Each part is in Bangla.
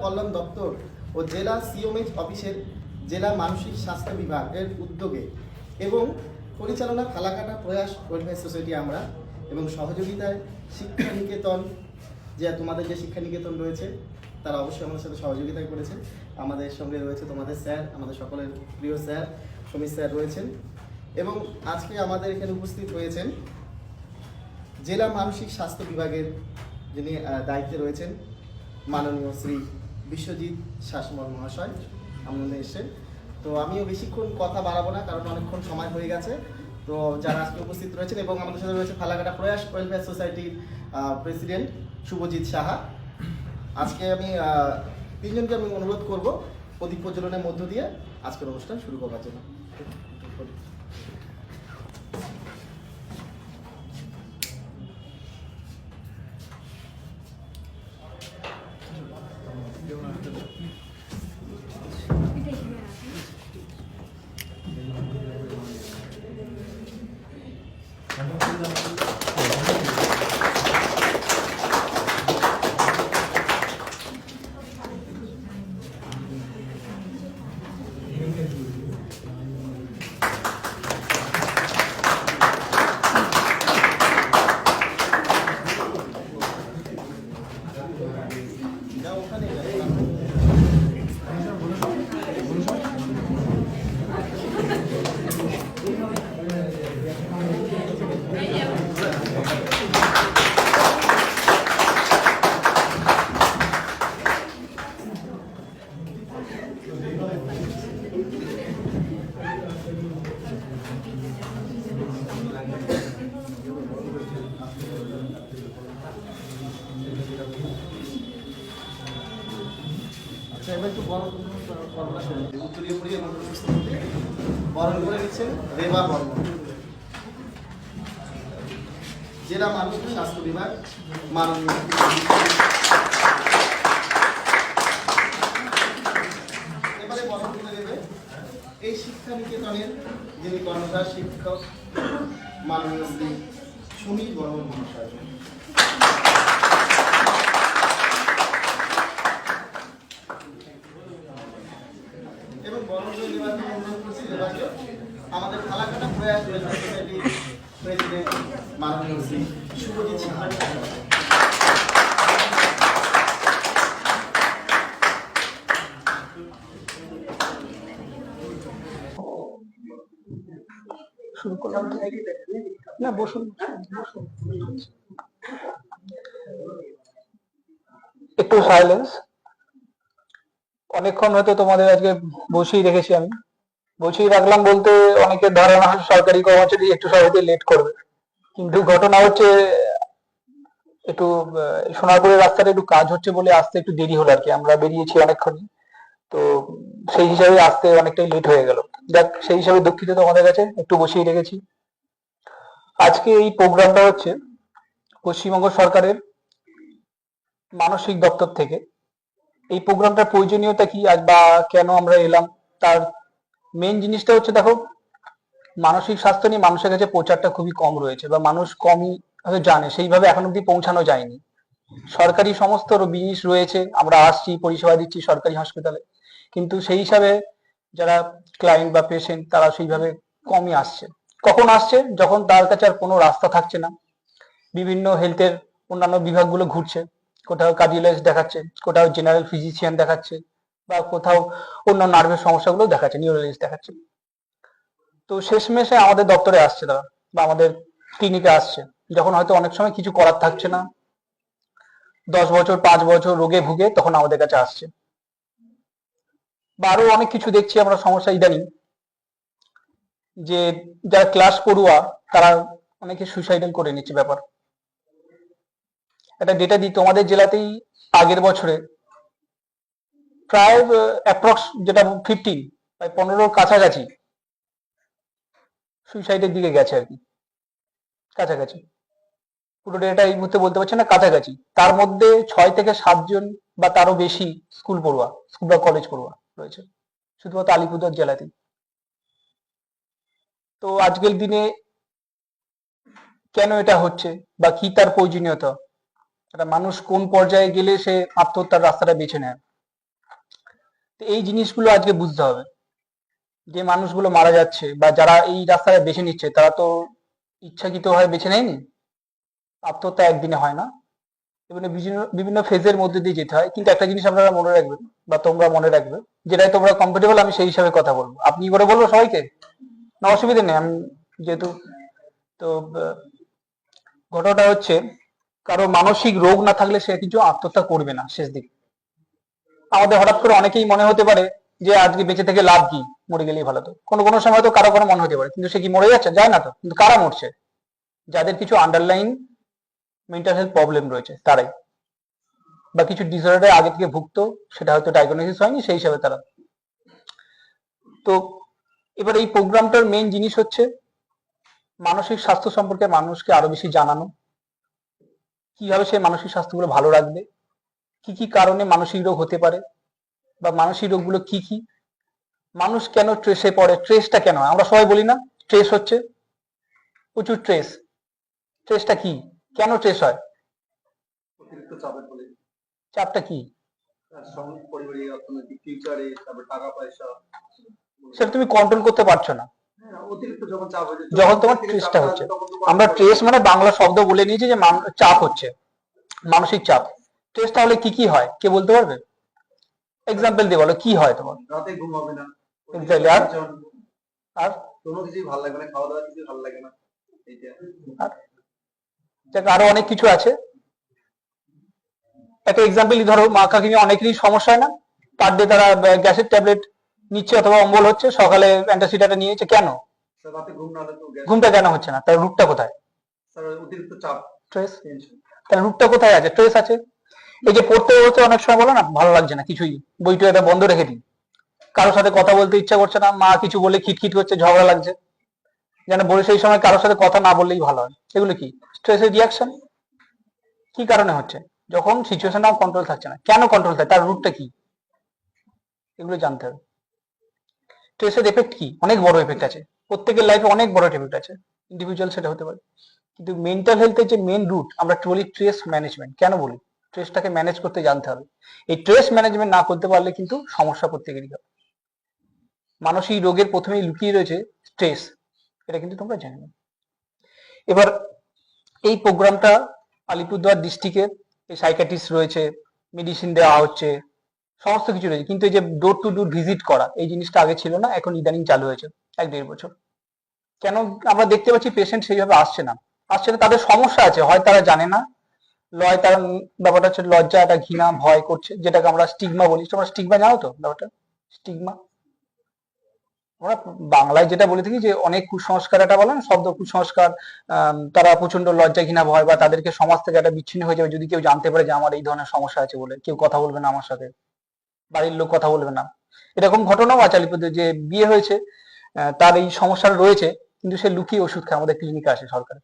কল্যাণ দপ্তর ও জেলা সিওমএইচ অফিসের জেলা মানসিক স্বাস্থ্য বিভাগের উদ্যোগে এবং পরিচালনা ফালাকাটা প্রয়াস ওয়েলফেয়ার সোসাইটি আমরা এবং সহযোগিতায় শিক্ষা নিকেতন, যে তোমাদের যে শিক্ষা নিকেতন রয়েছে তারা অবশ্যই আমাদের সাথে সহযোগিতা করেছে। আমাদের সঙ্গে রয়েছে তোমাদের স্যার, আমাদের সকলের প্রিয় স্যার সমীর স্যার রয়েছেন এবং আজকে আমাদের এখানে উপস্থিত হয়েছেন জেলা মানসিক স্বাস্থ্য বিভাগের যিনি দায়িত্বে রয়েছেন মাননীয় শ্রী বিশ্বজিৎ শাসমল মহাশয় আমাদের এসেছেন। তো আমিও বেশিক্ষণ কথা বাড়াবো না, কারণ অনেকক্ষণ সময় হয়ে গেছে। তো যারা আজকে উপস্থিত রয়েছেন এবং আমাদের সাথে রয়েছে ফালাকাটা প্রয়াস ওয়েলফেয়ার সোসাইটির প্রেসিডেন্ট শুভজিৎ সাহা। আজকে আমি তিনজনকে আমি অনুরোধ করব প্রদীপ প্রজ্বলনের মধ্য দিয়ে আজকের অনুষ্ঠান শুরু করবার জন্য। বরণ করে নিচ্ছেন রেবা বর্মন, জেলা মানসিক স্বাস্থ্য বিভাগ মাননীয়। এবারে বরণ করে দেবে এই শিক্ষা নিকেতনের যিনি কর্মধার শিক্ষক মাননীয় শ্রী সমীর বর্মন মহাশয়। এবং বরণ করে দেওয়ার জন্য অনুরোধ করছি দেবাকে আমাদের ফালাকাটা প্রয়াস ওয়েলফেয়ার সোসাইটির প্রেসিডেন্ট মাননীয় শ্রী শুভজিৎ সাহা। শুরু করলাম না, বসুন একটু সাইলেন্স। অনেকক্ষণ হয়তো তোমাদের আজকে বসিয়ে রেখেছি, আমি বসিয়ে রাখলাম বলতে অনেকের ধারণা হয় সরকারি কর্মচারী একটু সহজে লেট করবে, কিন্তু ঘটনা হচ্ছে একটু সোনারপুরের রাস্তাটা একটু কাজ হচ্ছে বলে আসতে একটু দেরি হলো আর কি। আমরা বেরিয়েছি অনেকক্ষণই, তো সেই হিসাবে আসতে অনেকটাই লেট হয়ে গেল। যাক, সেই হিসাবে দুঃখিত তোমাদের কাছে, একটু বসিয়ে রেখেছি। আজকে এই প্রোগ্রামটা হচ্ছে পশ্চিমবঙ্গ সরকারের মানসিক দপ্তর থেকে। এই প্রোগ্রামটার প্রয়োজনীয়তা কি আজ বা কেন আমরা এলাম, তার মেন জিনিসটা হচ্ছে, দেখো, মানসিক স্বাস্থ্য নিয়ে মানুষের কাছে প্রচারটা খুবই কম রয়েছে বা মানুষ কমই হয়তো জানে, সেইভাবে এখন অব্দি পৌঁছানো যায়নি। সরকারি সমস্ত জিনিস রয়েছে, আমরা আসছি, পরিষেবা দিচ্ছি সরকারি হাসপাতালে, কিন্তু সেই হিসাবে যারা ক্লায়েন্ট বা পেশেন্ট তারা সেইভাবে কমই আসছে। কখন আসছে? যখন তার কাছে আর কোনো রাস্তা থাকছে না, বিভিন্ন হেলথের অন্যান্য বিভাগগুলো ঘুরছে, কোথাও কার্ডিওলজিস্ট দেখাচ্ছে, কোথাও জেনারেল ফিজিশিয়ান দেখাচ্ছে, বা কোথাও অন্য নার্ভের সমস্যাগুলো দেখাচ্ছে, নিউরোলজিস্ট দেখাচ্ছে। তো শেষমেশে আমাদের দপ্তরে আসছে তারা, বা আমাদের ক্লিনিকে আসছে যখন হয়তো অনেক সময় কিছু করার থাকছে না, 10 বছর 5 বছর রোগে ভুগে তখন আমাদের কাছে আসছে। বা আরো অনেক কিছু দেখছি আমরা সমস্যা ইদানিং, যে যারা ক্লাস পড়ুয়া তারা অনেকে সুইসাইডাল করে নিচ্ছে। ব্যাপার একটা ডেটা দিই তোমাদের জেলাতেই, আগের বছরে প্রায় অ্যাপ্রক্স যেটা 15 প্রায় 15 কাছাকাছি সুইসাইডের দিকে গেছে আর কি, কাছাকাছি। পুরো ডেটা এই মুহূর্তে বলতে পারছি না, কাছাকাছি। তার মধ্যে 6 থেকে 7 জন বা তারও বেশি স্কুল পড়ুয়া, স্কুল বা কলেজ পড়ুয়া রয়েছে শুধুমাত্র আলিপুরদুয়ার জেলাতেই। তো আজকের দিনে কেন এটা হচ্ছে বা কি তার প্রয়োজনীয়তা, একটা মানুষ কোন পর্যায়ে গেলে সে আত্মহত্যার রাস্তাটা বেছে নেয়, তো এই জিনিসগুলো আজকে বুঝতে হবে। যে মানুষগুলো মারা যাচ্ছে বা যারা এই রাস্তাটা বেছে নিচ্ছে, তারা তো ইচ্ছাকৃত হয়ে বেছে নেয়নি। আত্মহত্যা একদিনে হয় না, বিভিন্ন বিভিন্ন বিভিন্ন ফেজের মধ্যে দিয়ে যেতে হয়। কিন্তু একটা জিনিস আপনারা মনে রাখবেন বা তোমরা মনে রাখবে, যেটাই তোমরা কমফোর্টেবল আমি সেই হিসাবে কথা বলবো। আপনি করে বলবো সবাইকে, না অসুবিধা নেই, আমি যেহেতু তো ঘটনাটা হচ্ছে, কারো মানসিক রোগ না থাকলে সে কিছু আত্মহত্যা করবে না শেষ দিকে। আমাদের হঠাৎ করে অনেকেই মনে হতে পারে যে আজকে বেঁচে থেকে লাভ কি, মরে গেলেই ভালো। তো কোনো কোনো সময় তো কারো কোনো মনে হতে পারে, কিন্তু সে কি মরে যাচ্ছে? যায় না তো। কিন্তু কারা মরছে? যাদের কিছু আন্ডারলাইন মেন্টাল হেলথ প্রবলেম রয়েছে তারাই, বা কিছু ডিসঅর্ডারে আগে থেকে ভুগত, সেটা হয়তো ডায়াগনোসিস হয়নি, সেই হিসাবে তারা। তো এবার এই প্রোগ্রামটার মেইন জিনিস হচ্ছে মানসিক স্বাস্থ্য সম্পর্কে মানুষকে আরো বেশি জানানো, কিভাবে সে মানসিক স্বাস্থ্যগুলো ভালো রাখবে, কি কি কারণে মানসিক রোগ হতে পারে, বা মানসিক রোগগুলো কি কি, মানুষ কেন ট্রেসে পড়ে, ট্রেসটা কেন হয়? আমরা সবাই বলি না ট্রেস হচ্ছে প্রচুর ট্রেস। ট্রেসটা কি, কেন ট্রেস হয়? অতিরিক্ত চাপের ফলে চাপটা কি? পরিবারে, অর্থনৈতিক, ফিউচারে, তারপর টাকা পয়সা, সেটা তুমি কন্ট্রোল করতে পারছো না। হ্যাঁ, অতিরিক্ত যখন চাপ হয়ে যায়, যখন তোমার থেকে ট্রেসটা চাপটা হচ্ছে, আসে তখন তো আমরা control ট্রেস করা মানে বাংলা শব্দ বলে নিয়েছি যে চাপ হচ্ছে, মানসিক চাপ। ট্রেস তাহলে কি কি হয় কে বলতে পারবে? এক্সাম্পল দিয়ে বলো কি হয় তোমার। যায়। রাতে ঘুম হবে না, Exactly, আর tension, আর কোনো কিছুই ভালো লাগবে না, খাওয়া দাওয়া কিছু ভালো লাগে না, এইটা। আর দেখ, আরো অনেক কিছু আছে। একটা এক্সাম্পল ধরো, মা কাকিমা অনেকেরই সমস্যা হয় না, পার ডে তারা গ্যাসের ট্যাবলেট নিচ্ছে অথবা অম্বল হচ্ছে, সকালে অ্যান্টাসিডাটা নিয়েছে, কেন? স্যার রাতে ঘুম না হলে তো গ্যাস, ঘুমটা কেন হচ্ছে না? তার রুটটা কোথায়? স্যার অতিরিক্ত চাপ, স্ট্রেস। টেনশন। তার রুটটা কোথায় আছে? স্ট্রেস আছে। এই যে পড়তে বলতে অনেক সময় বলো না ভালো লাগছে না কিছুই, বইটা এটা বন্ধ রেখে দিই, কারোর সাথে কথা বলতে ইচ্ছা করছে না, মা কিছু বলে খিটখিট করছে, ঝগড়া লাগছে, যেন বলে সেই সময় কারোর সাথে কথা না বললেই ভালো হয়। এগুলো কি স্ট্রেসের রিয়াকশন? কি কারণে হচ্ছে? যখন সিচুয়েশন কন্ট্রোল থাকছে না। কেন কন্ট্রোল থাকে? তার রুটটা কি? এগুলো জানতে হবে। স্ট্রেসের এফেক্ট কি? অনেক বড় এফেক্ট আছে, প্রত্যেকের লাইফে অনেক বড় এফেক্ট আছে, ইন্ডিভিজুয়াল সেটা হতে পারে। কিন্তু মেন্টাল হেলথের যে মেন রুট, আমরা বলি স্ট্রেস ম্যানেজমেন্ট। কেন বলি? স্ট্রেসটাকে ম্যানেজ করতে জানতে হবে। এই স্ট্রেস ম্যানেজমেন্ট না করতে পারলে কিন্তু সমস্যা প্রত্যেকেরই হবে। মানসিক রোগের প্রথমেই লুকিয়ে রয়েছে স্ট্রেস, এটা কিন্তু তোমরা জানো না। এবার এই প্রোগ্রামটা আলিপুরদুয়ার ডিস্ট্রিক্টের এই সাইকিয়াট্রিস্ট রয়েছে, মেডিসিন দেওয়া হচ্ছে, সমস্ত কিছু রয়েছে, কিন্তু এই যে ডোর টু ডোর ভিজিট করা, এই জিনিসটা আগে ছিল না, এখন ইদানিং চালু হয়েছে 1-1.5 বছর। কেন? আমরা দেখতে পাচ্ছি পেশেন্ট সেইভাবে আসছে না, তাদের সমস্যা আছে, হয় তারা জানে না, লয় তারা ব্যাপারটা হচ্ছে লজ্জা, একটা ঘৃণা, ভয় করছে, যেটাকে আমরা স্টিগমা বলি। তোমরা স্টিগমা জানো তো ব্যাপারটা? স্টিগমা আমরা বাংলায় যেটা বলে থাকি যে অনেক কুসংস্কার, এটা বলেন শব্দ কুসংস্কার। তারা প্রচন্ড লজ্জা ঘৃণা ভয়, বা তাদেরকে সমাজ থেকে একটা বিচ্ছিন্ন হয়ে যাবে যদি কেউ জানতে পারে যে আমার এই ধরনের সমস্যা আছে বলে, কেউ কথা বলবে না আমার সাথে, বাড়ির লোক কথা বলবে না। এরকম ঘটনাও আছে আলিপুরে, যে বিয়ে হয়েছে, তার এই সমস্যা রয়েছে, কিন্তু সে লুকিয়ে ওষুধ খায়, আমাদের ক্লিনিকে আসে সরকার,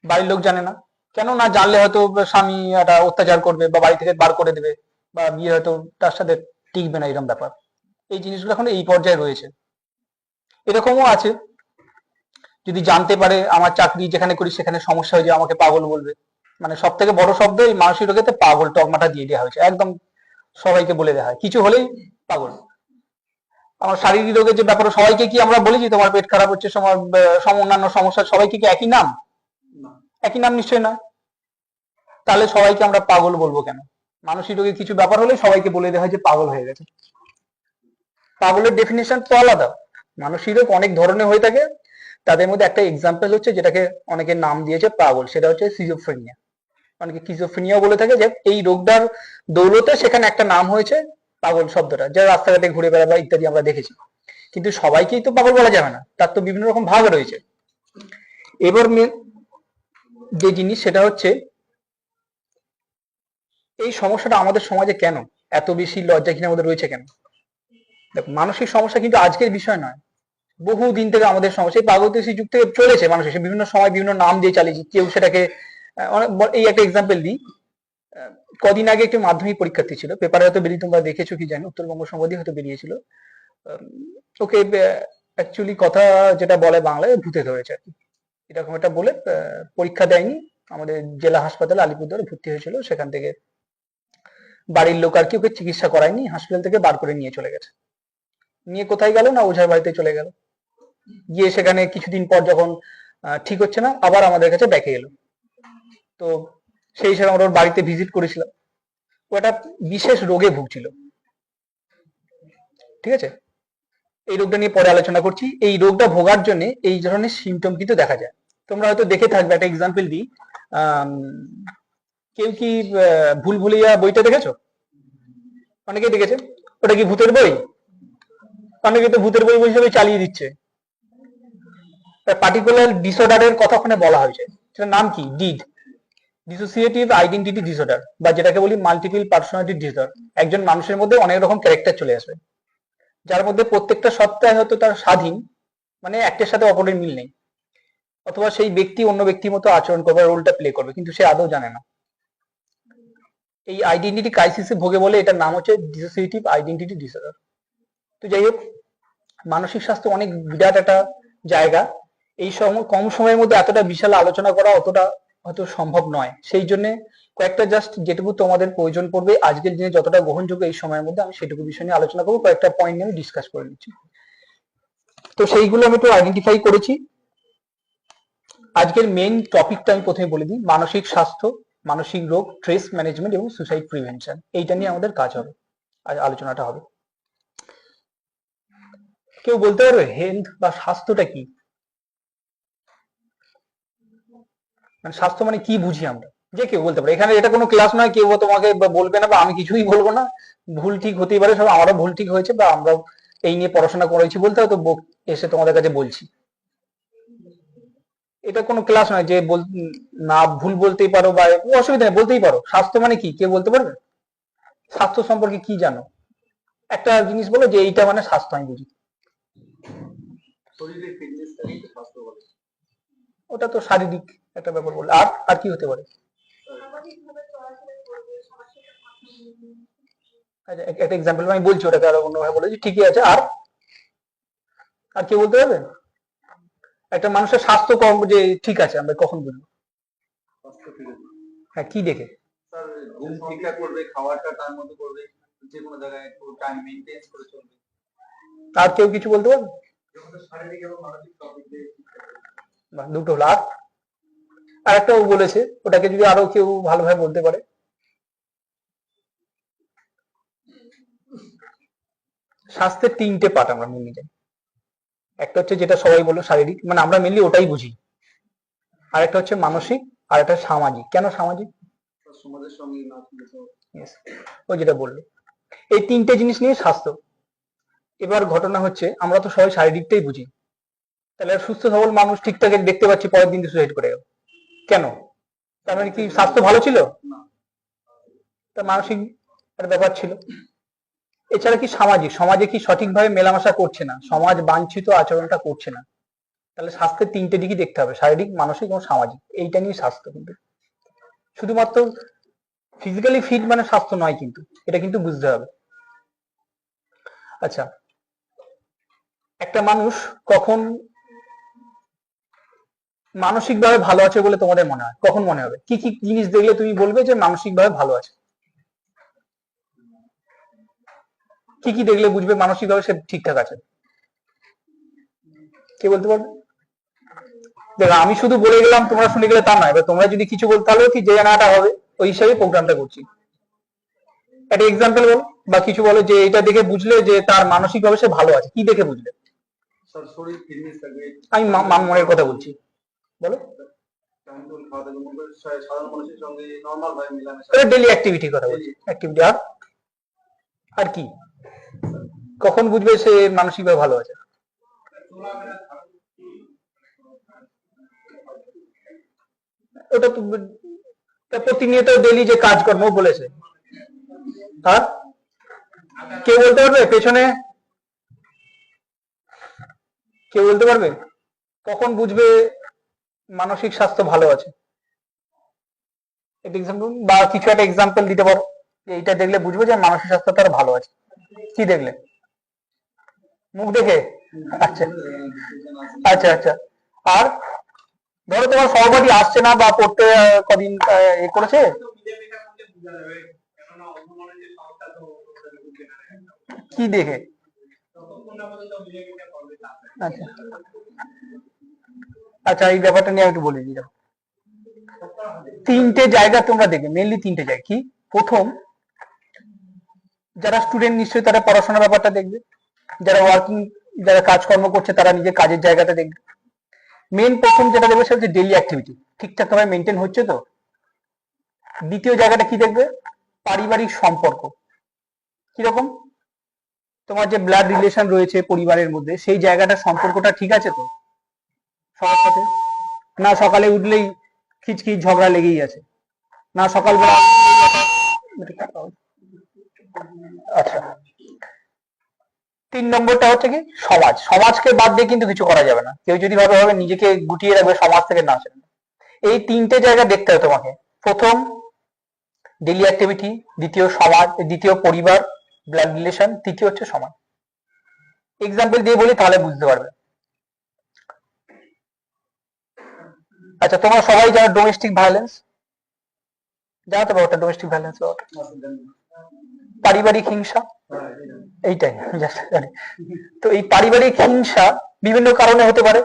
বাড়ির লোক জানে না। কেন না জানলে হয়তো স্বামী একটা অত্যাচার করবে বা বাড়ি থেকে বার করে দেবে, বা বিয়ে হয়তো তার সাথে টিকবে না, এরকম ব্যাপার। এই জিনিসগুলো এখন এই পর্যায়ে রয়েছে। এরকমও আছে, যদি জানতে পারে আমার চাকরি যেখানে করি সেখানে সমস্যা হয়ে যায়, আমাকে পাগল বলবে। মানে সব থেকে বড় শব্দ এই মানসিক রোগেতে পাগল টগমাটা দিয়ে দেওয়া হয়েছে, একদম সবাইকে বলে দেওয়া হয়, কিছু হলেই পাগল। আমার শারীরিক রোগের যে ব্যাপারে সবাইকে কি আমরা বলি যে তোমার পেট খারাপ হচ্ছে, অন্যান্য সমস্যা, সবাইকে কি একই নাম? না, একই নাম নিশ্চয়ই না। তাহলে সবাইকে আমরা পাগল বলবো কেন? মানসিক রোগের কিছু ব্যাপার হলে সবাইকে বলে দেওয়া হয় যে পাগল হয়ে গেছে। পাগলের ডেফিনেশন তো আলাদা। মানসিক রোগ অনেক ধরনের হয়ে থাকে, তাদের মধ্যে একটা এক্সাম্পল হচ্ছে যেটাকে অনেকে নাম দিয়েছে পাগল, সেটা হচ্ছে সিজোফ্রেনিয়া। অনেকে কিজোফ্রেনিয়া বলে থাকে, যে এই রোগটার দৌলতে সেখানে একটা নাম হয়েছে পাগল শব্দটা, যারা রাস্তাঘাটে ঘুরে বেড়াবে ইত্যাদি আমরা দেখেছি। কিন্তু সবাইকেই তো পাগল বলা যাবে না, তার তো বিভিন্ন রকম ভাগ রয়েছে। এবার যে জিনিস সেটা হচ্ছে এই সমস্যাটা আমাদের সমাজে কেন এত বেশি লজ্জা ঘৃণার মধ্যে রয়েছে কেন? দেখো, মানসিক সমস্যা কিন্তু আজকের বিষয় নয়, বহু দিন থেকে আমাদের সমস্যা, এই প্রাগৈতিহাসিক যুগ থেকে চলেছে। মানুষ এসে বিভিন্ন সময় বিভিন্ন নাম দিয়ে চালিয়েছে, কেউ সেটাকে এই একটা এক্সাম্পল দিই। কদিন আগে একটি মাধ্যমিক পরীক্ষার্থী ছিল, পেপারে হয়তো বেরিয়ে, তোমরা দেখেছো কি জানি, উত্তরবঙ্গ সংবাদে হয়তো বেরিয়েছিল। ওকে অ্যাকচুয়ালি কথা যেটা বলে বাংলায়, ভূতে ধরেছে আর কি, এরকম একটা বলে পরীক্ষা দেয়নি, আমাদের জেলা হাসপাতালে আলিপুরদুয়ারে ভর্তি হয়েছিল, সেখান থেকে বাড়ির লোক আর কি ওকে চিকিৎসা করায়নি, হসপিটাল থেকে বার করে নিয়ে চলে গেছে। নিয়ে কোথায় গেল না ওঝার বাড়িতে চলে গেল। গিয়ে সেখানে কিছুদিন পর যখন ঠিক হচ্ছে না, আবার আমাদের কাছে ব্যাকে এলো। তো সেই হিসাবে আমরা ওর বাড়িতে ভিজিট করেছিলাম। ও একটা বিশেষ রোগে ভুগছিল, ঠিক আছে। এই রোগটা নিয়ে পরে আলোচনা করছি। এই রোগটা ভোগার জন্য এই ধরনের সিমটম কিন্তু দেখা যায়। তোমরা হয়তো দেখে থাকবে, একটা এক্সাম্পল দিই। কেউ কি ভুলভুলিয়া বইটা দেখেছো? অনেকেই দেখেছে। ওটা কি ভূতের বই? অনেকে তো ভূতের বই হিসেবে চালিয়ে দিচ্ছে। পার্টিকুলার ডিসঅর্ডারের কথা ওখানে বলা হয়েছে, সেটার নাম কি? ডিড, ডিসোসিয়েটিভ আইডেন্টিটি ডিসঅর্ডার, বা যেটাকে বলি মাল্টিপল পার্সোনালিটি ডিসঅর্ডার। একজন মানুষের মধ্যে অনেক রকম ক্যারেক্টার চলে আসবে, যার মধ্যে প্রত্যেকটা সত্তায় হয়তো তার স্বাধীন, মানে একটার সাথে অপরের মিল নেই, অথবা সেই ব্যক্তি অন্য ব্যক্তির মতো আচরণ করবে, রোলটা প্লে করবে, কিন্তু সে আদৌ জানে না। এই আইডেন্টিটি ক্রাইসিসে ভোগে বলে এটার নাম হচ্ছে ডিসোসিয়েটিভ আইডেন্টিটি ডিসঅর্ডার। তো যাই হোক, মানসিক স্বাস্থ্য অনেক বিরাট একটা জায়গা। এই সময় কম সময়ের মধ্যে এতটা বিশাল আলোচনা করা অতটা হয়তো সম্ভব নয়। সেই জন্য কয়েকটা জাস্ট যেটুকু তোমাদের প্রয়োজন পড়বে আজকের দিনে যতটা গ্রহণযোগ্য এই সময়ের মধ্যে, আমি সেটুকু বিষয় নিয়ে আলোচনা করবো। কয়েকটা পয়েন্ট নিয়ে আমি ডিসকাস করে নিচ্ছি। তো সেইগুলো আমি একটু আইডেন্টিফাই করেছি। আজকের মেইন টপিকটা আমি প্রথমে বলে দিই, মানসিক স্বাস্থ্য, মানসিক রোগ, স্ট্রেস ম্যানেজমেন্ট এবং সুসাইড প্রিভেনশন। এইটা নিয়ে আমাদের কাজ হবে, আজ আলোচনাটা হবে। কেউ বলতে পারবে হেলথ বা স্বাস্থ্যটা কি? মানে স্বাস্থ্য মানে কি বুঝি আমরা? যে কেউ বলতে পারে। এখানে এটা কোনো ক্লাস নয়, কেউ তোমাকে বলবে না বা আমি কিছুই বলবো না। ভুল ঠিক হতেই পারে, সব আমারও ভুল ঠিক হয়েছে, বা আমরা এই নিয়ে পড়াশোনা করেছি বলতে হয়তো এসে তোমাদের কাছে বলছি। এটা কোনো ক্লাস নয় যে না ভুল বলতেই পারো বা অসুবিধা নেই, বলতেই পারো। স্বাস্থ্য মানে কি কেউ বলতে পারবে? স্বাস্থ্য সম্পর্কে কি জানো? একটা জিনিস বলো যে এইটা মানে স্বাস্থ্য, আমি বুঝি। শরীরের ফিটনেসটাকে স্বাস্থ্য বলে। ওটা তো শারীরিক একটা ব্যাপার বললে। আর আর কি হতে পারে? আচ্ছা, একটা এক্সাম্পল আমি বলছি, ওটাকে আরো অন্যভাবে বলেছি, ঠিকই আছে। আর আর কেউ বলতে পারবে? একটা মানুষের স্বাস্থ্য কম যে ঠিক আছে আমরা কখন বুঝবো? স্বাস্থ্য ঠিক আছে হ্যাঁ, কি দেখে? স্যার, ঘুম ঠিকঠাক করবে, খাওয়াটা টাইম মতো করবে, যে কোনো জায়গায় একটু টাইম মেইনটেইন করে চলবে। আর কেউ কিছু বলতে পারবে? শারীরিক এবং মানসিক টপিক দিয়ে বাহ, দুটো হলো। আর একটা ও বলেছে, ওটাকে যদি আরো কেউ ভালোভাবে বলতে পারে। স্বাস্থ্যের তিনটে পার্ট আমরা মেনলি জানি। একটা হচ্ছে যেটা সবাই বলো শারীরিক, মানে আমরা মেনলি ওটাই বুঝি। আর একটা হচ্ছে মানসিক, আর একটা সামাজিক। কেন সামাজিক? সমাজের সঙ্গে না থাকলে তো ও যেটা বললো, এই তিনটে জিনিস নিয়ে স্বাস্থ্য। এবার ঘটনা হচ্ছে আমরা তো সবাই শারীরিকটাই বুঝি, তাহলে সুস্থ সবল মানুষ ঠিকঠাক দেখতে পাচ্ছি পরের দিন সুসাইড করে গেল, কেন? তার মানে কি স্বাস্থ্য ভালো ছিল? না, তার মানসিক একটা ব্যাপার ছিল। এছাড়া কি সামাজিক, সমাজে কি সঠিকভাবে মেলামেশা করছে না, সমাজ বাঞ্ছিত আচরণটা করছে না। তাহলে স্বাস্থ্যের তিনটে দিকই দেখতে হবে, শারীরিক, মানসিক এবং সামাজিক। এইটা নিয়ে স্বাস্থ্য। কিন্তু শুধুমাত্র ফিজিক্যালি ফিট মানে স্বাস্থ্য নয়, কিন্তু এটা কিন্তু বুঝতে হবে। আচ্ছা, একটা মানুষ কখন মানসিকভাবে ভালো আছে বলে তোমাদের মনে হয়? কখন মনে হবে? কি কি জিনিস দেখলে তুমি বলবে যে মানসিকভাবে ভালো আছে? কি কি দেখলে বুঝবে মানসিকভাবে সে ঠিকঠাক আছে? কে বলতে পারবে? দেখো, আমি শুধু বলে গেলাম, তোমরা শুনে গেলে তা নয়। এবার তোমরা যদি কিছু বলতে, তাহলে কি যে জানাটা হবে, ওই হিসাবে প্রোগ্রামটা করছি। একটা এক্সাম্পল বলো বা কিছু বলো যে এটা দেখে বুঝলে যে তার মানসিকভাবে সে ভালো আছে। কি দেখে বুঝলে? স্যার শরীর ফিটনেস থাকবে। আমি মনের কথা বলছি, বলো। টাইম টেবিল খাওয়া থাকবে, মনে করে সাধারণ মানুষের সঙ্গে নর্মাল ভাবে মেলামেশা। ডেলি অ্যাক্টিভিটির কথা বলছি, অ্যাক্টিভিটি। আর আর কি কখন বুঝবে সে মানসিকভাবে ভালো আছে? ওটা তো প্রতিনিয়ত ডেলি যে কাজকর্ম বলেছে। আর কে বলতে পারবে পেছনে? কেউ বলতে পারবে কখন বুঝবে মানসিক স্বাস্থ্য ভালো আছে? এক্সাম্পল বা কিছু একটা এক্সাম্পল দিতে পারো যে এইটা দেখলে বুঝবে যে মানসিক স্বাস্থ্য তার ভালো আছে। কি দেখলে? মুখ দেখে? আচ্ছা আচ্ছা আচ্ছা। আর ধরো তোমার সহপাঠী আসছে না বা পড়তে কদিন এ করেছে, কি দেখে? আচ্ছা আচ্ছা, এই ব্যাপারটা নিয়ে একটু বলে দিই। দেখো, তিনটে জায়গা তোমরা দেখবে, মেনলি তিনটে জায়গা। কি? প্রথম, যারা স্টুডেন্ট নিশ্চয়ই তারা পড়াশোনার ব্যাপারটা দেখবে, যারা ওয়ার্কিং, যারা কাজকর্ম করছে তারা নিজের কাজের জায়গাটা দেখবে। মেন প্রথম যেটা দেখবে সেটা হচ্ছে ডেইলি অ্যাক্টিভিটি ঠিকঠাক ভাবে মেনটেন হচ্ছে তো। দ্বিতীয় জায়গাটা কি দেখবে? পারিবারিক সম্পর্ক কিরকম, তোমার যে ব্লাড রিলেশন রয়েছে পরিবারের মধ্যে সেই জায়গাটা সম্পর্কটা ঠিক আছে তো সবার সাথে, না সকালে উঠলেই খিচখিচ ঝগড়া লেগেই আছে, না সকালবেলা। আচ্ছা, 3 নম্বরটা হচ্ছে কি সমাজ। সমাজকে বাদ দিয়ে কিন্তু কিছু করা যাবে না। কেউ যদি ভাবে নিজেকে গুটিয়ে রাখবে সমাজ থেকে, না আসে না। এই তিনটে জায়গা দেখতে হবে তোমাকে। প্রথম ডেইলি অ্যাক্টিভিটি, দ্বিতীয় সমাজ, দ্বিতীয় পরিবার ব্লাড রিলেশন, তৃতীয় হচ্ছে সমাজ। এক্সাম্পল দিয়ে বলি তাহলে বুঝতে পারবে। আচ্ছা, তোমরা সবাই জানো ডোমেস্টিক ভায়োলেন্স, জানো তো ব্যাপারটা? ডোমেস্টিক ভায়োলেন্স পারিবারিক হিংসা, এইটাই জাস্ট জানি। তো এই পারিবারিক হিংসা বিভিন্ন কারণে হতে পারে,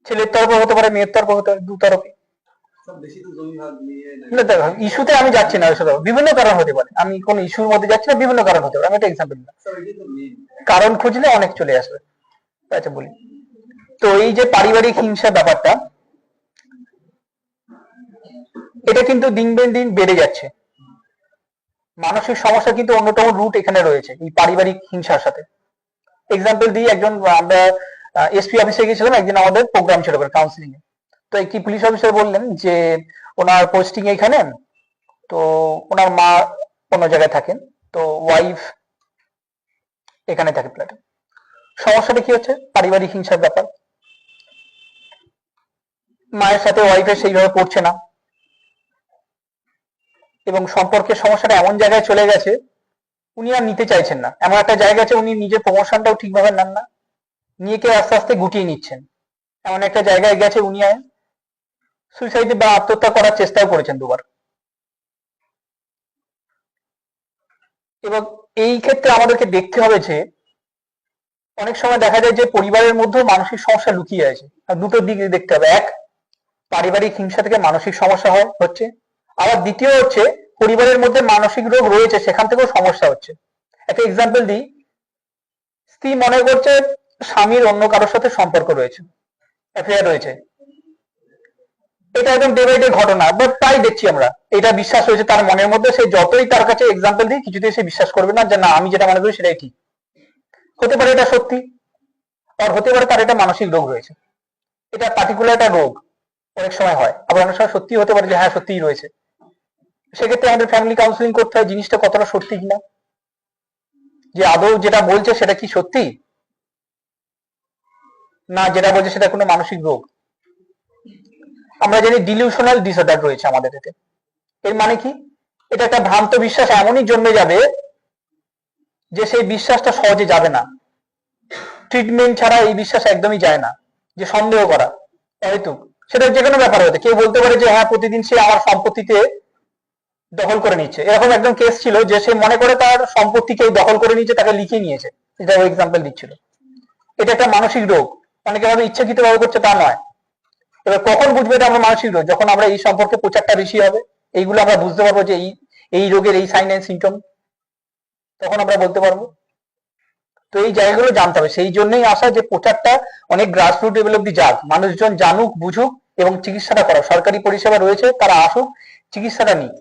ছেলের তরফে হতে পারে, মেয়ের তরফে হতে পারে, দু তরফে। ইস্যুতে আমি যাচ্ছি না, বিভিন্ন কারণ হতে পারে, আমি কোন ইস্যুর মধ্যে যাচ্ছি না, বিভিন্ন কারণ হতে পারে। আমি একটা এক্সাম্পল দিলাম, কারণ খুঁজলে অনেক চলে আসবে। আচ্ছা বলি, তো এই যে পারিবারিক হিংসা ব্যাপারটা, এটা কিন্তু দিন দিন বেড়ে যাচ্ছে। মানসিক সমস্যা কিন্তু অন্যতম রুট এখানে রয়েছে এই পারিবারিক হিংসার সাথে। এক্সাম্পল দিই, একজন, আমরা এসপি অফিসে গেছিলাম একদিন, আমাদের প্রোগ্রাম ছিল কাউন্সিলিং এ। তো একটি পুলিশ অফিসার বললেন যে ওনার পোস্টিং এখানে, তো ওনার মা অন্য জায়গায় থাকেন, তো ওয়াইফ এখানে থাকে ফ্ল্যাটে। সমস্যাটা কি হচ্ছে? পারিবারিক হিংসার ব্যাপার। মায়ের সাথে ওয়াইফের সেইভাবে পড়ছে না, এবং সম্পর্কের সমস্যাটা এমন জায়গায় চলে গেছে উনি আর নিতে চাইছেন না। এমন একটা জায়গা আছে উনি নিজের প্রমোশনটাও ঠিকভাবে নেন না, নিয়ে কে আস্তে আস্তে গুটিয়ে নিচ্ছেন। এমন একটা জায়গায় গেছে উনি সুইসাইড বা আত্মহত্যা করার চেষ্টাও করেছেন 2 বার। এবং এই ক্ষেত্রে আমাদেরকে দেখতে হবে যে অনেক সময় দেখা যায় যে পরিবারের মধ্যেও মানসিক সমস্যা লুকিয়ে আছে। আর দুটো দিক দেখতে হবে, এক, পারিবারিক হিংসা থেকে মানসিক সমস্যা হচ্ছে, আবার দ্বিতীয় হচ্ছে পরিবারের মধ্যে মানসিক রোগ রয়েছে, সেখান থেকেও সমস্যা হচ্ছে। একটা এক্সাম্পল দিই, স্ত্রী মনে করছে স্বামীর অন্য কারোর সাথে সম্পর্ক রয়েছে, অ্যাফেয়ার রয়েছে, এটা একদম ডে বাই ডে ঘটনা, বাট তাই দেখছি আমরা। এটা বিশ্বাস হয়েছে তার মনের মধ্যে, সে যতই তার কাছে এক্সাম্পল দিই কিছুতেই সে বিশ্বাস করবে না যে না আমি যেটা মনে করি সেটাই ঠিক। হতে পারে এটা সত্যি, আর হতে পারে তার এটা মানসিক রোগ রয়েছে। এটা পার্টিকুলার একটা রোগ, অনেক সময় হয়, আবার অনেক সময় সত্যি হতে পারে যে হ্যাঁ সত্যিই রয়েছে। সেক্ষেত্রে আমাদের ফ্যামিলি কাউন্সিলিং করতে হয় জিনিসটা কতটা সত্যি কিনা, যে আদৌ যেটা বলছে সেটা কি সত্যি, না যেটা বলছে সেটা কোনো মানসিক রোগ। আমরা জানি ডিলিউশনাল ডিসঅর্ডার রয়েছে আমাদের এতে। এর মানে কি? এটা একটা ভ্রান্ত বিশ্বাস এমনই জন্মে যাবে যে সেই বিশ্বাসটা সহজে যাবে না। ট্রিটমেন্ট ছাড়া এই বিশ্বাস একদমই যায় না। যে সন্দেহ করা হয়তো সেটা যে কোনো ব্যাপার হতে, কেউ বলতে পারে যে হ্যাঁ প্রতিদিন সে আমার সম্পত্তিতে দখল করে নিচ্ছে। এরকম একদম কেস ছিল যে সে মনে করে তার সম্পত্তি কেউ দখল করে নিচ্ছে, তাকে লিখিয়ে নিয়েছে। এটা এক্সাম্পল দিচ্ছিল। এটা একটা মানসিক রোগ, অনেকে ভাবে ইচ্ছাকৃত ভাবে করছে, তা নয়। এবার কখন বুঝবে এটা আমরা মানসিক রোগ? যখন আমরা এই সম্পর্কে প্রচারটা বেশি হবে, এইগুলো আমরা বুঝতে পারবো যে এই রোগের এই সাইন এন্ড সিমটম, তখন আমরা বলতে পারবো। তো এই জায়গাগুলো জানতে হবে, সেই জন্যই আসা যে প্রচারটা অনেক গ্রাসরুট লেভেল অব্দি যাক, মানুষজন জানুক, বুঝুক এবং চিকিৎসাটা করা। সরকারি পরিষেবা রয়েছে, তারা আসুক, চিকিৎসাটা নিক।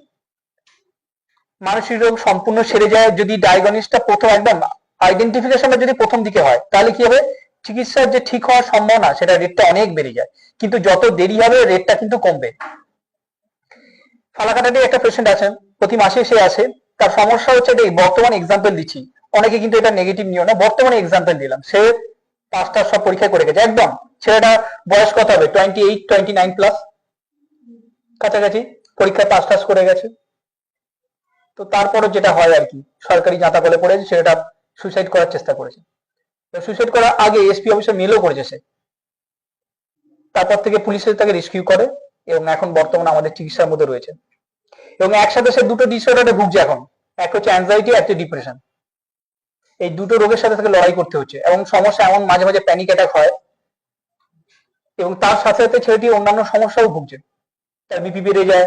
মানসিক রোগ সম্পূর্ণ সেরে যায় যদি ডায়াগনোসিসটা প্রথম, একদম আইডেন্টিফিকেশনটা যদি প্রথম দিকে হয়, তাহলে কি হবে? চিকিৎসার যে ঠিক হওয়ার সম্ভাবনা সেটা রেটটা অনেক বেড়ে যায়, কিন্তু যত দেরি হবে রেটটা কিন্তু কমবে। ফালাকাটাতে একটা পেশেন্ট আছেন, প্রতি মাসে সে আসে, তার সমস্যা হচ্ছে যে বর্তমান এক্সাম্পল দিচ্ছি, অনেকে কিন্তু এটা নেগেটিভ নিও না, বর্তমানে এক্সাম্পল দিলাম। সে 5টা সব পরীক্ষা করে গেছে, একদম ছেলেটা বয়স কত হবে? 28, 29 প্লাস কাছাকাছি, পরীক্ষা পাস টাস করে গেছে। তো তারপরে যেটা হয় আর কি, সরকারি জাঁতা কলে পড়েছে, ছেলেটা সুইসাইড করার চেষ্টা করেছে। সুইসাইড করার আগে এসপি অফিসে মেলও করেছে সে। তারপর থেকে পুলিশ তাকে রেস্কিউ করে এবং এখন বর্তমানে আমাদের চিকিৎসার মধ্যে রয়েছে। এবং একসাথে সে দুটো ডিসঅর্ডারে ভুগছে এখন, এক হচ্ছে অ্যাংজাইটি, একটা ডিপ্রেশন। এই দুটো রোগের সাথে তাকে লড়াই করতে হচ্ছে, এবং সমস্যা এমন মাঝে মাঝে প্যানিক অ্যাটাক হয়, এবং তার সাথে সাথে ছেলেটি অন্যান্য সমস্যাও ভুগছে। তার বিপি বেড়ে যায়,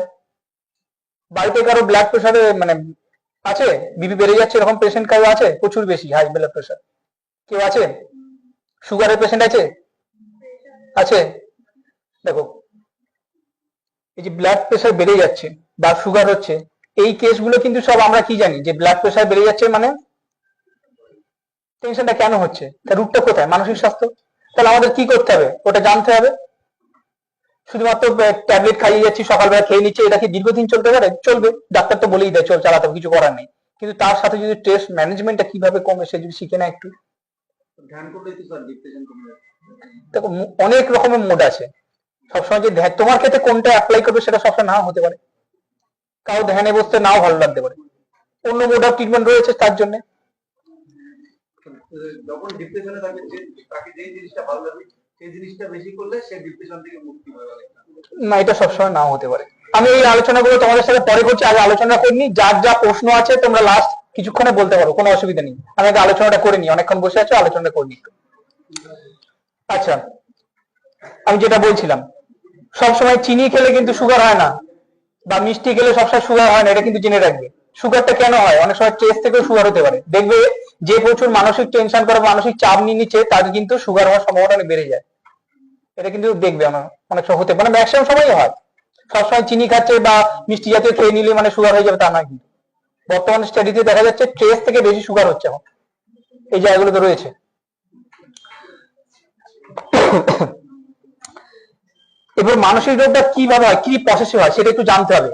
বাড়িতে কারো ব্লাড প্রেশারে মানে আছে, বিপি বেড়ে যাচ্ছে এরকম পেশেন্ট কারো আছে? প্রচুর বেশি হাই ব্লাড প্রেশার। কেউ আছে? সুগারের পেশেন্ট আছে? আছে? দেখো, এই যে ব্লাড প্রেশার বেড়ে যাচ্ছে বা সুগার হচ্ছে, এই কেসগুলো কিন্তু সব আমরা কি জানি যে ব্লাড প্রেশার বেড়ে যাচ্ছে মানে টেনশনটা কেন হচ্ছে, তার রুটটা কোথায়? মানসিক স্বাস্থ্য। তাহলে আমাদের কি করতে হবে? ওটা জানতে হবে। শুধুমাত্র ট্যাবলেট খাইয়ে যাচ্ছি, সকালবেলা খেয়ে নিচ্ছে, এটা কি দীর্ঘদিন চলতে পারে? চলবে, ডাক্তার তো বলেই দেয় চল চালাতে হবে, কিছু করার নেই। কিন্তু তার সাথে যদি স্ট্রেস ম্যানেজমেন্টটা কিভাবে কমে সে যদি শিখে না একটু। ধ্যান করলেই তো স্যার ডিপ্রেশন কমে যাবে। দেখো, অনেক রকমের মোড আছে। সবসময় যে তোমার ক্ষেত্রে কোনটা অ্যাপ্লাই করবে সেটা সবসময় নাও হতে পারে, কারো ধ্যানে বসতে নাও ভালো লাগতে পারে, অন্য মোড অফ ট্রিটমেন্ট রয়েছে তার জন্য। যখন ডিপ্রেশনে থাকবে, যে তাকে যে জিনিসটা ভালো লাগবে সেই জিনিসটা বেশি করলে সে ডিপ্রেশন থেকে মুক্তি পাবে অনেকটা। না, এটা সবসময় নাও হতে পারে। আমি এই আলোচনাগুলো তোমাদের সাথে পরে করছি, আগে আলোচনা করিনি। যার যা প্রশ্ন আছে তোমরা লাস্ট কিছুক্ষণে বলতে পারো, কোনো অসুবিধা নেই। আমি আগে আলোচনাটা করে নি, অনেকক্ষণ বসে আছো, আলোচনাটা করে নি। আচ্ছা, আমি যেটা বলছিলাম, সবসময় চিনি খেলে কিন্তু সুগার হয় না, বা মিষ্টি খেলে সবসময় সুগার হয় না, এটা কিন্তু জেনে রাখবে। সুগারটা কেন হয়? অনেক সময় স্ট্রেস থেকেও সুগার হতে পারে। দেখবে যে প্রচুর মানসিক টেনশন করে, মানসিক চাপ নিয়ে নিচ্ছে, তার কিন্তু সুগার হওয়ার সম্ভাবনা অনেক বেড়ে যায়। এটা কিন্তু দেখবে অনেক সময় হতে পারে, ম্যাক্সিমাম সময়ই হয়। সবসময় চিনি খাচ্ছে বা মিষ্টি জাতীয় খেয়ে নিলে মানে সুগার হয়ে যাবে তা নয় কিন্তু। বর্তমানে স্টাডিতে দেখা যাচ্ছে স্ট্রেস থেকে বেশি সুগার হচ্ছে এখন, এই জায়গাগুলো তো রয়েছে। এবার মানসিক রোগটা কিভাবে হয়, কি প্রসেসে হয় সেটা একটু জানতে হবে।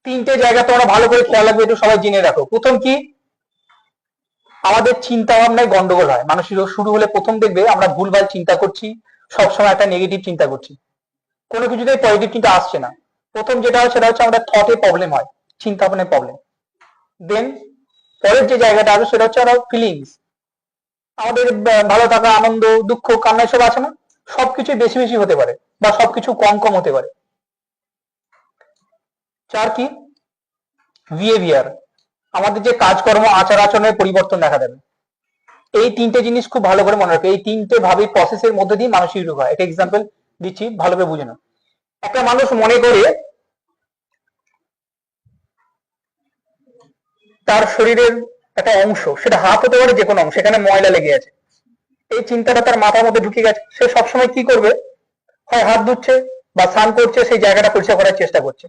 তিনটে জায়গা তোমরা ভালো করে খেয়াল রাখবে, একটু সবাই জেনে রাখো। প্রথম কি, আমাদের চিন্তা ভাবনায় গন্ডগোল হয়। মানসিক রোগ শুরু হলে প্রথম দেখবে আমরা ভুলভাল চিন্তা করছি, সবসময় একটা নেগেটিভ চিন্তা করছি, কোনো কিছুতেই পজিটিভ চিন্তা আসছে না। প্রথম যেটা হয় সেটা হচ্ছে আমাদের থটে প্রবলেম হয়, চিন্তা ভাবনায় প্রবলেম। দেন পরের যে জায়গাটা আছে সেটা হচ্ছে আমার ফিলিংস, আমাদের ভালো থাকা, আনন্দ, দুঃখ, কান্না সব আছে না, সবকিছু বেশি বেশি হতে পারে বা সবকিছু কম কম হতে পারে। চার কি, বিহেভিয়ার, আমাদের যে কাজকর্ম, আচার আচরণের পরিবর্তন দেখা দেবে। এই তিনটে জিনিস খুব ভালো করে মনে রাখবে। এই তিনটে ভাবে প্রসেসের মধ্যে দিয়ে মানসিক রোগ হয়। এটা এক্সাম্পল দিচ্ছি, ভালোভাবে বুঝে নাও। একটা মানুষ মনে করে তার শরীরের একটা অংশ, সেটা হাত হতে পারে, যে কোনো অংশ, সেখানে ময়লা লেগে আছে। এই চিন্তাটা তার মাথার মধ্যে ঢুকে গেছে। সে সবসময় কি করবে, হয় হাত ধুচ্ছে বা স্নান করছে, সেই জায়গাটা পরিষ্কার করার চেষ্টা করছে।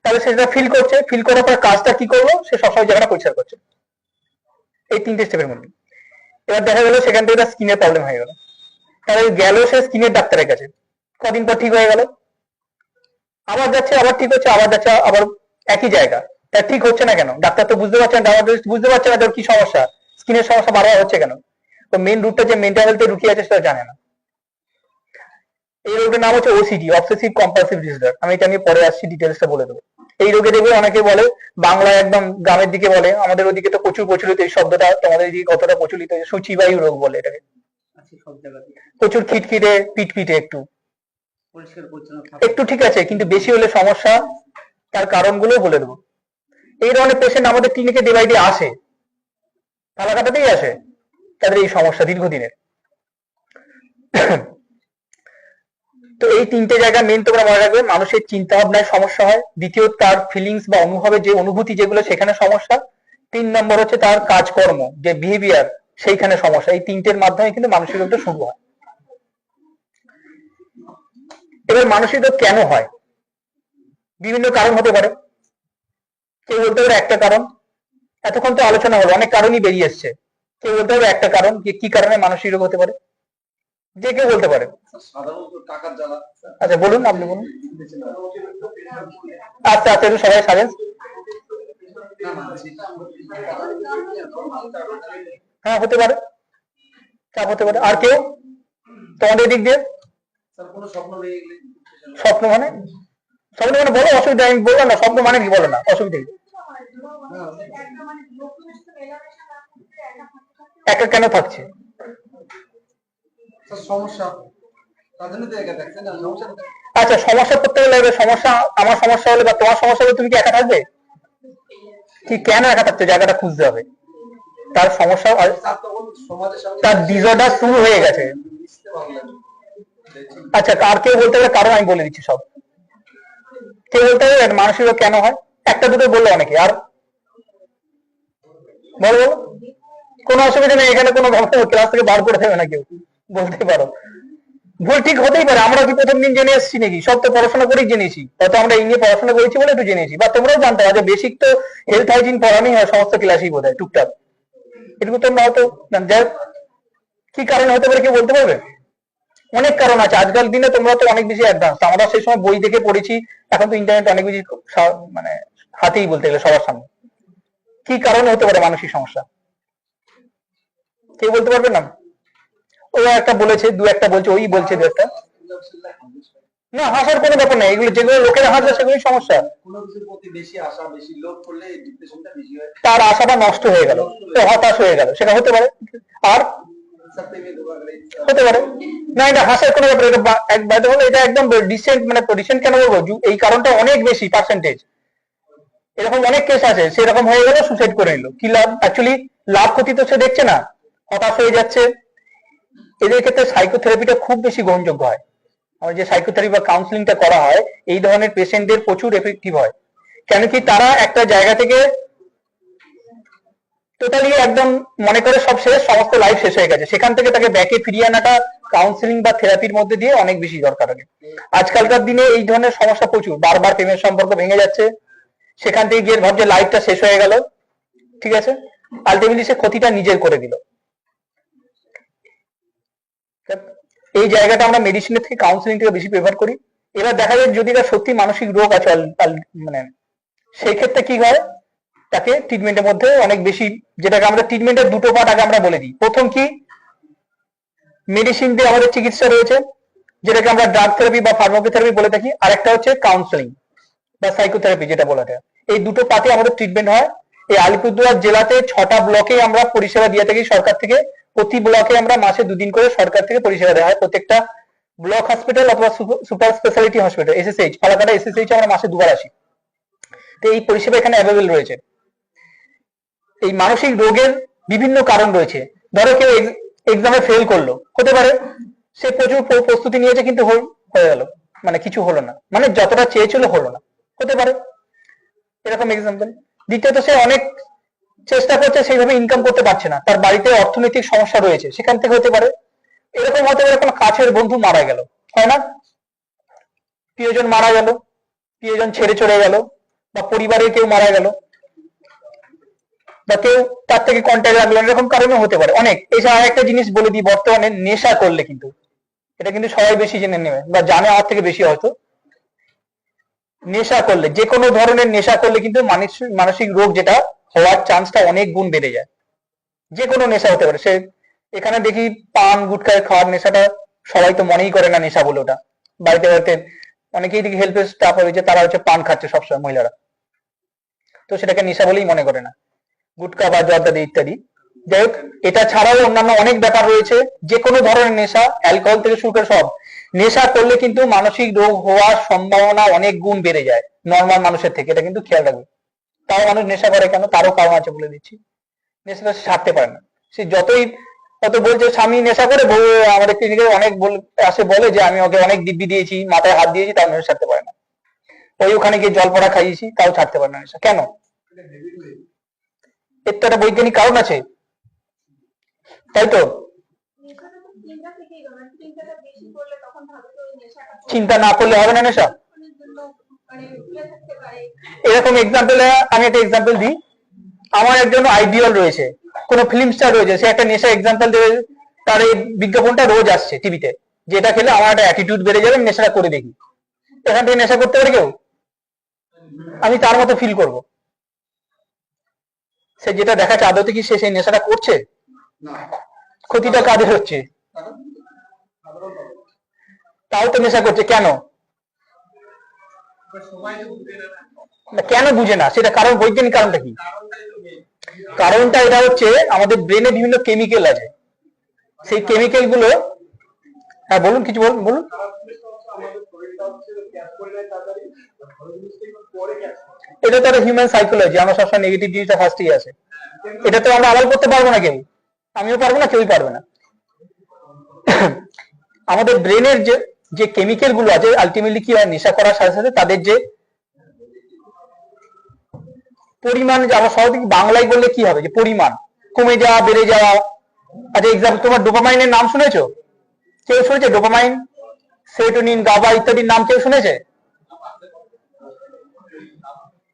তাহলে সে যেটা ফিল করছে, ফিল করার পর কাজটা কি করলো, সে সবসময় জায়গাটা পরিষ্কার করছে। এই তিনটে স্টেপের মধ্যে। এবার দেখা গেল সেখান থেকে তার স্কিনের প্রবলেম হয়ে গেল, তাহলে গেল সে স্কিনের ডাক্তারের কাছে, কদিন পর ঠিক হয়ে গেল, আবার যাচ্ছে, আবার ঠিক হচ্ছে, আবার যাচ্ছে, আবার একই জায়গা। তা ঠিক হচ্ছে না কেন? ডাক্তার তো বুঝতে পারছে না, ডায়াবেটিস বুঝতে পারছে না তোর কি সমস্যা, স্কিনের সমস্যা বারবার হচ্ছে কেন। তো মেন রুটটা যে মেন্টাল হেলথে ঢুকিয়ে আছে সেটা জানে না। এই রোগটার নাম হচ্ছে ওসিডি, অবসেসিভ কম্পালসিভ ডিসঅর্ডার। আমি এটা নিয়ে পরে আসছি, ডিটেলসটা বলে দেবো। এই রোগে দেখবে অনেকে বলে, বাংলায় একদম গ্রামের দিকে বলে, আমাদের ওদিকে তো প্রচুর প্রচলিত এই শব্দটা, তোমাদের দিকে কতটা প্রচলিত, সূচিবায়ু রোগ বলে এটাকে। প্রচুর খিটখিটে, পিটপিটে, একটু একটু ঠিক আছে, কিন্তু বেশি হলে সমস্যা। তার কারণগুলো বলে দেবো। এই ধরনের পেশেন্ট আমাদের ক্লিনিকে ডে বাই ডে আসে, ফালাকাটাতেই আসে, তাদের এই সমস্যা দীর্ঘদিনের। তো এই তিনটে জায়গা মেন তোমরা মনে রাখবে। মানুষের চিন্তা ভাবনায় সমস্যা হয়, দ্বিতীয় তার ফিলিংস বা অনুভবের যে অনুভূতি যেগুলো, সেখানে সমস্যা। 3 নম্বর হচ্ছে তার কাজকর্ম, যে বিহেভিয়ার, সেইখানে সমস্যা। এই তিনটের মাধ্যমে কিন্তু মানসিক রোগটা শুরু হয়। এবার মানসিক রোগ কেন হয়? বিভিন্ন কারণ হতে পারে। কেউ বলতে পারে একটা কারণ, এতক্ষণ তো আলোচনা হলো, অনেক কারণই বেরিয়ে এসছে। কেউ বলতে পারে একটা কারণ, যে কি কারণে মানসিক রোগ হতে পারে, যে কেউ বলতে পারে। সাধারণত টাকার জ্বালা। আচ্ছা বলুন, আপনি বলুন। আচ্ছা আচ্ছা, একটু সবাই সাজেন। হ্যাঁ, হতে পারে, চাপ হতে পারে। আর কেউ তোমাদের দিক দিয়ে? স্যার কোনো স্বপ্ন পেয়ে গেলে। স্বপ্ন মানে? স্বপ্ন মানে বলো, অসুবিধা, আমি বললাম না স্বপ্ন মানে কি, বলো না, অসুবিধা কি? একা কেন থাকছে? সমস্যা, তার জন্য তো একা থাকছে না, সমস্যা। আচ্ছা, সমস্যা করতে গেলে এবার সমস্যা, আমার সমস্যা হলে বা তোমার সমস্যা হলে তুমি কি একা থাকবে? কি কেন একা থাকতে, জায়গাটা খুঁজতে হবে। তার সমস্যা তার ডিসঅর্ডার শুরু হয়ে গেছে। আচ্ছা, আর কেউ বলতে গেলে কারণ আমি বলে দিচ্ছি সব। কেউ বলতে গেলে মানসিক রোগ কেন হয়, একটা দুটো বললো অনেকে। আর বলো বলো, কোনো অসুবিধা নেই, এখানে কোনো ক্লাস থেকে বার করে দেবে না কেউ, বলতে পারো। ভুল ঠিক হতেই পারে, আমরা কি প্রথম দিন জেনে এসেছি নাকি? সব তো পড়াশোনা করেই জেনেছি, হয়তো আমরা এই নিয়ে পড়াশোনা করেছি বলে একটু জেনেছি, বা তোমরাও জানতে হবে যে বেসিক তো হেলথ হাইজিন পড়ানোই হয় সমস্ত ক্লাসেই বোধ হয় টুকটাক, এটুকু তোমরা হয়তো যাই হোক। কি কারণে হতে পারে কেউ বলতে পারবে? অনেক কারণ আছে, আজকাল দিনে তোমরা তো অনেক বেশি অ্যাডভান্স, আমরা সেই সময় বই দেখে পড়েছি, এখন তো ইন্টারনেট অনেক বেশি মানে হাতেই বলতে গেলে সবার সামনে। কি কারণে হতে পারে মানসিক সমস্যা, কেউ বলতে পারবে না? ও একটা বলেছে, দু একটা বলছে, ওই বলছে দু একটা। না, হাসার কোনো ব্যাপার নেই, এগুলো যেগুলো লোকেরা হাসবে সেগুলোই সমস্যা। কোনো কিছুর প্রতি বেশি আশা, বেশি লোভ করলে ডিপ্রেশনটা বেশি হয়। তার আশাটা নষ্ট হয়ে গেল, তো হতাশ হয়ে গেল, সেটা হতে পারে। আর হতে পারে না, এটা হাসার কোনো ব্যাপার, এটা একবার হলো, এটা একদম রিসেন্ট, মানে রিসেন্ট কেন বলবো, এই কারণটা অনেক বেশি পার্সেন্টেজ। এরকম অনেক কেস আছে, সেরকম হয়ে গেল, সুসাইড করে নিল। কি লাভ? অ্যাকচুয়ালি লাভ ক্ষতি তো সে দেখছে না, হতাশ হয়ে যাচ্ছে। এদের ক্ষেত্রে সাইকোথেরাপিটা খুব বেশি গ্রহণযোগ্য হয়। আমার যে সাইকোথেরাপি বা কাউন্সিলিংটা করা হয়, এই ধরনের পেশেন্টদের প্রচুর এফেক্টিভ হয়। কেন কি, তারা একটা জায়গা থেকে টোটালি একদম মনে করে সব শেষ, সমস্ত লাইফ শেষ হয়ে গেছে, সেখান থেকে তাকে ব্যাকে ফিরিয়ে আনাটা কাউন্সিলিং বা থেরাপির মধ্যে দিয়ে অনেক বেশি দরকার হবে। আজকালকার দিনে এই ধরনের সমস্যা প্রচুর, বারবার প্রেমের সম্পর্ক ভেঙে যাচ্ছে, সেখান থেকে গিয়ে ভাবছে লাইফটা শেষ হয়ে গেল, ঠিক আছে, আলটিমেটলি সে ক্ষতিটা নিজের করে দিল। এই জায়গাটা আমরা মেডিসিনের থেকে কাউন্সিলিং থেকে বেশি প্রেফার করি। এবার দেখা যায় যদি তার সত্যি মানসিক রোগ আছে, মানে সেই ক্ষেত্রে কি হয়, তাকে ট্রিটমেন্টের মধ্যে অনেক বেশি, যেটাকে আমরা ট্রিটমেন্টের দুটো পার্ট আগে আমরা বলে দিই। প্রথম কি, মেডিসিন দিয়ে আমাদের চিকিৎসা রয়েছে, যেটাকে আমরা ড্রাগ থেরাপি বা ফার্মাকোথেরাপি বলে থাকি, আর একটা হচ্ছে কাউন্সিলিং বা সাইকোথেরাপি যেটা বলা যায়। এই দুটো পার্টে আমাদের ট্রিটমেন্ট হয়। এই আলিপুরদুয়ার জেলাতে 6টা ব্লকে আমরা পরিষেবা দিয়ে থাকি সরকার থেকে। প্রতি ব্লকে আমরা মাসে 2 দিন করে সরকার থেকে পরিষেবা দেওয়া হয়। প্রত্যেকটা ব্লক হসপিটাল অথবা super speciality hospital, SSH, Falakata SSH আমরা মাসে 2বার আসি। তো এই পরিষেবা এখানে অ্যাভেলেবল রয়েছে। এই মানসিক রোগের বিভিন্ন কারণ রয়েছে। ধরো কেউ এক্সামে ফেল করলো, হতে পারে সে প্রচুর প্রস্তুতি নিয়েছে কিন্তু হয়ে গেল, মানে কিছু হলো না, মানে যতটা চেয়েছিল হলো না, হতে পারে, এরকম এক্সাম্পল। দ্বিতীয়ত, সে অনেক চেষ্টা করছে, সেইভাবে ইনকাম করতে পারছে না, তার বাড়িতে অর্থনৈতিক সমস্যা রয়েছে, সেখান থেকে হতে পারে। এরকম হতে পারে কোনো কাছের বন্ধু মারা গেল, হয় না, প্রিয়জন মারা গেল, প্রিয়জন ছেড়ে চলে গেল, বা পরিবারের কেউ মারা গেল, বা কেউ তার থেকে কন্ট্যাক্ট রাখলো, এরকম কারণে হতে পারে অনেক। এছাড়া আরেকটা জিনিস বলে দিই, বর্তমানে নেশা করলে কিন্তু, এটা কিন্তু সবাই বেশি জেনে নেবে বা জানে আমার থেকে বেশি হয়তো, নেশা করলে, যে কোনো ধরনের নেশা করলে কিন্তু মানসিক রোগ যেটা হওয়ার চান্সটা অনেক গুণ বেড়ে যায়। যে কোনো নেশা হতে পারে, সে এখানে দেখি পান গুটখায় খাওয়ার নেশাটা সবাই তো মনেই করে না নেশা বলে, ওটা বাড়িতে বাড়িতে অনেকেই দেখি হেল্পের স্টাফ হয়েছে, তারা হচ্ছে পান খাচ্ছে সবসময় মহিলারা, তো সেটাকে নেশা বলেই মনে করে না, গুটকা বা জর্দাদি ইত্যাদি। যাই হোক, এটা ছাড়াও অন্যান্য অনেক ব্যাপার রয়েছে। যে কোনো ধরনের নেশা, অ্যালকোহল থেকে শুরু করে সব, নেশা করলে কিন্তু মানসিক রোগ হওয়ার সম্ভাবনা অনেক গুণ বেড়ে যায় নর্মাল মানুষের থেকে, এটা কিন্তু খেয়াল রাখবে। তাও মানুষ নেশা করে কেন, তারও কারণ আছে, বলে দিচ্ছি। নেশাটা ছাড়তে পারে না, সে যতই কত বলছে স্বামী নেশা করে, আমাদের ক্লিনিকে অনেক আসে বলে যে আমি ওকে অনেক দিব্যি দিয়েছি, মাথায় হাত দিয়েছি, তাও নেশা ছাড়তে পারে না। ওই ওখানে গিয়ে জল পড়া খাইয়েছি, তাও ছাড়তে পারে না নেশা, কেন? এর তো একটা বৈজ্ঞানিক কারণ আছে, তাই তো। চিন্তা না করলে হবে না নেশা, এরকম এক্সাম্পল আমি একটা এক্সাম্পল দিই। আমার একজন আইডিয়াল রয়েছে, কোন ফিল্ম স্টার রয়েছে, সে একটা নেশা এক্সাম্পল দেবে, তার এই বিজ্ঞাপনটা রোজ আসছে টিভিতে, যেটা খেলে আমার একটা অ্যাটিটিউড বেড়ে যাবে, নেশাটা করে দেখি। এখান থেকে নেশা করতে পারে কেউ? আমি তার মতো ফিল করব। সে যেটা দেখাচ্ছে আদতে কি সে সেই নেশাটা করছে? ক্ষতিটা কাদের হচ্ছে? তাও তো নেশা করছে, কেন? কেন বুঝে না সেটা কারণ, বৈজ্ঞানিক কারণটা কি? কারণটা এটা হচ্ছে, আমাদের ব্রেনে বিভিন্ন কেমিক্যাল আছে, সেই কেমিক্যাল গুলো, হ্যাঁ বলুন, কিছু বলুন বলুন। এটা তো একটা হিউম্যান সাইকোলজি, আমরা সবসময় নেগেটিভ জিনিসটা ফার্স্টেই আসে। এটা তো আমরা আবার করতে পারবো না কেউ, আমিও পারবো না, কেউই পারবে না। আমাদের ব্রেনের যে যে কেমিক্যাল গুলো আছে আলটিমেটলি কি হয়, নেশা করার সাথে সাথে তাদের যে পরিমাণ, আমরা সহজে বাংলায় বললে কি হবে, যে পরিমাণ কমে যাওয়া, বেড়ে যাওয়া। আচ্ছা এক্সাম্পল, তোমার ডোপামাইনের নাম শুনেছো? কেউ শুনেছে ডোপামাইন, সেরোটোনিন, গাবা ইত্যাদির নাম কেউ শুনেছে?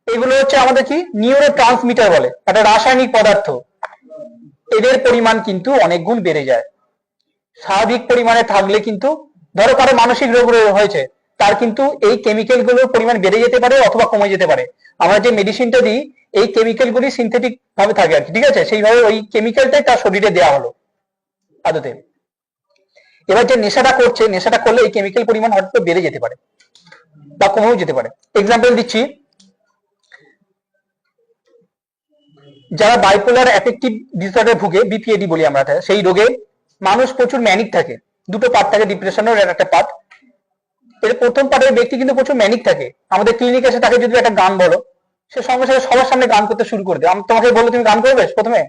এগুলো হচ্ছে আমাদের কি নিউরো ট্রান্সমিটার বলে, একটা রাসায়নিক পদার্থ। এদের পরিমাণ কিন্তু অনেক গুণ বেড়ে যায়। স্বাভাবিক পরিমাণে থাকলে কিন্তু, ধরো কারো মানসিক রোগ হয়েছে, তার কিন্তু এই কেমিক্যাল গুলোর পরিমাণ বেড়ে যেতে পারে অথবা কমে যেতে পারে। আমরা যে মেডিসিনটা দিই এই কেমিক্যাল গুলি সিনথেটিক ভাবে থাকে আর কি, ঠিক আছে? সেইভাবে ওই কেমিক্যালটাই তার শরীরে দেওয়া হলো আদতে। এবার যে নেশাটা করছে, নেশাটা করলে এই কেমিক্যাল পরিমাণ হয়তো বেড়ে যেতে পারে বা কমেও যেতে পারে। এক্সাম্পল দিচ্ছি, যারা বাইপোলার অ্যাফেক্টিভ ডিসঅর্ডারে ভুগে, বিপিএডি বলি আমরা, সেই রোগে মানুষ প্রচুর ম্যানিক থাকে। দুটো পার্ট থাকে, ডিপ্রেশনের একটা পার্ট। এর প্রথম পার্টের ব্যক্তি কিন্তু প্রচুর ম্যানিক থাকে। আমাদের ক্লিনিকে এসে তাকে যদি একটা গান বলো, সে সঙ্গে সঙ্গে সবার সামনে গান করতে শুরু করে দেবে। আমি তোমাকে বলবো তুমি গান করবে, প্রথমে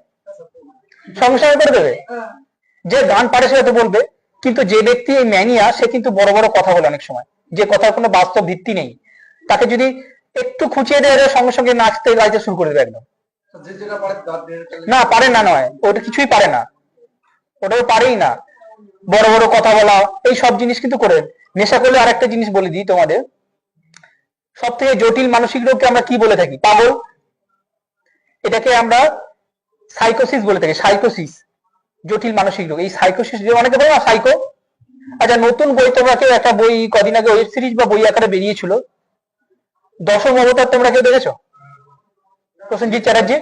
সঙ্গে সঙ্গে করে দেবে। যে গান পারে সে তো বলবে, কিন্তু যে ব্যক্তি এই ম্যানিয়া, সে কিন্তু বড় বড় কথা বলে অনেক সময়, যে কথার কোনো বাস্তব ভিত্তি নেই। তাকে যদি একটু খুঁচিয়ে দেয়, সঙ্গে সঙ্গে নাচতে গাইতে শুরু করে দেবে একদম। না পারে না নয়, ওটা কিছুই পারে না, ওটাও পারেই না। বড় বড় কথা বলা, এই সব জিনিস কিন্তু করে। নেশা করলে আরেকটা জিনিস বলে দিই তোমাদের, সব থেকে জটিল মানসিক রোগকে আমরা কি বলে থাকি? পাগল। এটাকে আমরা সাইকোসিস বলে থাকি, সাইকোসিস, জটিল মানসিক রোগ। এই সাইকোসিস, যে অনেকে বলে না সাইকো। আচ্ছা নতুন বই, তোমরা কেউ একটা বই কদিন আগে ওয়েব সিরিজ বা বই আকারে বেরিয়েছিল, দশম অবতার, তোমরা কেউ দেখেছো? প্রসেনজিৎ চ্যাটার্জি,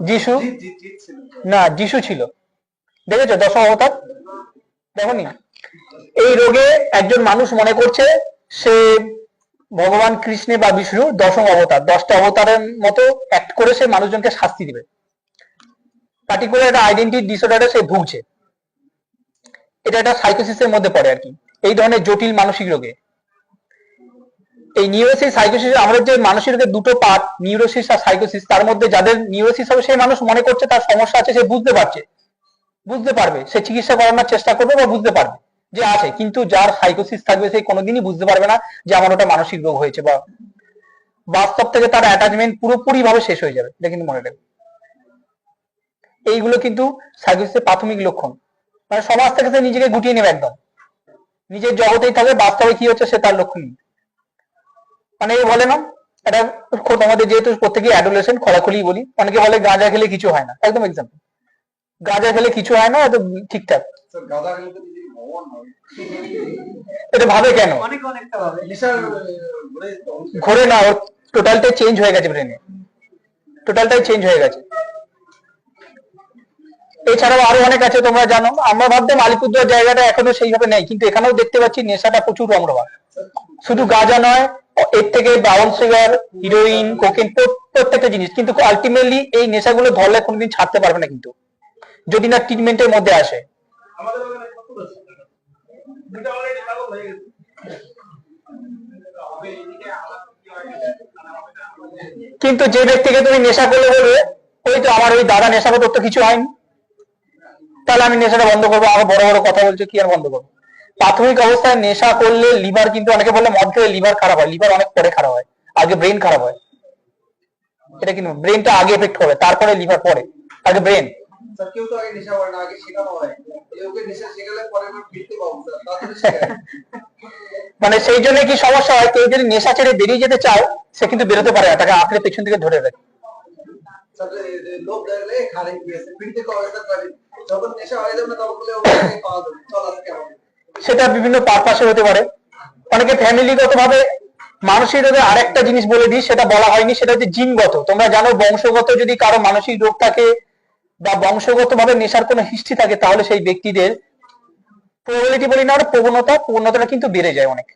যিশু, না যিশু ছিল, দেখেছো দশম অবতার? দেখোনি? এই রোগে একজন মানুষ মনে করছে সে ভগবান কৃষ্ণে বা বিষ্ণু দশম অবতার, 10টা অবতারের মতো অ্যাক্ট করে সে মানুষজনকে শাস্তি দিবে। পার্টিকুলার একটা আইডেন্টিটি ডিসঅর্ডারে সে ভুগছে। এটা একটা সাইকোসিসের মধ্যে পড়ে আর কি, এই ধরনের জটিল মানসিক রোগে। এই নিউরোসিস, সাইকোসিস, আমাদের যে মানসিক রোগের দুটো পার্ট, নিউরোসিস আর সাইকোসিস, তার মধ্যে যাদের নিউরোসিস হবে সেই মানুষ মনে করছে তার সমস্যা আছে, সে বুঝতে পারছে, বুঝতে পারবে, সে চিকিৎসা করানোর চেষ্টা করবে বা বুঝতে পারবে যে আছে। কিন্তু যার সাইকোসিস থাকবে, সে কোনোদিনই বুঝতে পারবে না যে আমার ওটা মানসিক রোগ হয়েছে, বা বাস্তব থেকে তার অ্যাটাচমেন্ট পুরোপুরি ভাবে শেষ হয়ে যাবে। এটা কিন্তু মনে রাখবে, এইগুলো কিন্তু সাইকোসিসের প্রাথমিক লক্ষণ। মানে সমাজ থেকে সে নিজেকে গুটিয়ে নেবে, একদম নিজের জগতেই থাকবে, বাস্তবে কি হচ্ছে সে তার লক্ষ্য নেই। মানে এই বলে না, এটা আমাদের যেহেতু প্রত্যেকে অ্যাডোলেসেন্ট, খোলাখুলি বলি, অনেকে বলে গাঁজা খেলে কিছু হয় না, একদম এক্সাম্পল, গাঁজা খেলে কিছু হয় না, এটা ঠিকঠাক। এটা ভাবে কেন? ঘোরে না, ওর টোটালটাই চেঞ্জ হয়ে গেছে, ব্রেনে টোটালটাই চেঞ্জ হয়ে গেছে। এছাড়াও আরো অনেক আছে, তোমরা জানো। আমরা ভাবতাম আলিপুরদুয়ার জায়গাটা এখনো সেইভাবে নেই, কিন্তু এখানেও দেখতে পাচ্ছি নেশাটা প্রচুর রমরমা। শুধু গাঁজা নয়, এর থেকে ব্রাউন সুগার, হিরোইন, কোকেন, প্রত্যেকটা জিনিস। কিন্তু আলটিমেটলি এই নেশাগুলো ধরলে কোনোদিন ছাড়তে পারবে না, কিন্তু যদি না ট্রিটমেন্টের মধ্যে আসে। কিন্তু যে ব্যক্তিকে তুমি নেশা করলে বলবে, ওই তো আমার ওই দাদা নেশা করতে, তো কিছু হয়নি, তাহলে আমি নেশাটা বন্ধ করবো, আরো বড় বড় কথা বলছে, কি আর বন্ধ করবো? প্রাথমিক অবস্থায় নেশা করলে লিভার কিন্তু, অনেকে বলে মদ খেলে লিভার খারাপ হয়, লিভার অনেক পরে খারাপ হয়, আগে ব্রেন খারাপ হয়। এটা কিন্তু ব্রেনটা আগে এফেক্ট করে, তারপরে লিভার, পরে আগে ব্রেন। কেউ তো আগে নেশা করে না, আগে শেখানো হয়, ওকে নেশা শেখালে পরে আমরা ফিরতে পাবো স্যার, তাড়াতাড়ি শেখায়। মানে সেই জন্য কি সমস্যা হয়, কেউ যদি নেশা ছেড়ে বেরিয়ে যেতে চায়, সে কিন্তু বেরোতে পারে না, তাকে আঁকড়ে পেছন থেকে ধরে রাখে। লোভ লাগলে খারে গিয়েছে, ফিরতে কবে স্যার, যখন নেশা হয়ে যাবে না তখন বলে ওকে পাওয়া যাবে, চল আজকে হবে। সেটা বিভিন্ন পারপাসে হতে পারে। অনেকে ফ্যামিলিগত ভাবে মানসিক রোগে আরেকটা জিনিস বলে দিই, সেটা বলা হয়নি, সেটা হচ্ছে জিনগত। তোমরা জানো বংশগত যদি কারো মানসিক রোগ থাকে বা বংশগত ভাবে নেশার কোনো হিস্ট্রি থাকে, তাহলে সেই ব্যক্তিদের প্রবাবিলিটি বলি না, প্রবণতাটা কিন্তু বেড়ে যায় অনেক।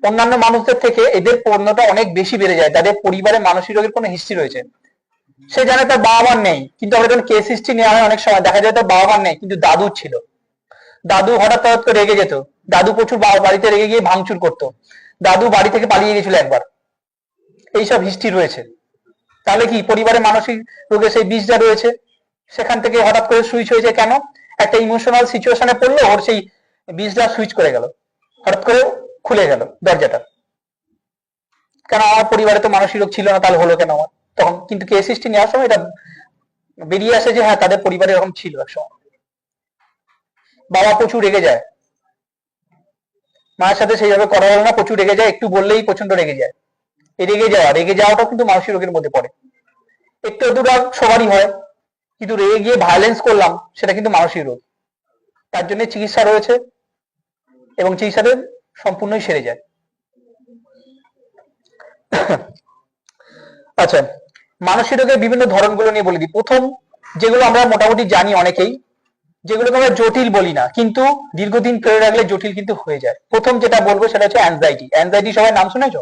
অন্যান্য মানুষদের থেকে এদের প্রবণতা অনেক বেশি বেড়ে যায়, তাদের পরিবারে মানসিক রোগের কোনো হিস্ট্রি রয়েছে। সে জানে তার বাবা মার নেই, কিন্তু আমরা যখন কেস হিস্ট্রি নেওয়া হয় অনেক সময় দেখা যায় তার বাবা মার নেই, কিন্তু দাদুর ছিল। দাদু হঠাৎ করে রেগে যেত, দাদু প্রচুর বাড়িতে রেগে গিয়ে ভাঙচুর করতো, দাদু বাড়ি থেকে পালিয়ে গেছিল একবার, এইসব হিস্ট্রি রয়েছে। তাহলে কি পরিবারে মানসিক রোগের সেই বীজটা রয়েছে, সেখান থেকে হঠাৎ করে সুইচ হয়ে যায়। কেন? একটা ইমোশনাল সিচুয়েশনে পড়লো, ওর সেই বীজটা সুইচ করে গেল, হঠাৎ করে খুলে গেল দরজাটা। কেন? আমার পরিবারে তো মানসিক রোগ ছিল না, তাহলে হলো কেন আমার? তখন কিন্তু কেস হিস্ট্রি নেওয়ার সময় এটা বেরিয়ে আসে যে হ্যাঁ, তাদের পরিবারে এরকম ছিল একসময়। বাবা প্রচুর রেগে যায়, মায়ের সাথে সেইভাবে কথা বলে না, প্রচুর রেগে যায়, একটু বললেই প্রচন্ড রেগে যায়। এই রেগে যাওয়াটাও কিন্তু মানসিক রোগের মধ্যে পড়ে। একটু একটু রাগ সবারই হয়, কিন্তু রেগে গিয়ে ভায়োলেন্স করলাম, সেটা কিন্তু মানসিক রোগ। তার জন্য চিকিৎসা রয়েছে এবং চিকিৎসাতে সম্পূর্ণই সেরে যায়। আচ্ছা, মানসিক রোগের বিভিন্ন ধরনগুলো নিয়ে বলে দিই। প্রথম, যেগুলো আমরা মোটামুটি জানি অনেকেই, যেগুলোকে আমরা জটিল বলি না, কিন্তু দীর্ঘদিন করে রাখলে জটিল কিন্তু হয়ে যায়। প্রথম যেটা বলবো সেটা হচ্ছে অ্যাংজাইটি। অ্যাংজাইটি সবাই নাম শুনেছো?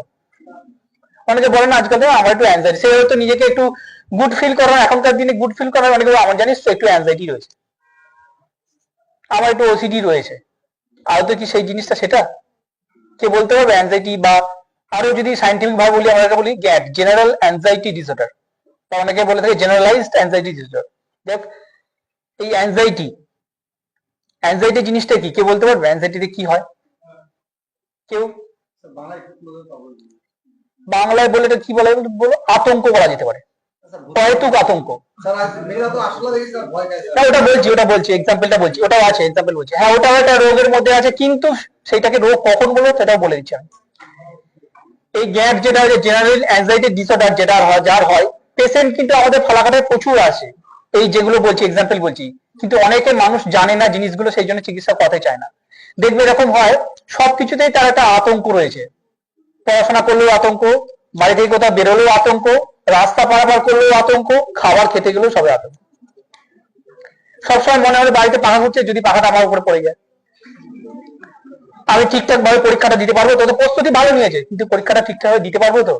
অনেকে বলে না আজকাল আমার একটু অ্যাংজাইটি, সে হয়তো নিজেকে একটু গুড ফিল করার, এখনকার দিনে গুড ফিল করার অনেকে আমার জানিস তো একটু অ্যাংজাইটি রয়েছে, আমার একটু ওসিডি রয়েছে। আদৌ কি সেই জিনিসটা সেটা? কে বলতে পারবে? অ্যাংজাইটি বা আরো যদি সাইন্টিফিক ভাবে বলি, আমরা বলি গ্যাট, জেনারেল অ্যাংজাইটি ডিসঅর্ডার, বা অনেকে বলে থাকে জেনারেলাইজড অ্যাংজাইটি ডিসঅর্ডার। দেখ, এই অ্যাংজাইটি জিনিসটা কি কে বলতে পারবে? অ্যাংজাইটিতে কি হয় কেউ? বাংলায় বলে এটা কি বলে বলো? আতঙ্ক বলা যেতে পারে, অহেতুক আতঙ্ক। না, ওটা বলছি এক্সাম্পলটা বলছি, ওটাও আছে এক্সাম্পল বলছি। হ্যাঁ, ওটাও একটা রোগের মধ্যে আছে, কিন্তু সেইটাকে রোগ কখন বলবো সেটাও বলে দিচ্ছি আমি। এই গ্যাপ যেটা হচ্ছে জেনারেল অ্যাংজাইটি ডিসঅর্ডার, যেটা হয়, যার হয়, পেশেন্ট কিন্তু আমাদের ফালাকাটায় প্রচুর আছে, এই যেগুলো বলছি এক্সাম্পল বলছি, কিন্তু অনেকে মানুষ জানে না জিনিসগুলো, সেই জন্য চিকিৎসা করতে চায় না। দেখবে এরকম হয়, সবকিছুতেই তার একটা আতঙ্ক রয়েছে। পড়াশোনা করলেও আতঙ্ক, বাড়ি থেকে কোথাও বেরোলেও আতঙ্ক, রাস্তা পারাপার করলেও আতঙ্ক, খাবার খেতে গেলেও সবে আতঙ্ক। সবসময় মনে হয় বাড়িতে পাখা ঘুরছে, যদি পাখাটা আমার উপরে পড়ে যায়, আমি ঠিকঠাক ভাবে পরীক্ষাটা দিতে পারবো তো? প্রস্তুতি ভালো নিয়েছে, কিন্তু পরীক্ষাটা ঠিকঠাক ভাবে দিতে পারবো তো?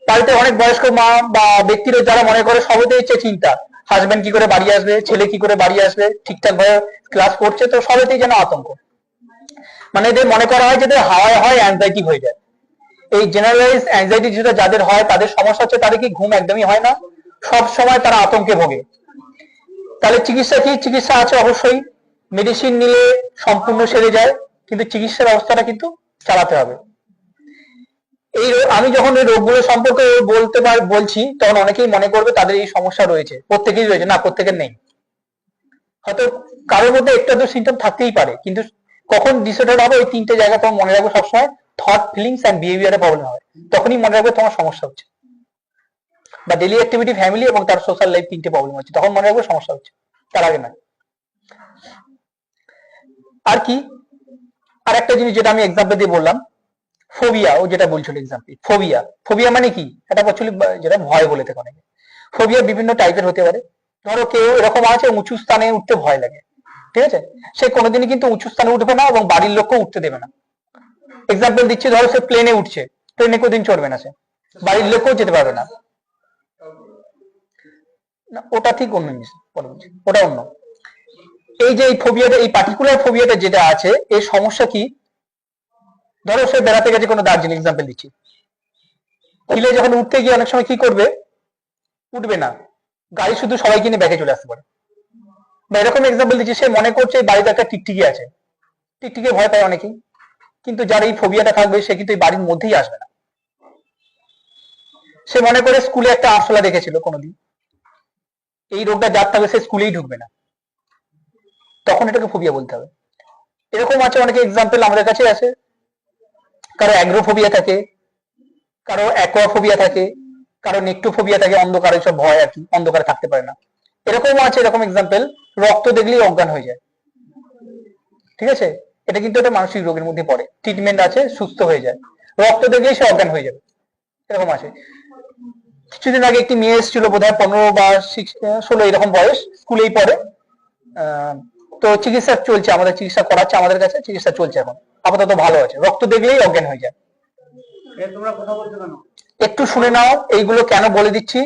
বাড়িতে অনেক বয়স্ক মা বা ব্যক্তিরা যারা মনে করে সবেতে হচ্ছে চিন্তা, হাজবেন্ড কি করে বাড়ি আসবে, ছেলে কি করে বাড়ি আসবে, ঠিকঠাক ভাবে ক্লাস করছে তো? সবেতেই যেন আতঙ্ক। মানে এদের মনে করা হয় যে হাওয়ায় হয় অ্যাংজাইটি হয়ে যায়। এই জেনারেলাইজ অ্যাংজাইটি যেটা যাদের হয়, তাদের সমস্যা হচ্ছে তাদের কি ঘুম একদমই হয় না, সব সময় তারা আতঙ্কে ভোগে। তাহলে চিকিৎসা কি? চিকিৎসা আছে অবশ্যই, মেডিসিন নিলে সম্পূর্ণ সেরে যায়, কিন্তু চিকিৎসা ব্যবস্থাটা কিন্তু চালাতে হবে। এই আমি যখন এই রোগগুলো সম্পর্কে বলছি, তখন অনেকেই মনে করবে তাদের এই সমস্যা রয়েছে, প্রত্যেকেই রয়েছে। না, প্রত্যেকের নেই, হয়তো কারোর মধ্যে একটু তো সিমটম থাকতেই পারে, কিন্তু কখন ডিসঅর্ডার হবে, ওই তিনটে জায়গা তোমার মনে রাখবে সবসময়। থট, ফিলিংস এন্ড বিহেভিয়ারে প্রবলেম হয়, তখনই মনে রাখবে তোমার সমস্যা হচ্ছে। বা ডেইলি অ্যাক্টিভিটি, ফ্যামিলি এবং তার সোশ্যাল লাইফ, তিনটে প্রবলেম হচ্ছে, তখন মনে রাখবে সমস্যা হচ্ছে, তার আগে না। আর কি? আর একটা জিনিস যেটা আমি এক্সাম্পল দিয়ে বললাম, ফোবিয়া, ও যেটা বলছিল এক্সাম্পল, ফোবিয়া মানে কি? এটা অ্যাকচুয়ালি যেটা ভয় বলে থাকে অনেকে। ফোবিয়া বিভিন্ন টাইপের হতে পারে। ধরো কেউ এরকম আছে উঁচু স্থানে উঠতে ভয় লাগে, ঠিক আছে, সে কোনোদিনই কিন্তু উঁচু স্থানে উঠবে না এবং বাড়ির লোককেও উঠতে দেবে না। এক্সাম্পল দিচ্ছি, ধরো সে প্লেনে উঠছে, প্লেনে কোনদিন চড়বে না, সে বাড়ির লোকও যেতে পারবে না। ওটা ঠিক অন্য জিনিস, ওটা অন্য। এই যে এই ফোবিয়াটা, এই পার্টিকুলার ফোবিয়াটা যেটা আছে, এই সমস্যা কি? ধরো সে বেড়াতে গেছে কোনো দার্জিলিং, এক্সাম্পল দিচ্ছি, হিলে যখন উঠতে গিয়ে অনেক সময় কি করবে? উঠবে না, গাড়ি শুধু সবাইকে নিয়ে ব্যাকে চলে আসতে পারে। বা এরকম এক্সাম্পল দিচ্ছি, সে মনে করছে এই বাড়িতে একটা টিকটিকি আছে, টিকটিকি ভয় পায় অনেকেই, কিন্তু যার এই ফোবিয়াটা থাকবে সে কিন্তু এই বাড়ির মধ্যেই আসবে না। সে মনে করে স্কুলে একটা আরশোলা দেখেছিল কোনোদিন, এই রোগটা যার থাকবে সে স্কুলেই ঢুকবে না, তখন এটাকে ফোবিয়া বলতে হবে। এরকম আছে অনেকে এক্সাম্পল আমাদের কাছে আছে, কারো অ্যাগ্রোফোবিয়া থাকে, কারো অ্যাকোয়াফোবিয়া থাকে, কারো নেক্টোফোবিয়া থাকে, অন্ধকারে সব ভয় আর কি, অন্ধকারে থাকতে পারে না। এরকম আছে, এরকম এক্সাম্পল, রক্ত দেখলেই অজ্ঞান হয়ে যায়, ঠিক আছে, এটা কিন্তু একটা মানসিক রোগের মধ্যে পড়ে, ট্রিটমেন্ট আছে, সুস্থ হয়ে যায়। রক্ত দেখলেই সে অজ্ঞান হয়ে যাবে, এরকম আছে। কিছুদিন আগে একটি মেয়ে এসেছিল, বোধহয় 15 বা 16 এরকম বয়স, স্কুলেই পড়ে। তো চিকিৎসা চলছে, আমাদের চিকিৎসা করাচ্ছে আমাদের কাছে, চিকিৎসা চলছে এখন, আপাতত ভালো আছে, রক্ত দেখলেই অজ্ঞান হয়ে যায়। তোমরা কথা বলছো কেন? একটু শুনে নাও, এইগুলো কেন বলে দিচ্ছি,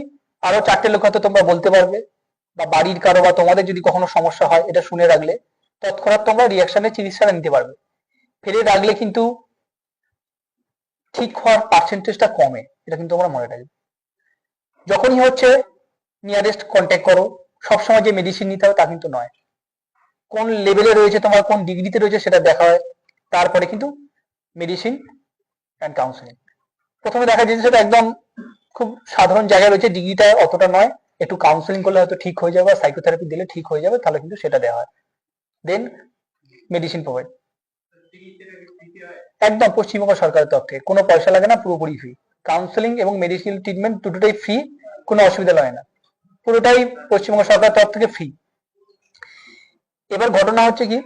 আরো 4টে লোক হয়তো তোমরা বলতে পারবে, বা বাড়ির কারো বা তোমাদের যদি কখনো সমস্যা হয়, এটা শুনে রাখলে তৎক্ষণাৎ তোমরা রিয়াকশনের চিকিৎসাটা নিতে পারবে। ফেলে রাখলে কিন্তু ঠিক হওয়ার পার্সেন্টেজটা কমে, এটা কিন্তু তোমরা মনে রাখবে। যখনই হচ্ছে নিয়ারেস্ট কন্ট্যাক্ট করো, সবসময় যে মেডিসিন নিতে হবে তা কিন্তু নয়, কোন লেভেলে রয়েছে তোমার, কোন ডিগ্রিতে রয়েছে সেটা দেখা হয়, তারপরে কিন্তু মেডিসিন অ্যান্ড কাউন্সিলিং। প্রথমে দেখা যায় সেটা একদম খুব সাধারণ জায়গায় রয়েছে, ডিগ্রিটা অতটা নয়, একটু কাউন্সিলিং করলে হয়তো ঠিক হয়ে যাবে, সাইকোথেরাপি দিলে ঠিক হয়ে যাবে, তাহলে কিন্তু সেটা দেওয়া হয়, দেন মেডিসিন প্রোভাইড। একদম পশ্চিমবঙ্গ সরকারের তরফ থেকে কোনো পয়সা লাগে না, পুরোপুরি ফ্রি। কাউন্সিলিং এবং মেডিসিন ট্রিটমেন্ট দুটোটাই ফ্রি, কোনো অসুবিধা হয় না, পুরোটাই পশ্চিমবঙ্গ সরকারের তরফ থেকে ফ্রি। এবার ঘটনা হচ্ছে কি,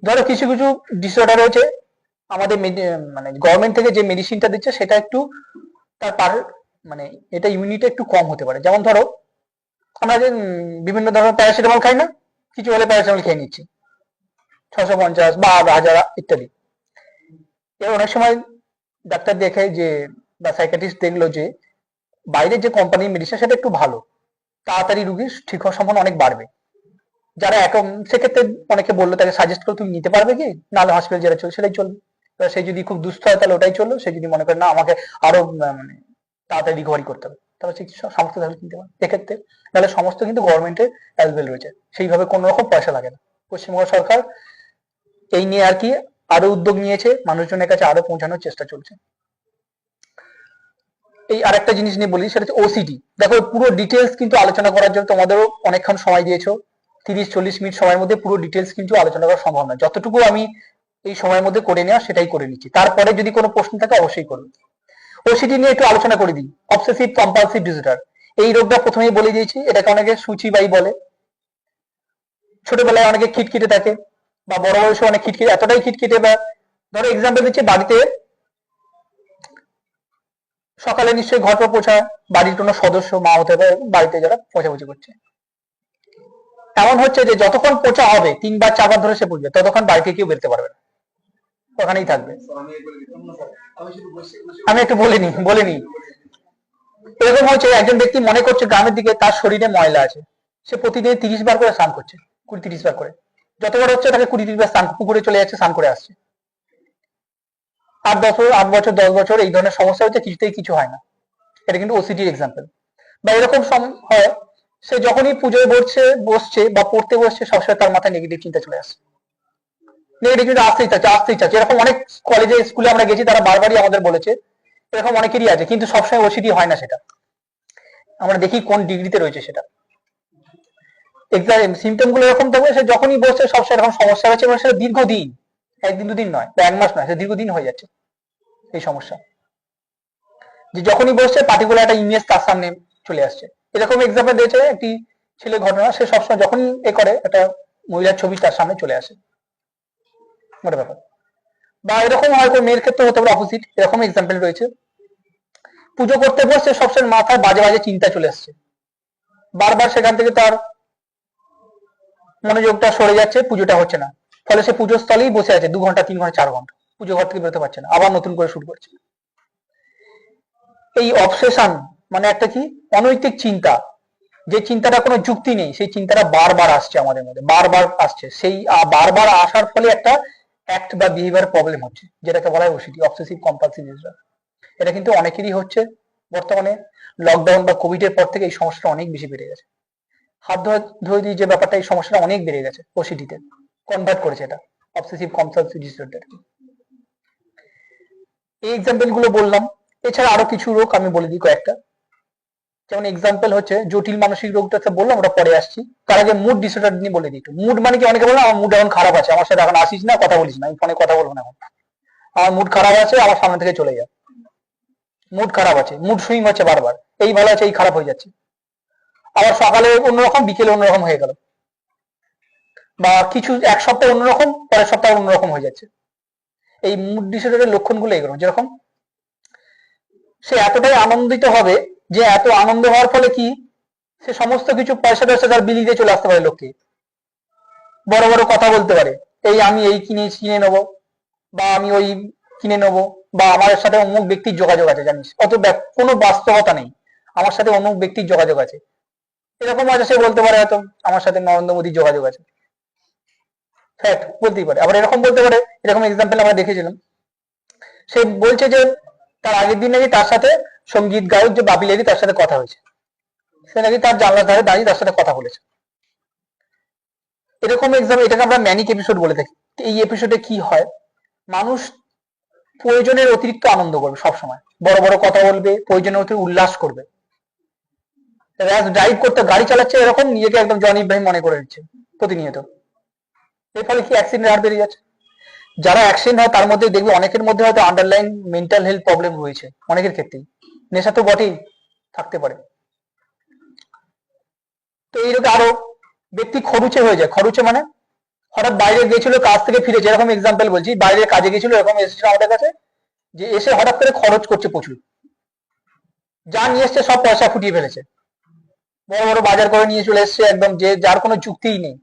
ধরো কিছু কিছু ডিসঅর্ডার রয়েছে, আমাদের মানে গভর্নমেন্ট থেকে যে মেডিসিনটা দিচ্ছে সেটা একটু তার মানে এটা ইউনিটে একটু কম হতে পারে। যেমন ধরো আমরা যে বিভিন্ন ধরনের প্যারাসিটামল খাই না, কিছু হলে প্যারাসিটামল খেয়ে নিচ্ছি 650 বা 1000 ইত্যাদি। এবার অনেক সময় ডাক্তার দেখে যে বা সাইকিয়াট্রিস্ট দেখলো যে বাইরের যে কোম্পানির মেডিসিন সেটা একটু ভালো, তাড়াতাড়ি রুগী ঠিক হওয়ার সম্ভাবনা অনেক বাড়বে। যারা সেক্ষেত্রে অনেকে বললো, তাকে সাজেস্ট করলো তুমি নিতে পারবে কি, নাহলে হসপিটাল যেটা চলবে সেটাই চলবে। সে যদি খুব দুস্থ হয় তাহলে ওটাই চললো, সে যদি মনে করে না আমাকে আরো মানে তাড়াতাড়ি রিকভারি করতে হবে, তাহলে চিকিৎসা সমস্ত তাহলে কিনতে পারে। এক্ষেত্রে তাহলে সমস্ত কিন্তু গভর্নমেন্টের অ্যাভেলেবল রয়েছে, সেইভাবে কোনো রকম পয়সা লাগে না। পশ্চিমবঙ্গ সরকার এই নিয়ে আর কি আরো উদ্যোগ নিয়েছে, মানুষজনের কাছে আরো পৌঁছানোর চেষ্টা চলছে। এই আরেকটা জিনিস নিয়ে বলি, সেটা হচ্ছে ওসিডি। দেখো পুরো ডিটেলস কিন্তু আলোচনা করার জন্য তোমাদেরও অনেকক্ষণ সময় দিয়েছো, 30-40 মিনিট সময়ের মধ্যে পুরো ডিটেলস কিন্তু আলোচনা করা সম্ভব নয়। যতটুকু আমি এই সময়ের মধ্যে করে নেওয়া সেটাই করে নিচ্ছি, তারপরে যদি কোনো প্রশ্ন থাকে অবশ্যই করবে। ওসিডি নিয়ে একটু আলোচনা করে দিই। অবসেসিভ কম্পালসিভ ডিসঅর্ডার, এই রোগটা প্রথমেই বলে দিয়েছি, এটাকে অনেকে সূচিবাই বলে। ছোটবেলায় অনেকে খিটখিটে থাকে, বা বড় বয়সে অনেক খিটখিটে, এতটাই খিটখিটে, বা ধরো এক্সাম্পল দিচ্ছি, বাড়িতে সকালে নিশ্চয়ই ঘর পোছা, বাড়ির কোনো সদস্য, মা হতে পারে, বাড়িতে যারা পোছাপুছি করছে, এমন হচ্ছে যে যতক্ষণ পোছা হবে 3 বার 4 বার ধরে সে পুষবে, ততক্ষণ বাড়িতে কেউ বেরোতে পারবে না, ওখানেই থাকবে। আমি একটু বলিনি এরকম হচ্ছে, একজন ব্যক্তি মনে করছে গ্রামের দিকে তার শরীরে ময়লা আছে, সে প্রতিদিন 30 বার করে স্নান করছে, 20-30 বার করে, যতবার হচ্ছে তাকে 20-30 বার স্নান, পুকুরে চলে যাচ্ছে, স্নান করে আসছে। 8 বছর 10 বছর এই ধরনের সমস্যা হচ্ছে, কিছুতেই কিছু হয় না। এটা কিন্তু ওসিডির এক্সাম্পল। বা এরকম হয়, সে যখনই পুজোয় বসছে বা পড়তে বসছে, সবসময় তার মাথায় নেগেটিভ চিন্তা চলে আসে, নেগেটিভ চিন্তা আসতেই চাচ্ছে। এরকম অনেক কলেজে স্কুলে আমরা গেছি, তারা বারবারই আমাদের বলেছে, এরকম অনেকেরই আছে, কিন্তু সবসময় ওসিডি হয় না। সেটা আমরা দেখি কোন ডিগ্রিতে রয়েছে সেটা। সিমটম গুলো এরকম থাকবে, সে যখনই বসছে সবসময় এরকম সমস্যা হচ্ছে, এবং সেটা দীর্ঘদিন, 1 দিন 2 দিন নয় বা 1 মাস নয়, সে দীর্ঘদিন হয়ে যাচ্ছে এই সমস্যা। যে যখনই বসছে পার্টিকুলার একটা ইমেজ তার সামনে চলে আসছে। এরকম এক্সাম্পল দিয়েছে একটি ছেলে ঘটনা, সে সবসময় যখনই করে একটা মহিলার ছবি তার সামনে চলে আসে, বড় ব্যাপার। বা এরকম হয়তো মেয়ের ক্ষেত্রে হতে পারে অপোজিট, এরকম এক্সাম্পল রয়েছে, পুজো করতে বসছে সবসময় মাথায় বাজে বাজে চিন্তা চলে আসছে, বারবার সেখান থেকে তার মনোযোগটা সরে যাচ্ছে, পুজোটা হচ্ছে না, ফলে সে পুজোর স্থলেই বসে আছে 2 ঘন্টা 3 ঘন্টা 4 ঘন্টা, পুজো ঘর থেকে বেরোতে পারছে না, আবার নতুন করে শুরু করছে। এই অবসেশন মানে একটা কি অনৈতিক চিন্তা, যে চিন্তাটা কোনো যুক্তি নেই, সেই চিন্তাটা বারবার আসছে আমাদের মধ্যে, বারবার আসছে, সেই বারবার আসার ফলে একটা অ্যাক্ট বা বিহেভিয়ার প্রবলেম হচ্ছে, যেটাকে বলা হয় ওসিডি, অবসেসিভ কম্পালসিভ ডিসঅর্ডার। এটা কিন্তু অনেকেরই হচ্ছে বর্তমানে, লকডাউন বা কোভিড এর পর থেকে এই সমস্যাটা অনেক বেশি বেড়ে গেছে। হাত ধরে দিয়ে যে ব্যাপারটা, এই সমস্যাটা অনেক বেড়ে গেছে, ওসিডিতে কনভার্ট করেছে এটা অবসেসিভ কম্পালসিভ ডিসঅর্ডার। এই এক্সাম্পল গুলো বললাম, এছাড়া আরো কিছু রোগ আমি বলে দিই কয়েকটা। যেমন এক্সাম্পল হচ্ছে জটিল মানসিক রোগটা বললাম, ওটা পরে আসছি। তার আগে মুড ডিসঅর্ডার নিয়ে বলে দিই। মুড মানে কি, অনেকে বলে আমার মুড এখন খারাপ আছে, আমার সাথে এখন আসিস না, কথা বলিস না, আমি ফোনে কথা বলবো না, এখন আমার মুড খারাপ আছে, আমার সামনে থেকে চলে যা। মুড খারাপ আছে, মুড সুইং হচ্ছে বারবার, এই ভালো আছে এই খারাপ হয়ে যাচ্ছে, আবার সকালে অন্যরকম, বিকেলে অন্যরকম হয়ে গেল, বা কিছু এক সপ্তাহ অন্যরকম, পরের সপ্তাহ অন্যরকম হয়ে যাচ্ছে। এই মুড ডিসঅর্ডারের লক্ষণগুলো এগুলো, যেরকম সে এতটাই আনন্দিত হবে যে এত আনন্দ হওয়ার ফলে কি, সে সমস্ত কিছু পয়সা তার বিলি দিয়ে চলে আসতে পারে লোককে, বড় বড় কথা বলতে পারে, এই আমি এই কিনে নেবো, বা আমি ওই কিনে নেবো, বা আমার সাথে অমুক ব্যক্তির যোগাযোগ আছে, জানিস অত কোনো বাস্তবতা নেই, আমার সাথে অমুক ব্যক্তির যোগাযোগ আছে, এরকম আছে। সে বলতে পারে হয়তো আমার সাথে নরেন্দ্র মোদীর যোগাযোগ আছে, ফ্যাক্ট বলতেই পারে। আবার এরকম বলতে পারে, এরকম এক্সাম্পল আমরা দেখেছিলাম, সে বলছে যে তার আগের দিন নাকি তার সাথে সঙ্গীত গায়ক যে বাবি লেডি তার সাথে কথা হয়েছে, সে নাকি তার জানলার ধারে দাঁড়িয়ে তার সাথে কথা বলেছে। এরকম এক্সাম, এটাকে আমরা ম্যানিক এপিসোড বলে থাকি। এই এপিসোডে কি হয়, মানুষ প্রয়োজনের অতিরিক্ত আনন্দ করবে, সবসময় বড় বড় কথা বলবে, প্রয়োজনের অতিরিক্ত উল্লাস করবে, র্যাশ ড্রাইভ করতে গাড়ি চালাচ্ছে এরকম নিজেকে একদম জনি ইব্রাহিম মনে করে দিচ্ছে প্রতিনিয়ত। এর ফলে কি অ্যাক্সিডেন্ট হার বেড়ে যাচ্ছে। যারা অ্যাক্সিডেন্ট হয় তার মধ্যে দেখবে অনেকের মধ্যে হয়তো আন্ডারলাইন মেন্টাল হেলথ প্রবলেম রয়েছে, অনেকের ক্ষেত্রেই। নেশা তো বটেই, থাকতে পারে। তো এইরকম আরো ব্যক্তি খরুচে হয়ে যায়। খরুচে মানে হঠাৎ বাইরে গেছিল, কাজ থেকে ফিরেছে, এরকম এক্সাম্পল বলছি, বাইরে কাজে গেছিল, এরকম এসেছিল আমাদের কাছে, যে এসে হঠাৎ করে খরচ করছে প্রচুর, যা নিয়ে এসছে সব পয়সা ফুটিয়ে ফেলেছে, বড় বড় বাজার করে নিয়ে চলে এসছে একদম, যে যার কোনো যুক্তিই নেই।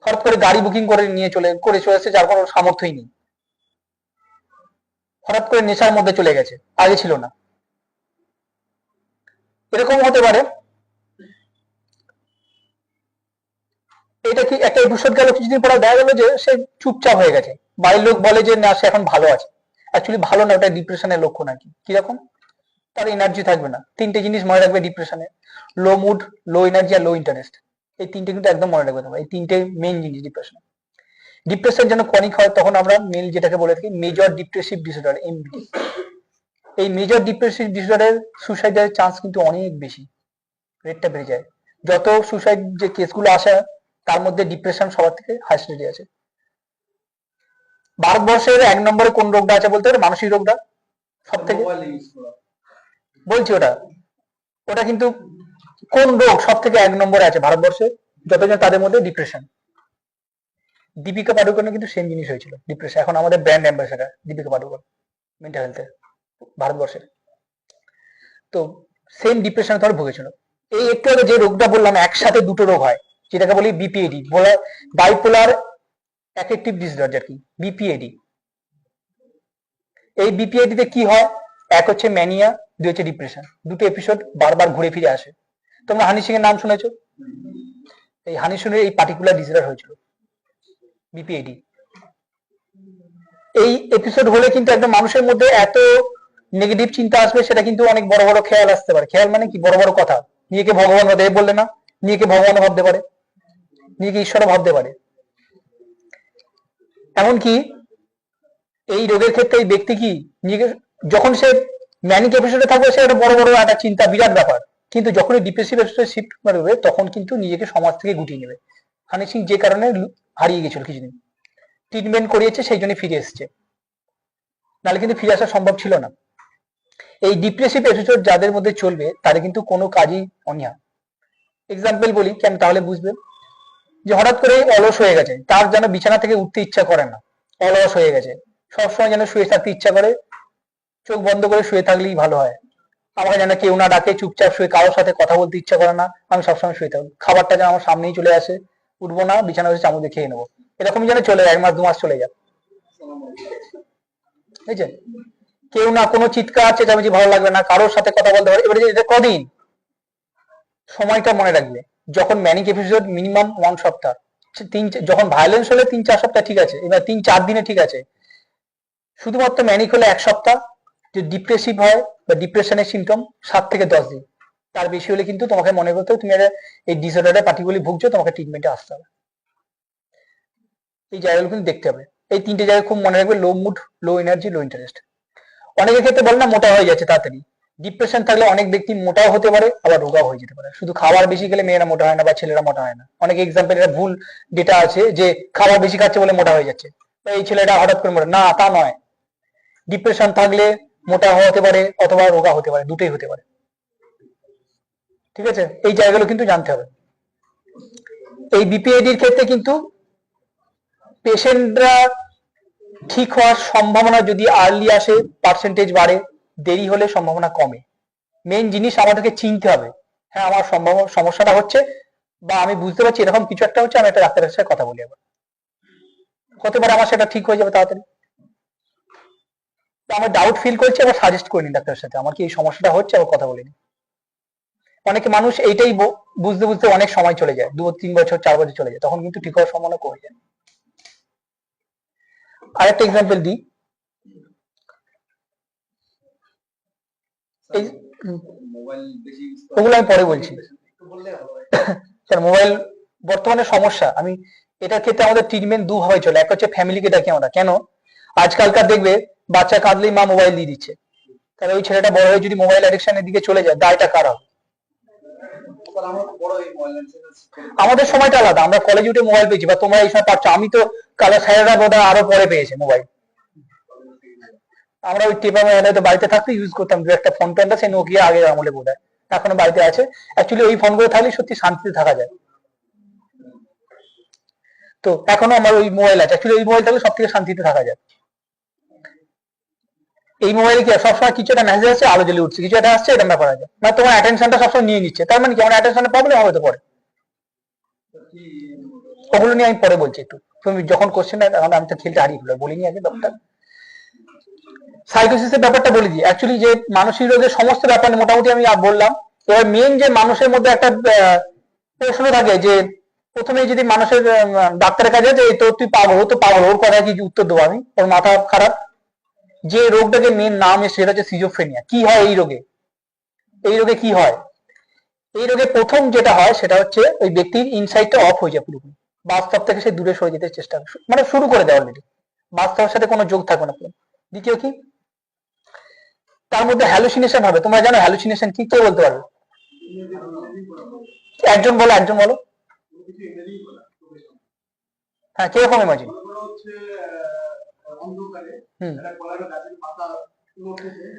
হঠাৎ করে গাড়ি বুকিং করে নিয়ে চলে এসছে, যার কোনো সামর্থ্যই নেই। হঠাৎ করে নেশার মধ্যে চলে গেছে, আগে ছিল না। এরকম হতে পারে। এটা কি একটা এপিসোড গেল, কিছুদিন পরে দেখা গেল যে সে চুপচাপ হয়ে গেছে। বাড়ির লোক বলে যে না, সে এখন ভালো আছে। অ্যাকচুয়ালি ভালো না, ওটা ডিপ্রেশনের লক্ষণ আর কি। কিরকম, তার এনার্জি থাকবে না। তিনটে জিনিস মনে রাখবে ডিপ্রেশনে: লো মুড, লো এনার্জি আর লো ইন্টারেস্ট। এই তিনটে কিন্তু একদম মনে রাখবে তোমার, এই তিনটে মেইন জিনিস ডিপ্রেশন। ডিপ্রেশন যেন ক্রনিক হয় তখন আমরা মেল যেটাকে বলে থাকি মেজর ডিপ্রেসিভ ডিসঅর্ডার, এমডিডি। এই মেজর ডিপ্রেসিভ ডিসঅর্ডারের সুসাইডের চান্স কিন্তু অনেক বেশি, রেটটা বেড়ে যায়। যত সুসাইড যে কেসগুলো আসে তার মধ্যে ডিপ্রেশন সবার থেকে হাইস্ট রেটে আছে। ভারতবর্ষের 1 নম্বরে কোন রোগটা আছে বলতে পারে? মানসিক রোগটা সব থেকে বলছি, ওটা কিন্তু কোন রোগ সব থেকে 1 নম্বরে আছে ভারতবর্ষে যতজন, তাদের মধ্যে ডিপ্রেশন। দীপিকা পাডুকোনের কিন্তু সেম জিনিস হয়েছিল, ডিপ্রেশন। এখন আমাদের brand ambassador Deepika Padukone mental হেলথে ভারতবর্ষের। তো সেম ডিপ্রেশনে ধর ভুগেছিল। এই একটু আগে যে রোগটা বললাম, একসাথে দুটো রোগ হয়, যেটাকে বলি বিপিএডি, বলা বাইপোলার অ্যাফেক্টিভ ডিসঅর্ডার কি, বিপিএডি। এই বিপিএডি তে কি হয়? এক হচ্ছে ম্যানিয়া, দুই হচ্ছে ডিপ্রেশন। দুটো এপিসোড বারবার ঘুরে ফিরে আসে। তোমরা হানি সিং এর নাম শুনেছো? এই হানি সিং এর এই পার্টিকুলার ডিসঅর্ডার হয়েছিল বিপিএডি। এই এপিসোড হলে কিন্তু একদম মানুষের মধ্যে এত নেগেটিভ চিন্তা আসবে, সেটা কিন্তু অনেক বড় বড় খেয়াল আসতে পারে। খেয়াল মানে কি? বড় বড় কথা, নিজেকে ভগবান ভাবতে বললে না, নিজেকে ভগবান ভাবতে পারে, নিজেকে ঈশ্বর ভাবতে পারে। এমনকি এই রোগের ক্ষেত্রে এই ব্যক্তি কি নিজেকে, যখন সে ম্যানিক এপিসোডে থাকবে সে একটা বড় বড় একটা চিন্তা, বিরাট ব্যাপার। কিন্তু যখন ডিপ্রেসিভ এপিসোডে শিফট করবে তখন কিন্তু নিজেকে সমাজ থেকে গুটিয়ে নেবে। হানি সিং যে কারণে হারিয়ে গেছিল কিছুদিন, ট্রিটমেন্ট করিয়েছে, সেই জন্য ফিরে এসছে, নাহলে কিন্তু ফিরে আসা সম্ভব ছিল না। এই ডিপ্রেসিভ এপিসোড যাদের মধ্যে চলবে তাদের কিন্তু কোনো কাজই অনীহা। এক্সাম্পল বলি কেন, তাহলে বুঝবে। যে হঠাৎ করে অলস হয়ে গেছে, তার যেন বিছানা থেকে উঠতে ইচ্ছা করে না, অলস হয়ে গেছে, সবসময় যেন শুয়ে থাকতে ইচ্ছা করে, চোখ বন্ধ করে শুয়ে থাকলেই ভালো হয়। আমাকে যেন কেউ না ডাকে, চুপচাপ শুয়ে, কারোর সাথে কথা বলতে ইচ্ছা করে না, আমি সবসময় শুয়ে থাকবো, খাবারটা যেন আমার সামনেই চলে আসে, উঠবো না, বিছানা বসে চামচ দিয়ে খেয়ে নেবো, এরকম যেন চলে যায়, 1 মাস 2 মাস চলে যায়। বুঝছেন? কেউ না, কোনো চিৎকার চেঁচামেচি ভালো লাগবে না, কারোর সাথে কথা বলতে পারে। এবারে এটা কদিন সময়টা মনে রাখবে, যখন ম্যানিক এপিসোড মিনিমাম 1 সপ্তাহ, যখন ভায়োলেন্স হলে 3-4 সপ্তাহ ঠিক আছে, এবার 3-4 দিনে ঠিক আছে। শুধুমাত্র ম্যানিক হলে 1 সপ্তাহ, যে ডিপ্রেসিভ হয় বা ডিপ্রেশনের সিমটম 7 থেকে 10 দিন। তার বেশি হলে কিন্তু তোমাকে মনে করতে হবে তুমি এই ডিসঅর্ডারে পার্টিকুলারলি ভুগছো, তোমাকে ট্রিটমেন্টে আসতে হবে। এই জায়গাগুলো কিন্তু দেখতে হবে। এই 3টে জায়গা খুব মনে রাখবে: লো মুড, লো এনার্জি, লো ইন্টারেস্ট। অনেকের ক্ষেত্রে বলে না মোটা হয়ে যাচ্ছে তাড়াতাড়ি। ডিপ্রেশন থাকলে অনেক ব্যক্তি মোটাও হতে পারে, আবার রোগাও হয়ে যেতে পারে। শুধু খাবার বেশি খেলে মেয়েরা মোটা হয় না বা ছেলেরা মোটা হয় না। অনেক এক্সাম্পল, এটা ভুল ডেটা আছে যে খাবার বেশি খাচ্ছে বলে মোটা হয়ে যাচ্ছে, এই ছেলেটা হঠাৎ করে মোটা, না তা নয়। ডিপ্রেশন থাকলে মোটা হতে পারে অথবা রোগা হতে পারে, দুটোই হতে পারে। ঠিক আছে, এই জায়গাগুলো কিন্তু জানতে হবে। এই বিপিএডির ক্ষেত্রে কিন্তু পেশেন্টরা ঠিক হওয়ার সম্ভাবনা যদি আর্লি আসে পার্সেন্টেজ বাড়ে, দেরি হলে সম্ভাবনা কমে। মেইন জিনিস আমাদেরকে চিনতে হবে, হ্যাঁ আমার সমস্যাটা হচ্ছে, বা আমি বুঝতে পারছি এরকম কিছু একটা হচ্ছে, আমি একটা ডাক্তারের সাথে কথা বলি, আবার হতে পারে আমার সেটা ঠিক হয়ে যাবে তাড়াতাড়ি। আমার ডাউট ফিল করছি, আবার সাজেস্ট করে নিন ডাক্তারের সাথে, আমার কি এই সমস্যাটা হচ্ছে, আবার কথা বলিনি। অনেকে মানুষ এইটাই বুঝতে বুঝতে অনেক সময় চলে যায়, 2-3 বছর 4 বছর চলে যায়, তখন কিন্তু ঠিক হওয়ার সম্ভাবনা কমে যায়। আরেকটা এক্সাম্পল দিই, এই মোবাইল বেশি use করে। ওগুলো আমি পরে বলছি। একটু বললে ভালো হয়। স্যার মোবাইল বর্তমানে সমস্যা, আমি এটার ক্ষেত্রে আমাদের ট্রিটমেন্ট দুভাবে চলে। এক হচ্ছে ফ্যামিলিকে ডাকি আমরা, কেন আজকালকার দেখবে বাচ্চা কাঁদলেই মা মোবাইল দিয়ে দিচ্ছে, তাহলে ওই ছেলেটা বড় হয়ে যদি মোবাইল অ্যাডিকশনের দিকে চলে যায়, দায়টা কার হবে? স্যার আমরা তো বড় এই মোবাইল লাইসেন্স আমাদের সময়টা আলাদা, আমরা কলেজে উঠে মোবাইল পেয়েছি, বা তোমরা এই সময় পাচ্ছ, আমি তো কালো স্যারেরা বোধহয় আরো পরে পেয়েছে মোবাইল। আমরা ওই টেপা হয়তো বাড়িতে থাকতে ইউজ করতাম, দু একটা ফোন টোনটা সেই নোকিয়া আগের আমলে বোধ হয় এখনো বাড়িতে আছে। অ্যাকচুয়ালি ওই ফোনগুলো থাকলে সত্যি শান্তিতে থাকা যায়। তো এখনো আমার ওই মোবাইল আছে, অ্যাকচুয়ালি ওই মোবাইল থাকলে সব থেকে শান্তিতে থাকা যায়। এই মোবাইলে কি সবসময় কিছু একটা মেসেজ আসছে, আলো জ্বলে উঠছে, কিছু একটা আসছে, এটা ব্যাপার আছে, মানে তোমার অ্যাটেনশনটা সবসময় নিয়ে নিচ্ছে, তার মানে কি আমার অ্যাটেনশনের প্রবলেম হবে তো পরে। কি ওগুলো নিয়ে আমি পরে বলছি একটু, তুমি যখন কোশ্চেন তখন আমি তো খেলতে হারিয়ে ফেলো, বলিনি আগে ডক্টর। সাইকোসিসের ব্যাপারটা বলে দিই, অ্যাকচুয়ালি যে মানসিক রোগের সমস্ত ব্যাপার মোটামুটি আমি বললাম। এবার মেন যে মানুষের মধ্যে একটা প্রশ্ন থাকে যে প্রথমে যদি মানুষের ডাক্তারের কাছে যে তোর তুই পাগল, ও তো পাগল, ওর কথা কি উত্তর দেবো আমি, ওর মাথা খারাপ। যে রোগটাকে মেন নাম এসে সেটা হচ্ছে সিজোফ্রেনিয়া। কি হয় এই রোগে? এই রোগে কি হয়? এই রোগে প্রথম যেটা হয় সেটা হচ্ছে ওই ব্যক্তির ইনসাইটটা অফ হয়ে যায় পুরোপুরি, বাস্তব থেকে সে দূরে সরে যেতে চেষ্টা মানে শুরু করে দেয় অলরেডি, বাস্তবের সাথে কোনো যোগ থাকবে না। দ্বিতীয় কি, তার মধ্যে হ্যালুসিনেশন হবে। তোমরা জানো হ্যালুসিনেশন কি? কে বলতে পারবে? একজন বলো, একজন বলো। হ্যাঁ, কিরকম ইমাজিন?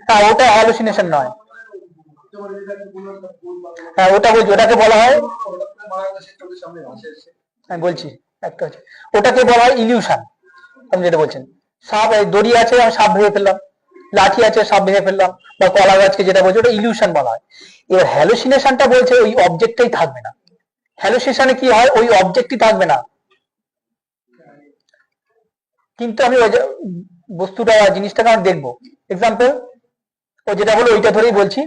হ্যাঁ, ওটা হ্যালুসিনেশন নয়। হ্যাঁ, ওটা বলছি, ওটাকে বলা হয়, আমি বলছি একটা হচ্ছে ওটাকে বলা হয় ইলিউশন। আপনি যেটা বলছেন, সাপ দড়ি আছে আমি সাপ ভেবে ফেললাম, লাঠি আছে সাপ ভেবে ফেললাম, বা কলা গাছকে যেটা বলছে ওটা ইলিউশন বলা হয়। এবার হ্যালুসিনেশনটা বলছে ওই অবজেক্টটাই থাকবে না। হ্যালুসিনেশনে কি হয়, ওই অবজেক্টই থাকবে না, কিন্তু আমি ওই বস্তুটা জিনিসটাকে আমরা দেখবো। এক্সাম্পল ও যেটা বলো ওইটা ধরেই বলছি,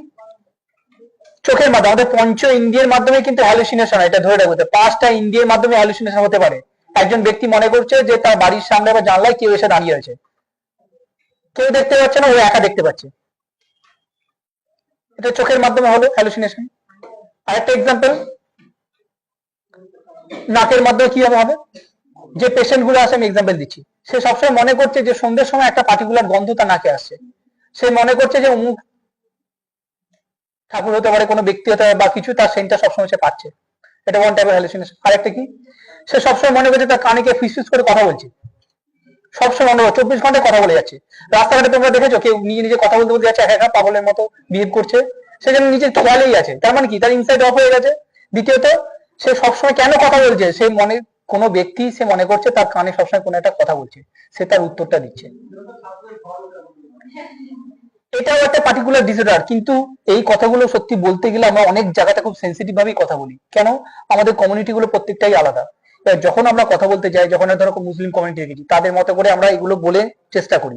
চোখের মাধ্যমে আমাদের পঞ্চ ইন্দ্রিয়ের মাধ্যমে কিন্তু হ্যালুসিনেশন হয়, এটা ধরে রাখতে। 5টা ইন্দ্রিয়ের মাধ্যমে হ্যালুসিনেশন হতে পারে। একজন ব্যক্তি মনে করছে যে তার বাড়ির সামনে বা জানলায় কেউ এসে দাঁড়িয়ে আছে, কেউ দেখতে পাচ্ছে না, ও একা দেখতে পাচ্ছে, এটা চোখের মাধ্যমে হলো হ্যালুসিনেশন। আরেকটা এক্সাম্পল, নাকের মাধ্যমে কি হবে, যে পেশেন্ট গুলো আছে আমি এক্সাম্পল দিচ্ছি, সে সবসময় মনে করছে যে সন্ধ্যের সময় একটা পার্টিকুলার গন্ধ তার নাকে আসছে, সে মনে করছে যে অমুক ঠাকুর হতে পারে, কোনো ব্যক্তি হতে পারে বা কিছু, তার সেন্টটা সবসময় সে পাচ্ছে, এটা ওয়ান টাইপের হ্যালুসিনেশন। আরেকটা কি, সে সবসময় মনে করছে তার কানে কে ফিসফিস করে কথা বলছে, সবসময় মনে হয় 24 ঘন্টায় কথা বলে যাচ্ছে। রাস্তাঘাটে তোমরা দেখেছো কেউ নিজে নিজে কথা বলতে বলতে যাচ্ছে, একা একা পাগলের মতো বিহেভ করছে, সে যেন নিজের খেয়ালেই আছে, তার মানে কি তার ইনসাইড অফ হয়ে গেছে। দ্বিতীয়ত, সে সবসময় কেন কথা বলছে, সে মনে কোনো ব্যক্তি সে মনে করছে তার কানে সবসময় কোনো একটা কথা বলছে, সে তার উত্তরটা দিচ্ছে। এটাও একটা পার্টিকুলার ডিসঅর্ডার, কিন্তু এই কথাগুলো সত্যি বলতে গেলে আমরা অনেক জায়গাতে খুব সেন্সিটিভ ভাবেই কথা বলি। কেন? আমাদের কমিউনিটি গুলো প্রত্যেকটাই আলাদা। যখন আমরা কথা বলতে যাই, যখন ধরো মুসলিম কমিউনিটি দেখেছি, তাদের মতো করে আমরা এগুলো বলে চেষ্টা করি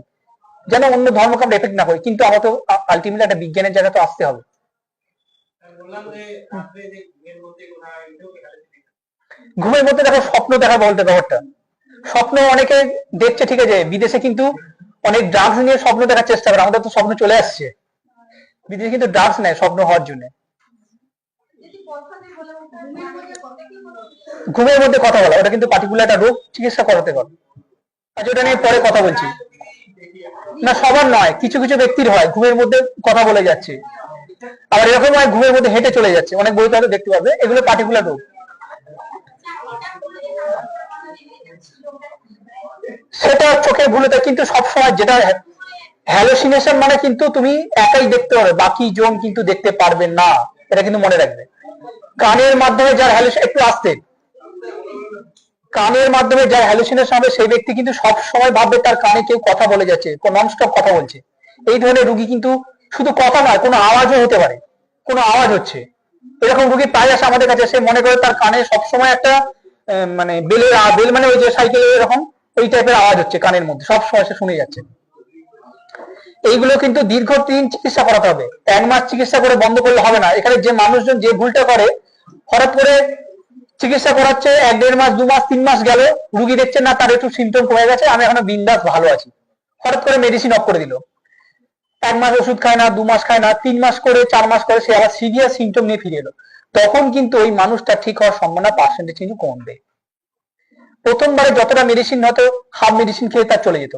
যেন অন্য ধর্মকে আমরা এফেক্ট না করি, কিন্তু আমরা তো আলটিমেটলি একটা বিজ্ঞানের জায়গা তো আসতে হবে। ঘুমের মধ্যে দেখো স্বপ্ন দেখা বলতে ব্যাপারটা, স্বপ্ন অনেকে দেখছে ঠিক আছে, বিদেশে কিন্তু অনেক ড্রাগস নিয়ে স্বপ্ন দেখার চেষ্টা করে, আমাদের তো স্বপ্ন চলে আসছে, বিদেশে কিন্তু ড্রাগস নেয় স্বপ্ন হওয়ার জন্য। ঘুমের মধ্যে কথা বলা ওটা কিন্তু পার্টিকুলার একটা রোগ চিকিৎসা করাতে পারে, আচ্ছা ওটা নিয়ে পরে কথা বলছি। না সবার নয়, কিছু কিছু ব্যক্তির হয় ঘুমের মধ্যে কথা বলে যাচ্ছে, আবার এরকম হয় ঘুমের মধ্যে হেঁটে চলে যাচ্ছে, অনেক বইতে হয়তো দেখতে পাবে, এগুলো পার্টিকুলার রোগ। সেটা চোখের ভুলতে, কিন্তু সবসময় যেটা হ্যালুসিনেশন মানে কিন্তু তুমি একাই দেখতে পারবে, বাকি জন কিন্তু দেখতে পারবে না, এটা কিন্তু মনে রাখবে। কানের মাধ্যমে যার হ্যালুসিনেশন, একটু আসতে, কানের মাধ্যমে যার হ্যালুসিনেশন হবে সেই ব্যক্তি কিন্তু সব সময় ভাববে তার কানে কেউ কথা বলে যাচ্ছে, ননস্টপ কথা বলছে। এই ধরনের রুগী কিন্তু শুধু কথা নয়, কোনো আওয়াজও হতে পারে, কোনো আওয়াজ হচ্ছে, এরকম রুগী প্রায় আসে আমাদের কাছে, সে মনে করে তার কানে সবসময় একটা মানে বেল মানে ওই যে সাইকেলে এরকম ওই টাইপের আওয়াজ হচ্ছে কানের মধ্যে, সব সময় সে শুনে যাচ্ছে। এইগুলো কিন্তু দীর্ঘদিন চিকিৎসা করাতে হবে, 1 মাস চিকিৎসা করে বন্ধ করলে হবে না। এখানে যে মানুষজন যে ভুলটা করে, হঠাৎ করে চিকিৎসা করাচ্ছে, 1-1.5 মাস 2 মাস 3 মাস গেল, রুগী দেখছে না তার একটু সিমটম কমে গেছে, আমি এখনো বিন্দাস ভালো আছি, হঠাৎ করে মেডিসিন অফ করে দিল। 1 মাস ওষুধ খায় না, 2 মাস খায় না, 3 মাস করে 4 মাস করে সে আবার সিভিয়ার সিমটম নিয়ে ফিরে এলো, তখন কিন্তু ওই মানুষটা ঠিক হওয়ার সম্ভাবনা পার্সেন্টেজ কিন্তু কমবে। প্রথমবারে যতটা মেডিসিন হয়তো হাফ মেডিসিন খেয়ে তার চলে যেত,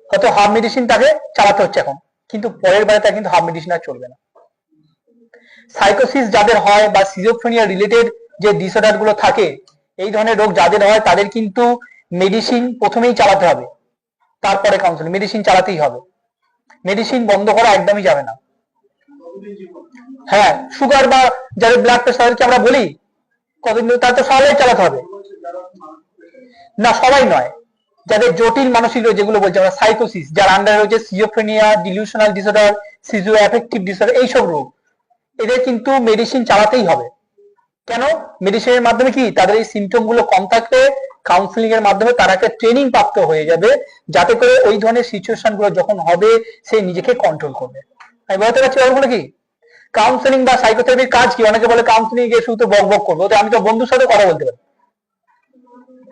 হয়তো হাফ মেডিসিন তাকে চালাতে হচ্ছে এখন, কিন্তু পরের বারে তার কিন্তু হাফ মেডিসিন আর চলবে না। সাইকোসিস যাদের হয় বা সিজোফ্রেনিয়া রিলেটেড যে ডিসঅর্ডার গুলো থাকে, এই ধরনের রোগ যাদের হয় তাদের কিন্তু মেডিসিন প্রথমেই চালাতে হবে, তারপরে কাউন্সেলিং। মেডিসিন চালাতেই হবে, মেডিসিন বন্ধ করা একদমই যাবে না। হ্যাঁ, সুগার বা যাদের ব্লাড প্রেশারকে আমরা বলি কতদিন, তার তো সবাই চালাতে হবে না, সবাই নয়। যাদের জটিল মানসিক রোগ যেগুলো বলছি আমরা সাইকোসিস, যার আন্ডারে রয়েছে সিজোফ্রেনিয়া, ডিলিউশনাল ডিসঅর্ডার, সিজো অ্যাফেক্টিভ ডিসঅর্ডার, এইসব রোগ, এদের কিন্তু মেডিসিন চালাতেই হবে। কেন? মেডিসিনের মাধ্যমে কি তাদের এই সিমটম গুলো কম থাকলে কাউন্সিলিং এর মাধ্যমে তারা একটা ট্রেনিং প্রাপ্ত হয়ে যাবে, যাতে করে ওই ধরনের সিচুয়েশন গুলো যখন হবে সে নিজেকে কন্ট্রোল করবে। আমি বলতে পারছি ব্যাপারগুলো কি? কাউন্সিলিং বা সাইকোথেরাপির কাজ কি? অনেকে বলে কাউন্সিলিং গিয়ে শুধু বক বক করবো, আমি তো বন্ধুর সাথে কথা বলতে পারি,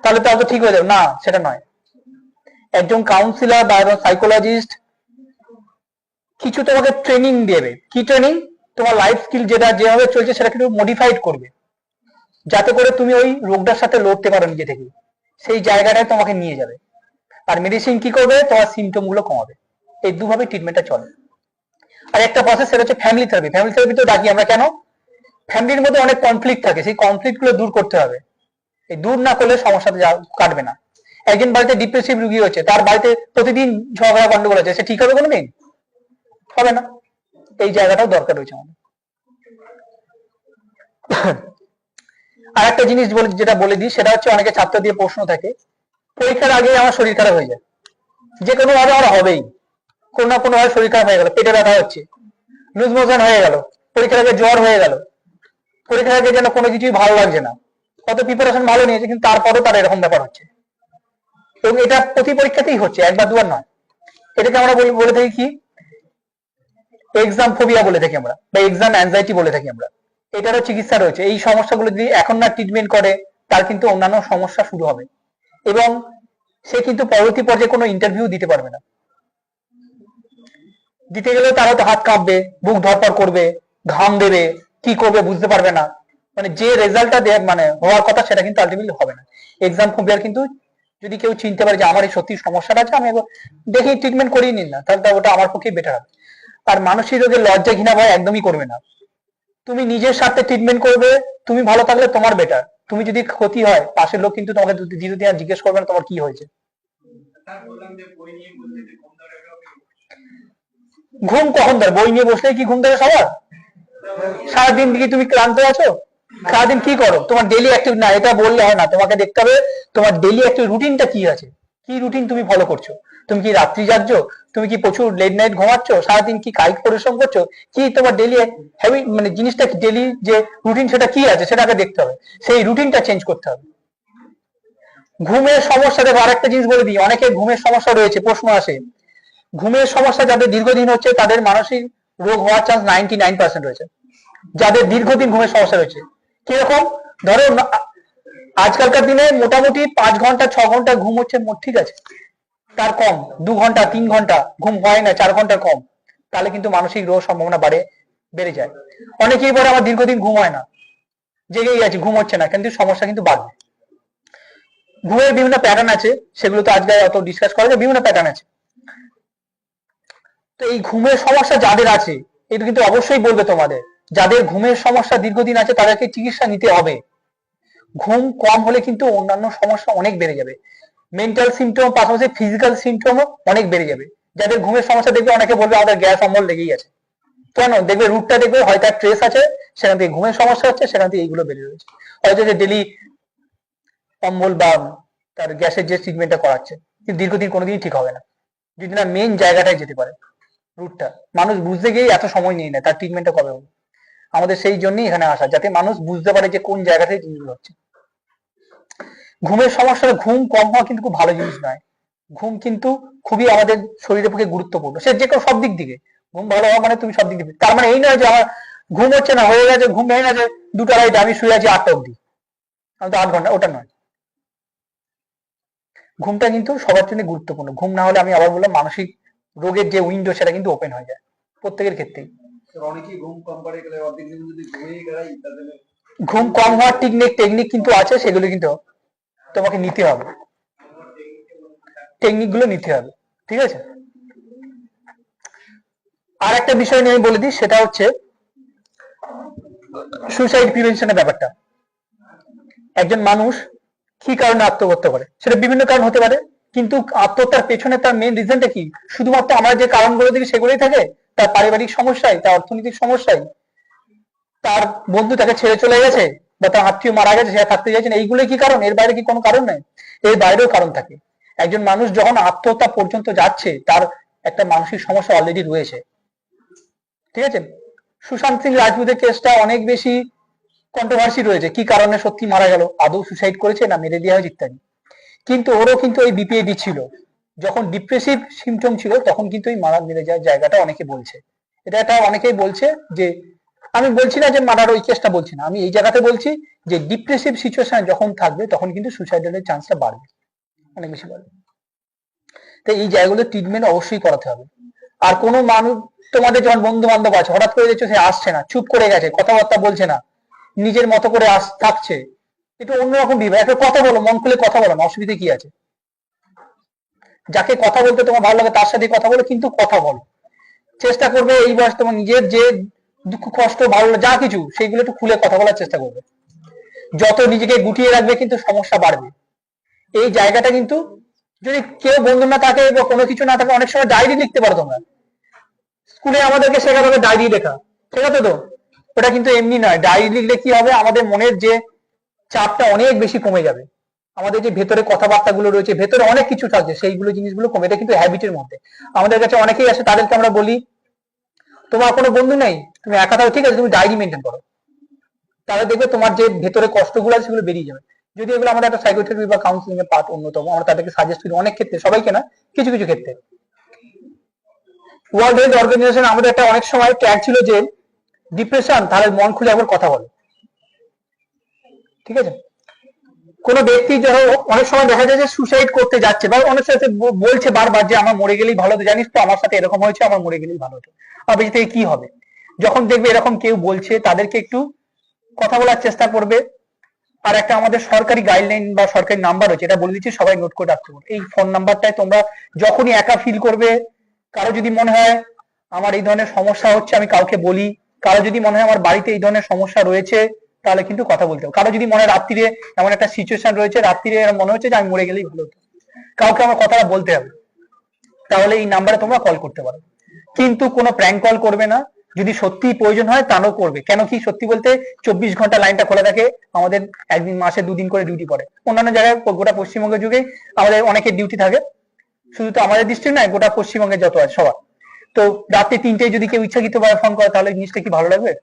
তাহলে তো ঠিক হয়ে যাবে না, সেটা নয়। একজন কাউন্সিলর বা একজন সাইকোলজিস্ট কিছু তোমাকে ট্রেনিং দেবে। কি ট্রেনিং? তোমার লাইফ স্কিল যেটা যেভাবে চলছে সেটা কিন্তু মডিফাইড করবে, যাতে করে তুমি ওই রোগটার সাথে লড়তে পারো নিজে থেকে, সেই জায়গাটায় তোমাকে নিয়ে যাবে। আর মেডিসিন কি করবে? তোমার সিমটম গুলো কমাবে। এই দুভাবে ট্রিটমেন্টটা চলে। আর একটা প্রসেস, সেটা হচ্ছে ফ্যামিলি থেরাপি। ফ্যামিলি থেরাপি তো ডাকি আমরা কেন? ফ্যামিলির মধ্যে অনেক কনফ্লিক্ট থাকে, সেই কনফ্লিক্ট গুলো দূর করতে হবে। এই দূর না করলে সমস্যাটা কাটবে না। একজন বাড়িতে ডিপ্রেসিভ রোগী হচ্ছে, তার বাড়িতে প্রতিদিন ঝগড়া গন্ডগোল আছে, সে ঠিক হবে কোনোদিন? হবে না। এই জায়গাটাও দরকার রয়েছে আমাদের। আর একটা জিনিস যেটা বলে দিই, সেটা হচ্ছে অনেকে ছাত্র দিয়ে প্রশ্ন থাকে, পরীক্ষার আগে আমার শরীর খারাপ হয়ে যায়, যে কোনো ভাবে আমার হবেই, কোনো না কোনো ভাবে শরীর খারাপ হয়ে গেল, পেটে ব্যথা হচ্ছে, লুজ মোশন হয়ে গেল, পরীক্ষার আগে জ্বর হয়ে গেল, পরীক্ষার আগে যেন কোনো কিছুই ভালো লাগছে না, কত প্রিপারেশন ভালো নিয়েছে কিন্তু তারপরেও তার এরকম ব্যাপার হচ্ছে। এবং এটা প্রতি পরীক্ষাতেই হচ্ছে, একবার দুবার নয়। এটাকে আমরা বলে থাকি কি? এক্সাম ফোবিয়া বলে থাকি আমরা, বা এক্সাম অ্যাংজাইটি বলে থাকি আমরা। এটারও চিকিৎসা রয়েছে। এই সমস্যাগুলো যদি এখন না ট্রিটমেন্ট করে, তার কিন্তু অন্যান্য সমস্যা শুরু হবে, এবং সে কিন্তু পরবর্তী পর্যায়ে কোনো ইন্টারভিউ দিতে পারবে না। দিতে গেলেও তার হয়তো হাত কাঁপবে, বুক ধরপড় করবে, ঘাম দেবে, কি করবে বুঝতে পারবে না, মানে যে রেজাল্টটা মানে হওয়ার কথা সেটা কিন্তু আলটিমেটলি হবে না। এক্সাম ফোবিয়ার কিন্তু যদি কেউ চিনতে পারে যে আমার এই সত্যি সমস্যাটা আছে, আমি দেখি ট্রিটমেন্ট করিয়ে নিন না, তাহলে ওটা আমার পক্ষে বেটার হবে। আর মানসিক রোগের লজ্জা ঘৃণা ভয় একদমই করবে না। তুমি নিজের স্বার্থে ট্রিটমেন্ট করবে, তুমি ভালো থাকলে তোমার বেটার। তুমি যদি ক্ষতি হয়, পাশের লোক কিন্তু তোমাকে দ্বিতীয় আর জিজ্ঞেস করবে না তোমার কি হয়েছে। ঘুম কখন ধরে? বই নিয়ে বসলে কি ঘুম ধরে সবার? সারাদিন দিকে তুমি ক্লান্ত আছো, সারাদিন কি করো? তোমার ডেইলি অ্যাক্টিভ না, এটা বললে হয় না, তোমাকে দেখতে হবে তোমার ডেইলি অ্যাক্টিভ রুটিনটা কি আছে, কি রুটিন তুমি ফলো করছো। তুমি কি রাত্রি জাগছো? তুমি কি প্রচুর লেট নাইট ঘুমাচ্ছ? সারাদিন কি কায়িক পরিশ্রম করছো? কি তোমার ডেইলি হ্যাবিট, মানে জিনিসটা ডেইলি যে রুটিন সেটা কি আছে সেটাকে দেখতে হবে, সেই রুটিনটা চেঞ্জ করতে হবে। ঘুমের সমস্যা, দেখো আরেকটা জিনিস বলে দিই, অনেকের ঘুমের সমস্যা রয়েছে, প্রশ্ন আসে। ঘুমের সমস্যা যাদের দীর্ঘদিন হচ্ছে তাদের মানসিক রোগ হওয়ার চান্স 99% রয়েছে। যাদের দীর্ঘদিন ঘুমের সমস্যা রয়েছে, কিরকম? ধরো আজকালকার দিনে মোটামুটি 5 ঘন্টা 6 ঘন্টা ঘুম হচ্ছে, ঠিক আছে, তার কম 2 ঘন্টা 3 ঘন্টা ঘুম হয় না, 4 ঘন্টা কম, তাহলে কিন্তু মানসিক রোগ সম্ভাবনা বেড়ে যায়। অনেকেই বলে আমার দীর্ঘদিন ঘুম হয় না, জেগেই আছে, ঘুম হচ্ছে না, কিন্তু সমস্যা কিন্তু বাড়বে। ঘুমের বিভিন্ন প্যাটার্ন আছে, সেগুলো তো আজকে অত ডিসকাস করা যায়, বিভিন্ন প্যাটার্ন আছে। তো এই ঘুমের সমস্যা যাদের আছে, এটা কিন্তু অবশ্যই বলবে তোমাদের, যাদের ঘুমের সমস্যা দীর্ঘদিন আছে তাদেরকে চিকিৎসা নিতে হবে। ঘুম কম হলে কিন্তু অন্যান্য সমস্যা অনেক বেড়ে যাবে, মেন্টাল সিমটম পাশাপাশি ফিজিক্যাল সিমটমও অনেক বেড়ে যাবে। যাদের ঘুমের সমস্যা দেখবে অনেকে বলবে আমাদের গ্যাস অম্বল লেগেই আছে, কেন? দেখবে রুটটা দেখবে হয়তো ট্রেস আছে, সেখান থেকে ঘুমের সমস্যা হচ্ছে, সেখান থেকে এইগুলো বেড়ে রয়েছে। হয়তো যে ডেলি অম্বল বা তার গ্যাসের যে ট্রিটমেন্টটা করাচ্ছে, কিন্তু দীর্ঘদিন কোনোদিনই ঠিক হবে না, যদি না মেন জায়গাটায় যেতে পারে, রুটটা। মানুষ বুঝতে গিয়ে এত সময় নিয়ে নেয় তার ট্রিটমেন্টটা কবে হবে। আমাদের সেই জন্যই এখানে আসা, যাতে মানুষ বুঝতে পারে যে কোন জায়গা থেকে জিনিসগুলো হচ্ছে। ঘুমের সমস্যা, ঘুম কম হওয়া কিন্তু খুব ভালো জিনিস নয়। ঘুম কিন্তু খুবই আমাদের শরীরের পক্ষে গুরুত্বপূর্ণ, সে যে কোনো সব দিক থেকে। ঘুম ভালো হওয়া মানে তুমি সব দিক থেকে, তার মানে এই নয় যে আমার ঘুম হচ্ছে না, হয়ে গেছে, ঘুম ভেঙে গেছে 2টা 2:30, আমি শুয়ে আছি 8টা অব্দি, আমি তো 8 ঘন্টা, ওটা নয়। ঘুমটা কিন্তু সবার জন্য গুরুত্বপূর্ণ। ঘুম না হলে আমি আবার বললাম মানসিক রোগের যে উইন্ডো সেটা কিন্তু ওপেন হয়ে যায় প্রত্যেকের ক্ষেত্রেই। অনেকেই ঘুম কম করে গেলে অর্ধেক দিন যদি ঘুমিয়ে গেলাই তাহলে ঘুম কম হওয়ার টেকনিক কিন্তু আছে, সেগুলো কিন্তু তোমাকে নিতে হবে, টেকনিক গুলো নিতে হবে, ঠিক আছে। আর একটা বিষয় নিয়ে আমি বলে দিই, সেটা হচ্ছে সুসাইড প্রিভেনশনের ব্যাপারটা। একজন মানুষ কি কারণে আত্মহত্যা করে, সেটা বিভিন্ন কারণ হতে পারে, কিন্তু আত্মহত্যার পেছনে তার মেন রিজনটা কি? শুধুমাত্র আমরা যে কারণগুলো দেখি সেগুলোই থাকে? তার পারিবারিক সমস্যায়, তার অর্থনৈতিক সমস্যায়, তার বন্ধু তাকে ছেড়ে চলে গেছে, বা তার আত্মীয় মারা গেছে, সে থাকতে চাইছে না, এইগুলোই কি কারণ? এর বাইরে কি কোনো কারণ নেই? এর বাইরেও কারণ থাকে। একজন মানুষ যখন আত্মহত্যা পর্যন্ত যাচ্ছে, তার একটা মানসিক সমস্যা অলরেডি রয়েছে, ঠিক আছে। সুশান্ত সিং রাজপুতের কেসটা অনেক বেশি কন্ট্রোভার্সি রয়েছে, কি কারণে সত্যি মারা গেল, আদৌ সুসাইড করেছে না মেরে দেওয়া হয়েছে ইত্যাদি। কিন্তু ওরও কিন্তু এই বিপিএডি ছিল, যখন ডিপ্রেসিভ সিমটম ছিল তখন কিন্তু এই মারা মেরে যাওয়ার জায়গাটা অনেকে বলছে। এটা একটা অনেকেই বলছে যে, আমি বলছি না যে মারার ওই কেসটা বলছি না, আমি এই জায়গাতে বলছি যে ডিপ্রেসিভ সিচুয়েশন যখন থাকবে তখন কিন্তু সুসাইডের চান্সটা বাড়বে, অনেক বেশি বাড়বে। তো এই জায়গাগুলো ট্রিটমেন্ট অবশ্যই করাতে হবে। আর কোনো মানুষ, তোমাদের যখন বন্ধু বান্ধব আছে, হঠাৎ করে দেখছো সে আসছে না, চুপ করে গেছে, কথাবার্তা বলছে না, নিজের মতো করে থাকছে, একটু অন্যরকম বিভাগ, একটা কথা বলো, মন খুলে কথা বলো না, অসুবিধা কি আছে? যাকে কথা বলতে তোমার ভালো লাগে তার সাথে কথা বলো, কিন্তু কথা বলো, চেষ্টা করবে এই বয়স তোমার নিজের যে দুঃখ কষ্ট ভালো যা কিছু সেইগুলো একটু খুলে কথা বলার চেষ্টা করবে। যত নিজেকে গুটিয়ে রাখবে কিন্তু সমস্যা বাড়বে। এই জায়গাটা কিন্তু, যদি কেউ বন্ধু না থাকে বা কোনো কিছু না থাকে, অনেক সময় ডায়েরি লিখতে পারো তোমরা। স্কুলে আমাদেরকে শেখাতে হবে ডায়েরি লেখা, ঠিক আছে তো? ওটা কিন্তু এমনি নয়, ডায়েরি লিখলে কি হবে, আমাদের মনের যে চাপটা অনেক বেশি কমে যাবে। আমাদের যে ভেতরে কথাবার্তা গুলো রয়েছে, ভেতরে অনেক কিছু থাকে, সেইগুলো জিনিসগুলো কমে, এটা কিন্তু হ্যাবিটের মধ্যে। আমাদের কাছে অনেকেই আসে, তাদেরকে আমরা বলি তোমার কোনো বন্ধু নেই, তুমি একা থাকো, ঠিক আছে, তুমি ডায়েরি মেনটেন করো, তাহলে দেখবে তোমার যে ভেতরে কষ্টগুলো আছে সেগুলো বেরিয়ে যাবে। যদি এগুলো আমাদের একটা সাইকোথেরাপি বা কাউন্সিলিং এর পার্ট অন্যতম, আমরা তাদেরকে সাজেস্ট করি অনেক ক্ষেত্রে, সবাইকে না, কিছু কিছু ক্ষেত্রে। ওয়ার্ল্ড হেলথ অর্গানাইজেশন আমাদের একটা অনেক সময় ট্যাগ ছিল যে ডিপ্রেশন, তাহলে মন খুলে একবার কথা বলো, ঠিক আছে। কোন ব্যক্তি যখন অনেক সময় দেখা যায় যে সুসাইড করতে যাচ্ছে, বা অনেক সাথে বলছে বারবার যে আমার মরে গেলেই ভালো হতো, জানিস তো আমার সাথে এরকম হয়েছে, আমার মরে গেলেই ভালো হতো, আর বেঁচে থেকে কি হবে। যখন দেখবে এরকম কেউ বলছে, তাদেরকে একটু কথা বলার চেষ্টা করবে। আর একটা আমাদের সরকারি গাইডলাইন বা সরকারি নাম্বার হচ্ছে, এটা বলে দিচ্ছি, সবাই নোট করে রাখতে পারো। এই ফোন নাম্বারটায় তোমরা যখনই একা ফিল করবে, কারো যদি মনে হয় আমার এই ধরনের সমস্যা হচ্ছে, আমি কাউকে বলি, কারো যদি মনে হয় আমার বাড়িতে এই ধরনের সমস্যা রয়েছে, তাহলে কিন্তু কথা বলতে হবে। কারো যদি মনে হয় রাত্রিরে এমন একটা সিচুয়েশন রয়েছে, রাত্রিরে মনে হচ্ছে যে আমি মরে গেলেই ভালো হতো, কাউকে আমার কথাটা বলতে হবে, তাহলে এই নাম্বারে তোমরা কল করতে পারো। কিন্তু কোনো প্র্যাঙ্ক কল করবে না, যদি সত্যি প্রয়োজন হয় তাও করবে। কেন কি, সত্যি বলতে 24 ঘন্টা লাইনটা খোলা থাকে, আমাদের একদিন মাসে 2 দিন করে ডিউটি পড়ে। অন্যান্য জায়গায় গোটা পশ্চিমবঙ্গের যুগে আমাদের অনেকের ডিউটি থাকে, শুধু তো আমাদের ডিস্ট্রিক্ট নয়, গোটা পশ্চিমবঙ্গে যত আছে সবার। তো রাত্রি 3টায় যদি কেউ ইচ্ছাকৃত ভাবে ফোন করে, তাহলে জিনিসটা কি ভালো লাগবে?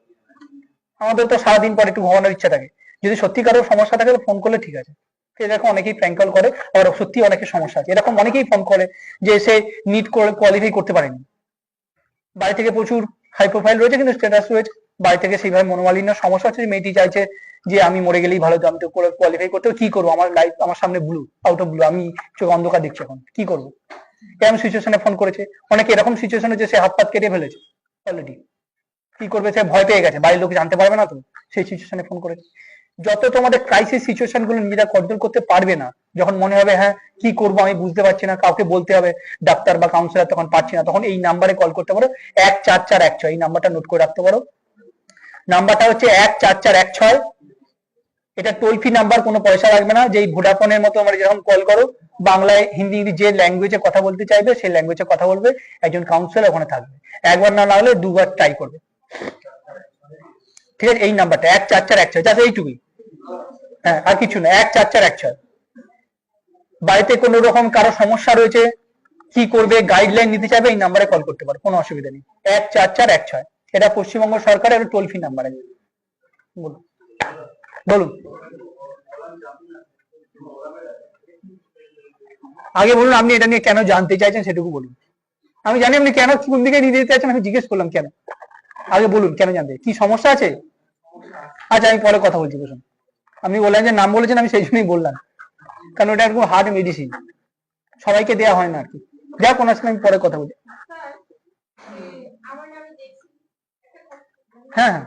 আমাদের তো সারাদিন পরে একটু ঘুমানোর ইচ্ছা থাকে, যদি সত্যি কারো সমস্যা থাকে ফোন করলে ঠিক আছে। এরকম অনেকেই প্র্যাঙ্ক কল করে, আর সত্যি অনেকের সমস্যা আছে, এরকম অনেকেই ফোন করে যে সে নিট করে কোয়ালিফাই করতে পারেনি, বাড়ি থেকে প্রচুর হাই প্রোফাইল রয়েছে, কিন্তু স্ট্যাটাস রয়েছে, বাড়ি থেকে সেইভাবে মনোমালিন্য সমস্যা হচ্ছে, মেয়েটি চাইছে যে আমি মরে গেলেই ভালো হতো, আমি তো কোয়ালিফাই করতে, কি করবো, আমার লাইফ আমার সামনে ব্লু, আউট অফ ব্লু, আমি চোখ অন্ধকার দেখছি, এখন কি করবো। এরকম সিচুয়েশনে ফোন করেছে অনেকে, এরকম সিচুয়েশনে যে সে হাত পাত কেটে ফেলেছে অলরেডি, কি করবে, সে ভয় পেয়ে গেছে, বাড়ির লোক জানতে পারবে না, তো সেই সিচুয়েশনে ফোন করেছে। যত তোমাদের ক্রাইসিস সিচুয়েশন গুলো নিজেরা কন্ট্রোল করতে পারবে না, যখন মনে হবে হ্যাঁ কি করবো আমি বুঝতে পারছি না, কাউকে বলতে হবে, ডাক্তার বা কাউন্সিলর তখন পাচ্ছি না, তখন এই নাম্বারে কল করতে পারো, 14416, এই নাম্বারটা নোট করে রাখতে পারো। নাম্বারটা হচ্ছে 14416, এটা টোল ফ্রি নাম্বার, কোনো পয়সা লাগবে না। যেই ভোডাফোনের মতো আমরা যেরকম কল করো, বাংলায় হিন্দি ইংরেজি যে ল্যাঙ্গুয়েজে কথা বলতে চাইবে সেই ল্যাঙ্গুয়েজে কথা বলবে, একজন কাউন্সিলর ওখানে থাকবে, একবার না লাগলে 2বার ট্রাই করবে, ঠিক আছে। এই নাম্বারটা 14416, জাস্ট এইটুকুই, হ্যাঁ আর কিছু না, 14416। বাড়িতে কোনো রকম কারো সমস্যা রয়েছে, কি করবে, গাইডলাইন নিতে চাইবে, এই নাম্বারে কল করতে পারো, কোনো অসুবিধা নেই। 14416, এটা পশ্চিমবঙ্গ সরকারের টোল ফ্রি নাম্বার আছে। বলুন বলুন, আগে বলুন আপনি এটা নিয়ে কেন জানতে চাইছেন সেটুকু বলুন। আমি জানি আপনি কেন কোন দিকে নিয়ে যেতে চাইছেন, আমি জিজ্ঞেস করলাম কেন, আগে বলুন কেন জানতে, কি সমস্যা আছে। আচ্ছা আমি পরে কথা বলছি, বসুন। আপনি বললেন যে নাম বলেছেন, আমি সেই জন্যই বললাম, কারণ ওটা একদম হার্ড মেডিসিন, সবাইকে দেওয়া হয় না আর কি। যা কোনো সময় আমি পরে কথা বলছি। হ্যাঁ হ্যাঁ।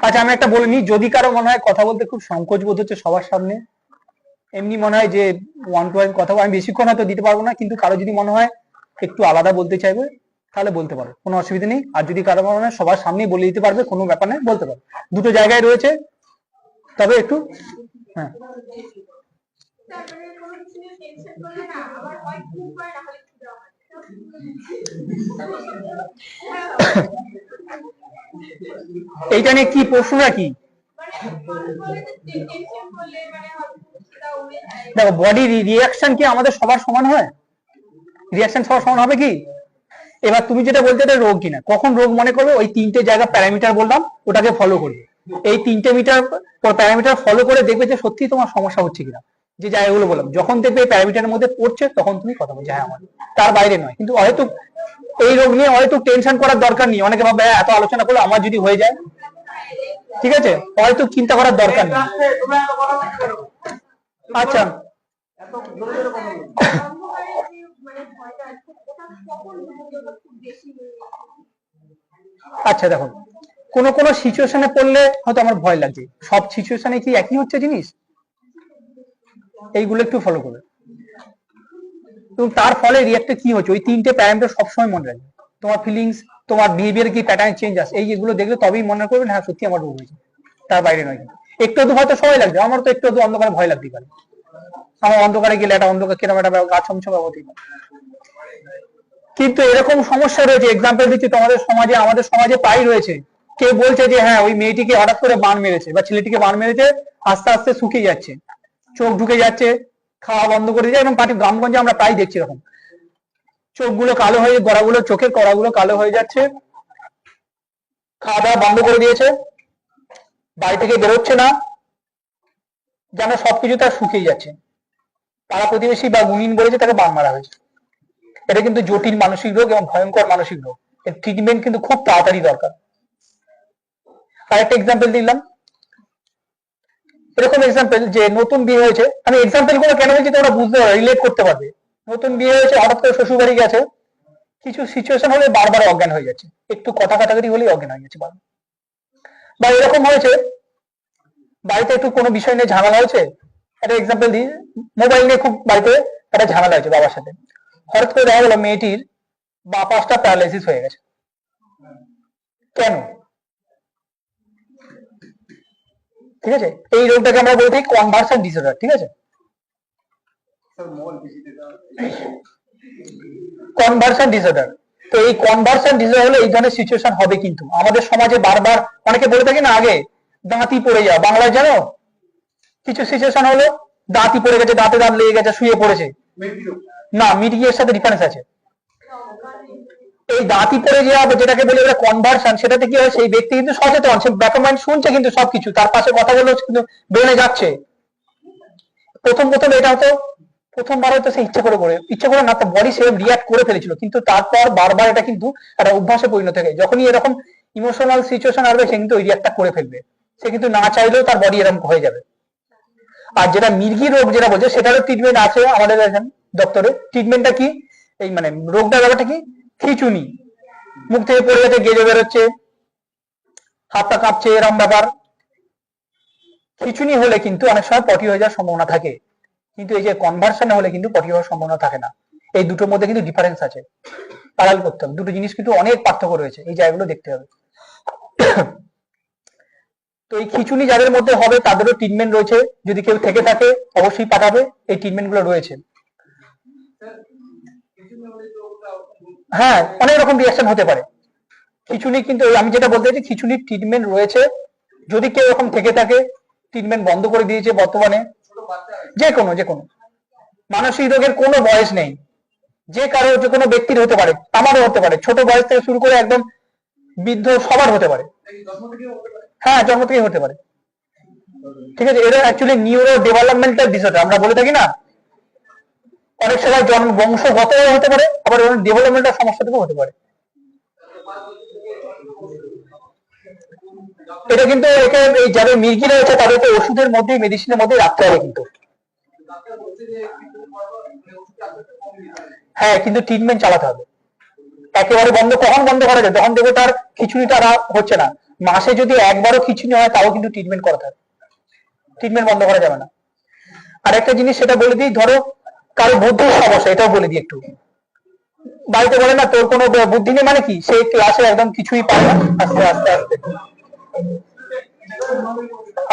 আচ্ছা আমি একটা বলে নিই, যদি কারো মনে হয় কথা বলতে খুব সংকোচ বোধ হচ্ছে সবার সামনে, এমনি মনে হয় যে ওয়ান টু ওয়ান কথা আমি বেশিক্ষণ হয়তো দিতে পারবো না, কিন্তু কারো যদি মনে হয় একটু আলাদা বলতে চাইবে তাহলে বলতে পারো, কোনো অসুবিধা নেই। আর যদি কারো মনে হয় সবার সামনেই বলে দিতে পারবে, কোনো ব্যাপার নেই, বলতে পারো। দুটো জায়গায় রয়েছে, তবে একটু হ্যাঁ। এইটা নিয়ে কি প্রশ্নটা কি? দেখো বডি রিয়াকশন কি আমাদের সবার সমান হয়? রিয়াকশন সবার সমান হবে কি? এবার তুমি যেটা বলতে এটা রোগ কিনা, কখন রোগ মনে করবে? ওই তিনটে জায়গা প্যারামিটার বললাম, ওটাকে ফলো করবে। এই তিনটে প্যারামিটার ফলো করে দেখবে যে সত্যি তোমার সমস্যা হচ্ছে কিনা। যে জায়গাগুলো বললাম, যখন দেখবে এই প্যারামিটারের মধ্যে পড়ছে তখন তুমি কথা বলছো হ্যাঁ আমার, তার বাইরে নয়। কিন্তু হয়তো এই রোগ নিয়ে হয়তো টেনশন করার দরকার নেই, অনেকে ভাবে এত আলোচনা করলে আমার যদি হয়ে যায়, ঠিক আছে, হয়তো চিন্তা করার দরকার নেই। আচ্ছা আচ্ছা দেখো, কোন কোন সিচুয়েশনে পড়লে হয়তো আমার ভয় লাগছে, সব সিচুয়েশনে কি একই হচ্ছে জিনিস? এইগুলো একটু ফলো করবে। এবং তার ফলে রিয়াক্টে কি হচ্ছে, ওই তিনটে প্যারামিটার সবসময় মনে রাখবে। তোমার ফিলিংস, তোমার বিহেভিয়ার কি প্যাটার্ন চেঞ্জ আসে, এইগুলো দেখলে তবেই মনে করবেন হ্যাঁ সত্যি আমার রোগ হয়েছে, তার বাইরে নয়। একটু একটু হয়তো সবাই লাগবে, আমার তো একটু একটু অন্ধকারে ভয় লাগতেই পারে। আমার অন্ধকারে গেলে একটা অন্ধকার কিরকম একটা গা ছমছমে হতেই পারে। কিন্তু এরকম সমস্যা রয়েছে, এক্সাম্পল দিচ্ছি, তোমাদের সমাজে, আমাদের সমাজে প্রায় রয়েছে। কেউ বলছে যে হ্যাঁ ওই মেয়েটিকে হঠাৎ করে বান মেরেছে বা ছেলেটিকে বান মেরেছে, আস্তে আস্তে শুকিয়ে যাচ্ছে, চোখ ঢুকে যাচ্ছে, খাওয়া বন্ধ করে দিয়েছে, এবং পাটি গ্রামগঞ্জে আমরা প্রায় দেখছি এরকম। চোখগুলো কালো হয়ে, গড়াগুলো, চোখের কড়াগুলো কালো হয়ে যাচ্ছে, খাওয়া দাওয়া বন্ধ করে দিয়েছে, বাড়ি থেকে বেরোচ্ছে না, যেন সবকিছু তার শুকিয়ে যাচ্ছে। পাড়া প্রতিবেশী বা গুণিন বলেছে তাকে বান মারা হয়েছে। এটা কিন্তু জটিল মানসিক রোগ এবং ভয়ঙ্কর মানসিক রোগ, এর ট্রিটমেন্ট কিন্তু খুব তাড়াতাড়ি দরকার। আরেকটা এক্সাম্পল দিলাম, এরকম এক্সাম্পল যে নতুন বিয়ে হয়েছে, আমি এক্সাম্পল গুলো কেন বলছি তোমরা বুঝতে পারবে, রিলেট করতে পারবে। নতুন বিয়ে হয়েছে, হঠাৎ করে শ্বশুর বাড়ি গেছে, কিছু সিচুয়েশন হলে বারবার অজ্ঞান হয়ে যাচ্ছে, একটু কথা কাটাকাটি হলেই অজ্ঞান হয়ে যাচ্ছে বারবার। বা এরকম হয়েছে বাড়িতে একটু কোনো বিষয় নিয়ে ঝামেলা হয়েছে, একটা এক্সাম্পল দিই, মোবাইল নিয়ে খুব বাড়িতে একটা ঝামেলা হয়েছে বাবার সাথে, হঠাৎ করে দেখা গেল মেয়েটির বা পাঁচটা প্যারালাইসিস হয়ে গেছে। কেন? ঠিক আছে, এই রোগটাকে আমরা বলে থাকি কনভার্সন ডিসঅর্ডার। ঠিক আছে, কনভার্সন ডিসঅর্ডার। তো এই কনভার্সন ডিসঅর্ডার হলে এই ধরনের সিচুয়েশন হবে। কিন্তু আমাদের সমাজে বারবার অনেকে বলে থাকে না, আগে দাঁতই পড়ে যাও, বাংলায় জানো, কিছু সিচুয়েশন হলো দাঁতই পড়ে গেছে, দাঁতে দাঁত লেগে গেছে, শুয়ে পড়েছে। না, মিডিয়ের সাথে ডিফারেন্স আছে। এই দাঁতই পড়ে যাওয়া যেটাকে বলে ওরা কনভার্সন, সেটাতে কি হয়, সেই ব্যক্তি কিন্তু সচেতন, সে ব্যাক মাইন্ড শুনছে কিন্তু সবকিছু, তার পাশে কথা বলে কিন্তু বেড়ে যাচ্ছে। প্রথম প্রথম এটা হতো, প্রথমবার হয়তো সে ইচ্ছে করে না, তার বডি সেরকম রিয়াক্ট করে ফেলেছিল, কিন্তু তারপর বারবার এটা কিন্তু একটা অভ্যাসে পরিণত হয়ে, যখনই এরকম ইমোশনাল সিচুয়েশন আসবে সে কিন্তু ওই রিয়াক্টটা করে ফেলবে, সে কিন্তু না চাইলেও তার বডি এরকম হয়ে যাবে। আর যেটা মির্গি রোগ যেটা বলছে, সেটারও ট্রিটমেন্ট আছে আমাদের দপ্তরে। ট্রিটমেন্টটা কি, এই মানে রোগটার ব্যাপারটা কি, খিচুনি, মুখ থেকে পড়ে যাচ্ছে, গেজে বেরোচ্ছে, হাত পা কাঁপছে, এরকম ব্যাপার। খিচুনি হলে কিন্তু অনেক সময় পটি হয়ে যাওয়ার সম্ভাবনা থাকে, কিন্তু এই যে কনভার্সনে হলে কিন্তু পটি হওয়ার সম্ভাবনা থাকে না। এই দুটোর মধ্যে কিন্তু ডিফারেন্স আছে, পারাল করতে হবে। দুটো জিনিস কিন্তু অনেক পার্থক্য রয়েছে, এই জায়গাগুলো দেখতে হবে। তো এই খিচুনি যাদের মধ্যে হবে তাদেরও ট্রিটমেন্ট রয়েছে, যদি কেউ থেকে থাকে অবশ্যই পাঠাবে, এই ট্রিটমেন্ট গুলো রয়েছে। হ্যাঁ, অনেক রকম রিঅ্যাকশন হতে পারে খিচুনি, কিন্তু আমি যেটা বলতে চাইছি খিচুনির ট্রিটমেন্ট রয়েছে। যদি কেউ এরকম থেকে থাকে, ট্রিটমেন্ট বন্ধ করে দিয়েছে বর্তমানে। যে কোনো মানসিক রোগের কোনো বয়স নেই, যে কারো যে কোনো ব্যক্তির হতে পারে, আমারও হতে পারে, ছোট বয়স থেকে শুরু করে একদম বৃদ্ধ সবার হতে পারে। হ্যাঁ, জন্ম থেকেই হতে পারে। ঠিক আছে, এটা অ্যাকচুয়ালি নিউরো ডেভেলপমেন্টাল ডিসঅর্ডার আমরা বলে থাকি না, অনেক সময় জন্ম বংশগত হতে পারে, আবার ডেভেলপমেন্টাল সমস্যা থেকেও হতে পারে। এটা কিন্তু একে এই যাদের মির্গি রয়েছে তাদেরকে ওষুধের মধ্যে, মেডিসিনের মধ্যে রাখতে হবে কিন্তু। হ্যাঁ, কিন্তু ট্রিটমেন্ট চালাতে হবে, একেবারে কখন বন্ধ করা যায়, তখন দেখবে তার খিচুড়িটা হচ্ছে না, মাসে যদি একবারও খিঁচুনি হয় তাও কিন্তু ট্রিটমেন্ট করাতে হবে, ট্রিটমেন্ট বন্ধ করা যাবে না। আর একটা জিনিস সেটা বলে দিই, ধরো কারো বুদ্ধির সমস্যা, এটাও বলে দিই একটু। বাড়িতে বলে না তোর কোনো বুদ্ধি নেই, মানে কি সে ক্লাসে একদম কিছুই পারে না। আস্তে আস্তে আস্তে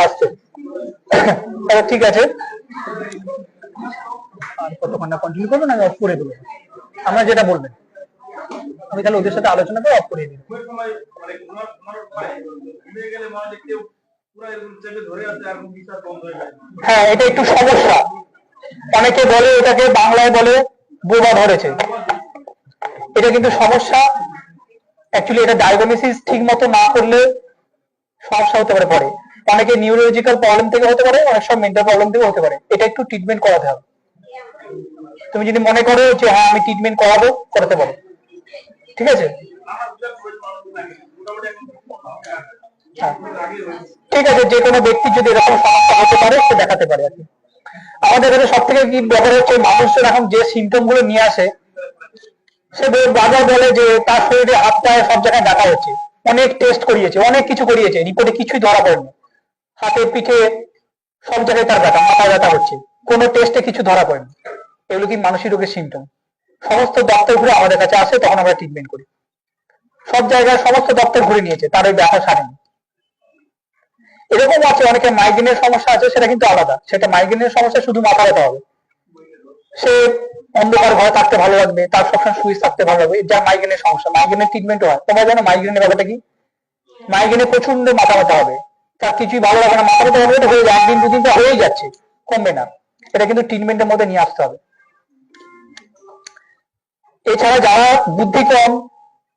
আস্তে ঠিক আছে, আর কতক্ষণ না কন্টিনিউ করবো না অফ করে দেবো, আমরা যেটা বলবেন আমি তাহলে ওদের সাথে আলোচনা করে অফ করে দিই। হ্যাঁ, এটা একটু সমস্যা, অনেকে বলে এটাকে বাংলায় বলে বোবা ধরেছে, এটা কিন্তু সমস্যা। অ্যাকচুয়ালি এটা ডায়াগনোসিস ঠিক মতো না করলে সমস্যা হতে পারে পরে, অনেকে নিউরোলজিক্যাল প্রবলেম থেকে হতে পারে, অনেক সময় মেন্টাল প্রবলেম থেকে হতে পারে, এটা একটু ট্রিটমেন্ট করাতে হবে। তুমি যদি মনে করো যে হ্যাঁ আমি ট্রিটমেন্ট করাবো, করাতে পারো, ঠিক আছে। হ্যাঁ, ঠিক আছে, যে কোনো ব্যক্তির যদি এরকম সমস্যা হতে পারে সে দেখাতে পারে আর কি। আমাদের কাছে সব থেকে কি ব্যাপার হচ্ছে, মানুষজন এখন যে সিমটম গুলো নিয়ে আসে, সে বাজার বলে যে তার শরীরে হাতটা সব জায়গায় ব্যথা হচ্ছে, অনেক টেস্ট করিয়েছে, অনেক কিছু করিয়েছে, রিপোর্টে কিছুই ধরা পড়েনি, হাতে পিঠে সব জায়গায় তার ব্যথা, মাথা ব্যথা হচ্ছে, কোনো টেস্টে কিছু ধরা পড়েনি। এগুলো কি মানসিক রোগের সিমটম। সমস্ত দপ্তর ঘুরে আমাদের কাছে আসে, তখন আমরা ট্রিটমেন্ট করি। সব জায়গায় সমস্ত দপ্তর ঘুরে নিয়েছে, তার ওই ব্যথা সারেনি। এরকম আছে অনেকের মাইগ্রেনের সমস্যা আছে, সেটা কিন্তু আলাদা, সেটা মাইগ্রেনের সমস্যা শুধু মাথা ব্যথা হবে, সে অন্ধকার ঘরে থাকতে ভালো লাগবে, তার সবসময় সুইচ থাকতে ভালো লাগবে, যা মাইগ্রেনের সমস্যা। মাইগ্রেনের ট্রিটমেন্ট হয়, তোমরা জানো মাইগ্রেনের ব্যাপারটা কি? মাইগ্রেনে প্রচন্ড মাথা ব্যথা হবে, তার কিছুই ভালো লাগে না, মাথা ব্যথা হবে, হয়ে যায়, একদিন দুদিন তো হয়েই যাচ্ছে, কমবে না, এটা কিন্তু ট্রিটমেন্টের মধ্যে নিয়ে আসতে হবে। এছাড়া যারা বুদ্ধি কম,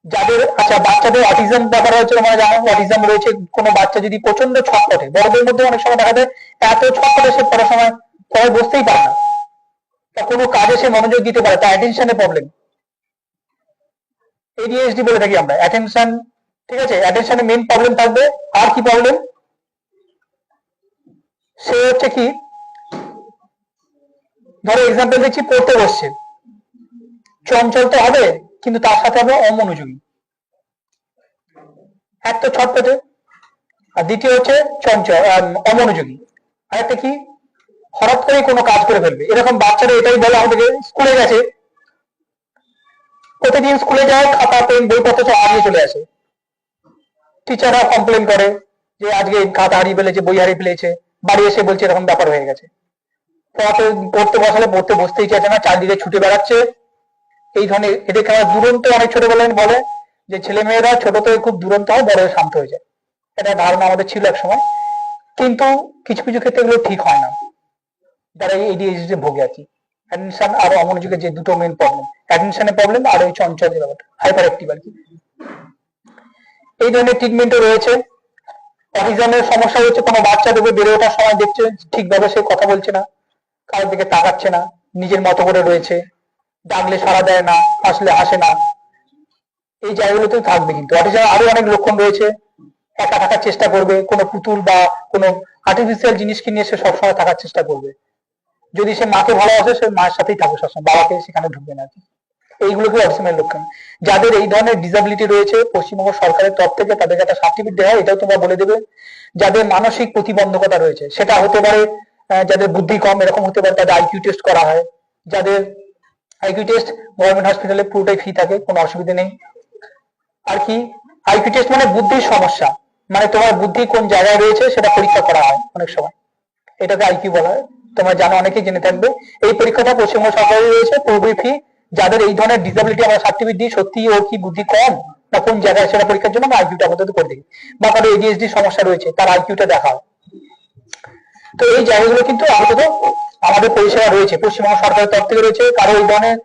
যাদের আচ্ছা বাচ্চাদের অটিজম ব্যাপার হচ্ছে, তোমরা জানো অটিজম রয়েছে, কোনো বাচ্চা যদি প্রচন্ড ছটফটে, বড়দের মধ্যে অনেক সময় দেখা যায় এত ছটফটে সে পড়াশোনায় বসতেই পারে না, বা কোনো কাজে সে মনোযোগ দিতে পারে, তার অ্যাটেনশনের প্রবলেম, এডিএইচডি বলে থাকি আমরা, অ্যাটেনশন, ঠিক আছে, অ্যাটেনশনের মেইন প্রবলেম থাকবে। আর কি প্রবলেম? সে হচ্ছে কি, ধরো এক্সাম্পল দিচ্ছি, পড়তে বসছে, চঞ্চল তো হবে, কিন্তু তার সাথে হবে অমনোযোগী, এক তো ছটপটে, আর দ্বিতীয় হচ্ছে চঞ্চল অমনোযোগী, আর একটা কি হঠাৎ করে কোনো কাজ করে ফেলবে। এরকম বাচ্চারা এটাই বলে আমাদেরকে, স্কুলে গেছে, প্রতিদিন স্কুলে যায়, খাতা পেন বইপত্র সব হারিয়ে চলে আসে, টিচাররা কমপ্লেন করে যে আজকে খাতা হারিয়ে ফেলেছে, বই হারিয়ে ফেলেছে, বাড়ি এসে বলছে এরকম ব্যাপার হয়ে গেছে। পড়তে বসালে পড়তে বসতেই চাইছে না, চারদিকে ছুটে বেড়াচ্ছে, এই ধরনের। এদেরকে আমরা দুরন্ত, অনেক ছোটবেলায় বলে যে ছেলে মেয়েরা ছোট থেকে খুব দুরন্ত হয়, বড় হয়ে শান্ত হয়ে যায়, এটা ধারণা আমাদের ছিল এক সময়, কিন্তু কিছু কিছু ক্ষেত্রে এগুলো ঠিক হয় না, যারা এই এডিএইচডি ভোগে আর কি। অ্যাটেনশন আর অমনোযোগের যে দুটো মেইন প্রবলেম, অ্যাটেনশনের প্রবলেম আর ওই চঞ্চলের ব্যাপারটা, হাইপার অ্যাক্টিভ আর কি, এই ধরনের ট্রিটমেন্টও রয়েছে। অটিজমের সমস্যা হচ্ছে, কোনো বাচ্চা দেখবে বেড়ে ওঠার সময় দেখছে ঠিকভাবে সে কথা বলছে না, কারোর দিকে তাকাচ্ছে না, নিজের মতো করে রয়েছে, ডাকলে সাড়া দেয় না, আসলে হাসে না, এই জায়গাগুলোতে থাকবে। কিন্তু অটিজম আরো অনেক লক্ষণ রয়েছে, একা থাকার চেষ্টা করবে, কোনো পুতুল বা কোনো আর্টিফিশিয়াল জিনিসকে নিয়ে সে সবসময় থাকার চেষ্টা করবে, যদি সে মাকে ভালোবাসে সে মায়ের সাথেই থাকবে সবসময়, বাবাকে সেখানে ঢুকবে না। এইগুলোকে অটিজমের লক্ষণ। যাদের এই ধরনের ডিসএবিলিটি রয়েছে, পশ্চিমবঙ্গ সরকারের তরফ থেকে তাদেরকে একটা সার্টিফিকেট দেওয়া হয়, এটাও তোমরা বলে দেবে। যাদের মানসিক প্রতিবন্ধকতা রয়েছে, সেটা হতে পারে যাদের বুদ্ধি কম, এরকম হতে পারে, তাদের আইকিউ টেস্ট করা হয়, যাদের আইকিউ টেস্ট গভর্নমেন্ট হসপিটালে পুরোটাই ফ্রি থাকে, কোনো অসুবিধা নেই। আর কি আইকিউ টেস্ট মানে বুদ্ধির সমস্যা, মানে তোমার বুদ্ধি কোন জায়গায় রয়েছে সেটা পরীক্ষা করা হয় অনেক সময়, এটাকে আইকিউ বলা হয়, তোমরা জানো, অনেকেই জেনে থাকবে। এই পরীক্ষাটা পশ্চিমবঙ্গ সরকারের রয়েছে, পুরোপুরি ফ্রি। যাদের এই ধরনের ডিসএবিলিটি আমরা সার্টিফিকেট দিই, সত্যি ওর কি বুদ্ধি কম না কোন জায়গায়, সেটা পরীক্ষার জন্য আমরা আইকিউটা আমাদের করে দিই, বা কারো এডিএইচডি সমস্যা রয়েছে তার আইকিউটা দেখা হয়। তো এই জায়গাগুলো কিন্তু আপাতত আমাদের পরিষেবা রয়েছে, পশ্চিমবঙ্গ সরকারের তরফ থেকে রয়েছে। কারো এই ধরনের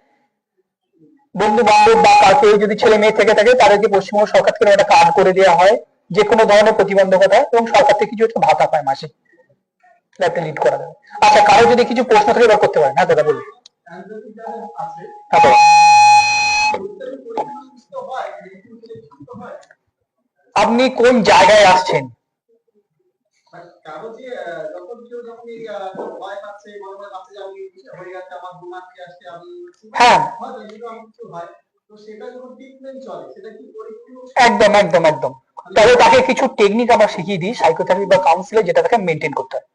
বন্ধু বান্ধব বা কাউকে যদি ছেলে মেয়ে থেকে থাকে, তাদেরকে পশ্চিমবঙ্গ সরকার থেকে একটা কার্ড করে দেওয়া হয়, যে কোনো ধরনের প্রতিবন্ধকতা, এবং সরকার থেকে কিছু একটা ভাতা পায় মাসে, একটা লিড করা যাবে। আচ্ছা, কারো যদি কিছু প্রশ্ন থাকে এবার করতে পারেন, হ্যাঁ দাদা বলুন। আপনি কোন জায়গায় আসছেন? হ্যাঁ, একদম একদম একদম, তবে তাকে কিছু টেকনিক আমরা শিখিয়ে দিই সাইকোথেরাপি বা কাউন্সিলে, যেটা তাকে মেনটেন করতে হয়।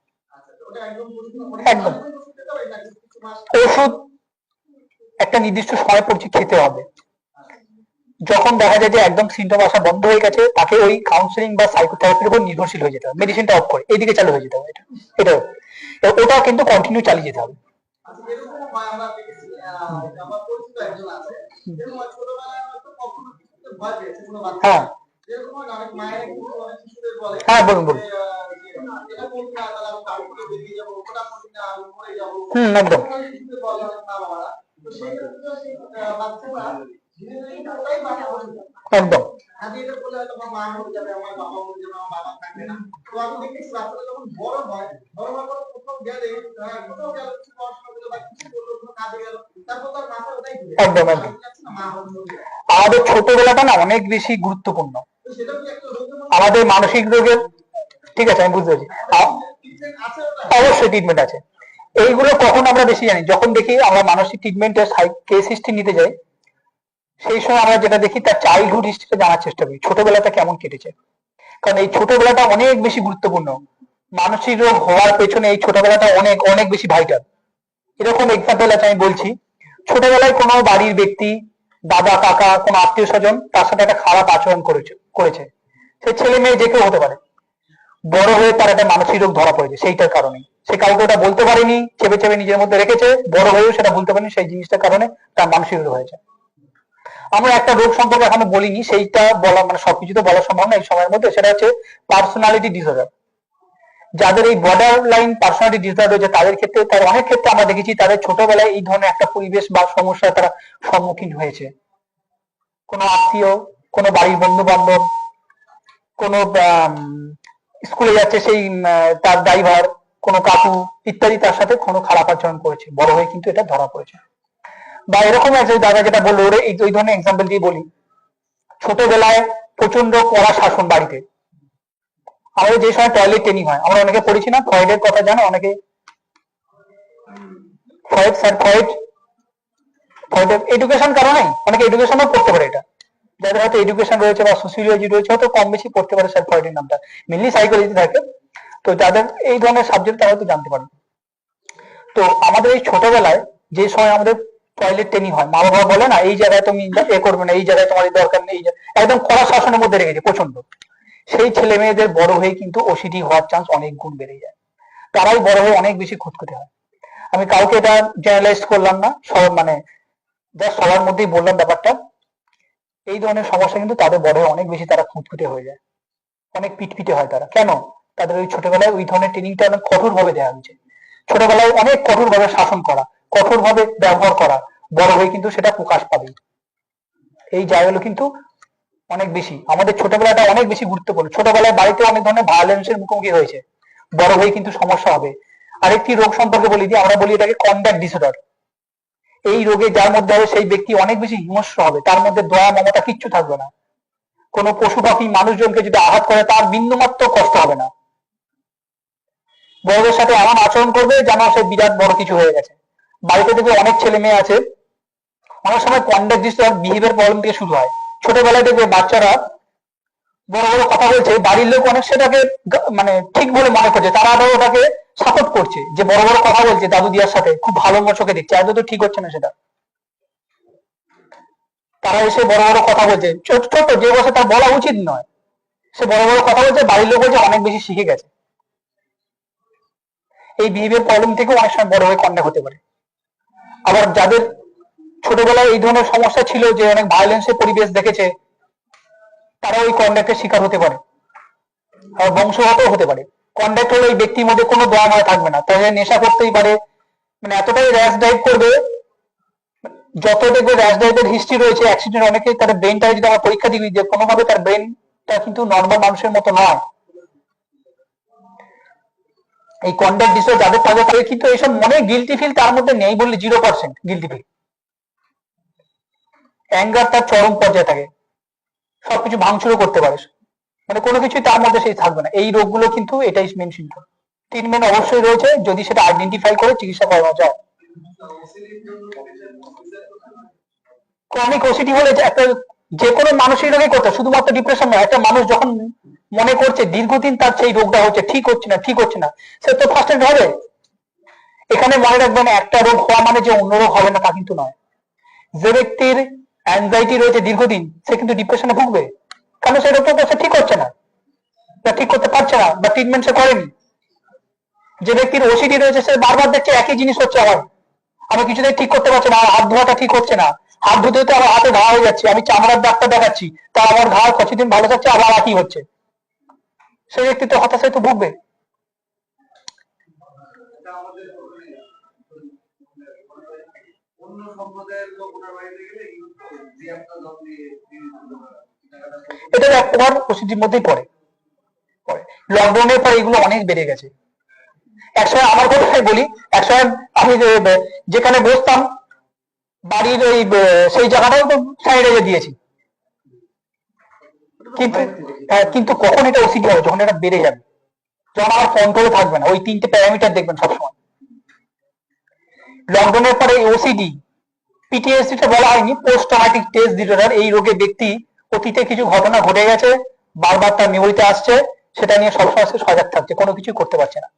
ওটা একদম একদম। ওষুধ একটা নির্দিষ্ট সময় পর্যন্ত খেতে হবে। যখন দেখা যায় যে একদম সিমটম আসা বন্ধ হয়ে গেছে, তাকে ওই কাউন্সিলিং বা সাইকোথেরাপির উপর নির্ভরশীল হয়ে যেতে হবে, মেডিসিনটা অফ করে এইদিকে চালু হয়ে যেতে হবে। এটা ওটা কিন্তু কন্টিনিউ চালিয়ে যেতে হবে। আচ্ছা, এরকম হয় আমরা দেখেছি, আমার পরিচিত একজন আছে, যেরকম ছোটবেলায় হয়তো কখনো কিছুতে ভয় পেয়েছে কোনো বাচ্চা। হ্যাঁ যেরকম হয় না, অনেক মায়েরা কিন্তু অনেক শিশুদের বলে হ্যাঁ, বলুন বলুন। এটা করবি না, তাহলে আমি কাউকে করে বেরিয়ে যাবো, ওটা করবি না আমি মরে যাবো। একদম শিশুদের বলে অনেক মা বাবারা। তো সেই ক্ষেত্রে সেই বাচ্চারা ধীরে ধীরে কিন্তু ওটাই বাবা বলে যায়। একদম। আমি এটা বলে হয়তো আমার মা মরে যাবে, আমার বাবা মরে যাবে, আমার বাবা থাকবে না। তো আমি দেখেছি বাচ্চারা যখন বড় হয়, বড় হওয়ার পর কোথাও গেলে, কোথাও গেল, কিছু পড়াশোনা করলো বা কিছু করলো, কোনো কাজে গেল, তারপর তার মাথা ওটাই ঘুরে। একদম একদম। মা মরে যাবে। আমাদের ছোটবেলাটা না অনেক বেশি গুরুত্বপূর্ণ তো সেটা কি একটা রোগের মধ্যে আমাদের মানসিক রোগের। ঠিক আছে, আমি বুঝতে পারছি। ট্রিটমেন্ট আছে ওটা? অবশ্যই ট্রিটমেন্ট আছে। এইগুলো কখন আমরা বেশি জানি, যখন দেখি আমরা মানসিক ট্রিটমেন্টের কেস হিস্ট্রি নিতে যাই, সেই সময় আমরা যেটা দেখি তার চাইল্ডহুড হিস্ট্রিটা জানার চেষ্টা করি, ছোটবেলাটা কেমন কেটেছে। কারণ এই ছোটবেলাটা অনেক বেশি গুরুত্বপূর্ণ। মানসিক রোগ হওয়ার পেছনে এই ছোটবেলাটা অনেক অনেক বেশি ভাইটাল। এরকম এক্সাম্পল আছে, আমি বলছি। ছোটবেলায় কোনো বাড়ির ব্যক্তি, দাদা কাকা, কোনো আত্মীয় স্বজন তার সাথে একটা খারাপ আচরণ করেছে, সে ছেলে মেয়ে যে কেউ হতে পারে। বড় হয়ে তার একটা মানসিক রোগ ধরা পড়েছে সেইটার কারণে। সে কাউকে ওটা বলতে পারেনি, চেপে চেপে নিজের মধ্যে রেখেছে, বড় হয়েও সেটা বলতে পারেনি, সেই জিনিসটার কারণে তার মানসিক রোগ হয়েছে। আমরা একটা রোগ সম্পর্কে এখনো বলিনি, সেইটা বলা মানে সবকিছু তো বলা সম্ভব না এই সময়ের মধ্যে, সেটা হচ্ছে পার্সোনালিটি ডিসঅর্ডার। যাদের এই বর্ডার লাইন পার্সোনালিটি ডিসঅর্ডার রয়েছে, তাদের ক্ষেত্রে, তার অনেক ক্ষেত্রে আমরা দেখেছি তাদের ছোটবেলায় এই ধরনের একটা পরিবেশ বা সমস্যার তারা সম্মুখীন হয়েছে। কোনো আত্মীয়, কোনো বাড়ির বন্ধু বান্ধব, কোনো স্কুলে যাচ্ছে সেই তার ড্রাইভার, কোনো কাকু ইত্যাদি তার সাথে কোনো খারাপ আচরণ করেছে, বড় হয়ে কিন্তু এটা ধরা পড়েছে। বা এরকম আছে, দাদা যেটা বললো, ওরে এই ধরনের এক্সাম্পল দিয়ে বলি। ছোটবেলায় প্রচন্ড কড়া শাসন বাড়িতে। আমাদের যে সময় টয়লেট ট্রেনিং হয়, আমরা অনেকে পড়েছি না, ফ্রয়েডের কথা জানো অনেকে? ফ্রয়েড, স্যার ফ্রয়েড, ফ্রয়েডের এডুকেশন কারণে অনেকে এডুকেশনও পড়তে পারে। এটা যাদের হয়তো এডুকেশন রয়েছে বা সোসিওলজি রয়েছে, হয়তো কম বেশি পড়তে পারে স্যার ফ্রয়েডের নামটা, মেনলি সাইকোলজি থাকে। তো যাদের এই ধরনের সাবজেক্ট তারা হয়তো জানতে পারেন। তো আমাদের এই ছোটবেলায় যে সময় আমাদের টয়লেট ট্রেনিং হয়, মা বাবা বলে না এই জায়গায় তুমি এ করবে না, এই জায়গায় তোমার দরকার নেই, একদম কড়া শাসনের মধ্যে রেখেছে প্রচন্ড। সেই ছেলে মেয়েদের বড় হয়ে কিন্তু ওসিডি হওয়ার চান্স অনেক গুণ বেড়ে যায়। তারাই বড় হয়ে অনেক বেশি খুঁতখুঁতে হয়। আমি কাউকে এটা জেনারেলাইজ করলাম না, সব মানে জাস্ট সবার মধ্যেই বললাম ব্যাপারটা। এই ধরনের সমস্যা কিন্তু তাদের বড় হয়ে অনেক বেশি তারা খুঁতখুঁতে হয়ে যায়, অনেক পিটপিটে হয় তারা। কেন? তাদের ওই ছোটবেলায় ওই ধরনের ট্রেনিংটা অনেক কঠোর ভাবে দেওয়া হয়েছে। ছোটবেলায় অনেক কঠোর ভাবে শাসন করা, কঠোর ভাবে ব্যবহার করা, বড় হয়ে কিন্তু সেটা প্রকাশ পাবে। এই জায়গাগুলো কিন্তু অনেক বেশি, আমাদের ছোটবেলাটা অনেক বেশি গুরুত্বপূর্ণ। ছোটবেলায় বাড়িতে অনেক ধরনের ভায়োলেন্সের মুখোমুখি হয়েছে, বড় হয়ে কিন্তু সমস্যা হবে। আরেকটি রোগ সম্পর্কে বলি দিই, আমরা বলি এটাকে কন্ডাক্ট ডিসঅর্ডার। এই রোগে যার মধ্যে হবে সেই ব্যক্তি অনেক বেশি হিংস্র হবে, তার মধ্যে দয়া মমতা কিচ্ছু থাকবে না। কোনো পশু পাখি মানুষজনকে যদি আঘাত করে তার বিন্দুমাত্র কষ্ট হবে না। বড়দের সাথে এমন আচরণ করবে যেন সে বিরাট বড় কিছু হয়ে গেছে। বাড়িতে দেখবে অনেক ছেলে মেয়ে আছে, অনেক সময় কন্ডাক্ট ডিসঅর্ডার বিহেভিয়ার প্রবলেম থেকে শুরু হয়। ছোটবেলায় দেখবে বাচ্চারা বড় বড় কথা বলছে, বাড়ির লোক অনেক সেটাকে মানে ঠিক বলে মনে করছে, তারা আরো ওটাকে সাপোর্ট করছে, যে বড় বড় কথা বলছে দাদু দিয়ার সাথে, খুব ভালো চোখে দেখছে, এত তো ঠিক হচ্ছে না সেটা। তারা এসে বড় বড় কথা বলছে, ছোট ছোট যে বসে তার বলা উচিত নয়, সে বড় বড় কথা বলছে, বাড়ির লোক বলছে অনেক বেশি শিখে গেছে। এই বিহেভিয়ার প্রবলেম থেকেও অনেক সময় বড় হয়ে কন্ডাক্ট হতে পারে। আবার যাদের ছোটবেলায় এই ধরনের সমস্যা ছিল, যে অনেক ভায়োলেন্সের পরিবেশ দেখেছে, তারা ওই কন্ডাক্টের শিকার হতে পারে। আর বংশগতও হতে পারে। কন্ডাক্ট হলে এই ব্যক্তির মধ্যে কোনো দয়া মায়া থাকবে না, তাহলে নেশা করতেই পারে, মানে এতটাই র্যাশ ড্রাইভ করবে। যত দেখবে র্যাশ ড্রাইভের হিস্ট্রি রয়েছে, অ্যাক্সিডেন্ট অনেকেই তার ব্রেনটা যদি আমরা পরীক্ষা দিই, যে কোনোভাবে তার ব্রেনটা কিন্তু নর্মাল মানুষের মতো নয়। এই কন্ডাক্ট ডিসঅর্ডার যাদের থাকে তাদের কিন্তু এইসব মনে গিলটি ফিল তার মধ্যে নেই বললে 0% গিলটি ফিল। অ্যাঙ্গার তার চরম পর্যায়ে থাকে, সবকিছু ভাঙচুরও করতে পারে, মানে কোনো কিছুই তার মধ্যে সেই থাকবে না। এই রোগগুলো কিন্তু এটাই মেন সিম্পটম। ট্রিটমেন্ট অবশ্যই রয়েছে, যদি সেটা আইডেন্টিফাই করে চিকিৎসা করা যায়। ক্রনিক ওসিডি হলে একটা যে কোনো মানসিক রোগই করতে হয়, শুধুমাত্র ডিপ্রেশন নয়। একটা মানুষ যখন মনে করছে দীর্ঘদিন তার সেই রোগটা হচ্ছে, ঠিক হচ্ছে না, সে তো ফার্স্ট এড হবে। এখানে মনে রাখবেন, একটা রোগ হওয়া মানে যে অন্য রোগ হবে না তা কিন্তু নয়। যে ব্যক্তির অ্যাংজাইটি রয়েছে দীর্ঘদিন, সে কিন্তু ডিপ্রেশনে ভুগবে, কারণ সেই রোগটা সে ঠিক হচ্ছে না, বা ঠিক করতে পারছে না, বা ট্রিটমেন্ট সে করেনি। যে ব্যক্তির ওসিডি রয়েছে, সে বারবার দেখছে একই জিনিস হচ্ছে, আমি কিছুতেই ঠিক করতে পারছি না, আমার হাত ধোয়াটা ঠিক হচ্ছে না, হাত ধুতে ধুতে আমার হাতে ঘা হয়ে যাচ্ছে, আমি চামড়ার ডাক্তার দেখাচ্ছি, তা আমার ঘা কিছুদিন ভালো যাচ্ছে, আবার একই হচ্ছে। সেই ব্যক্তি তো হতাশায় তো ভুগবে। এটা এক প্রকার ওসিডির মধ্যেই পড়ে। লকডাউনের পর এগুলো অনেক বেড়ে গেছে। একসময় আমার কথাই বলি, একসময় আমি যেখানে বসতাম বাড়ির ওই সেই জায়গাটাও তো স্যানিটাইজার দিয়েছি, কিন্তু কখন এটা ওসিডি হবে? যখন এটা বেড়ে যাবে, যখন আমার কন্ট্রোলে থাকবে না। ওই 3টে প্যারামিটার দেখবেন সবসময়। লকডাউনের পরে ওসিডি, পিটিএসডি টা বলা হয়নি, পোস্ট ট্রমাটিক স্ট্রেস ডিসঅর্ডার, এই রোগে ব্যক্তি অতীতে কিছু ঘটনা ঘটে গেছে, বারবার তার মেমোরিতে আসছে, সেটা নিয়ে সবসময় সজাগ থাকছে, কোনো কিছু করতে পারছে না।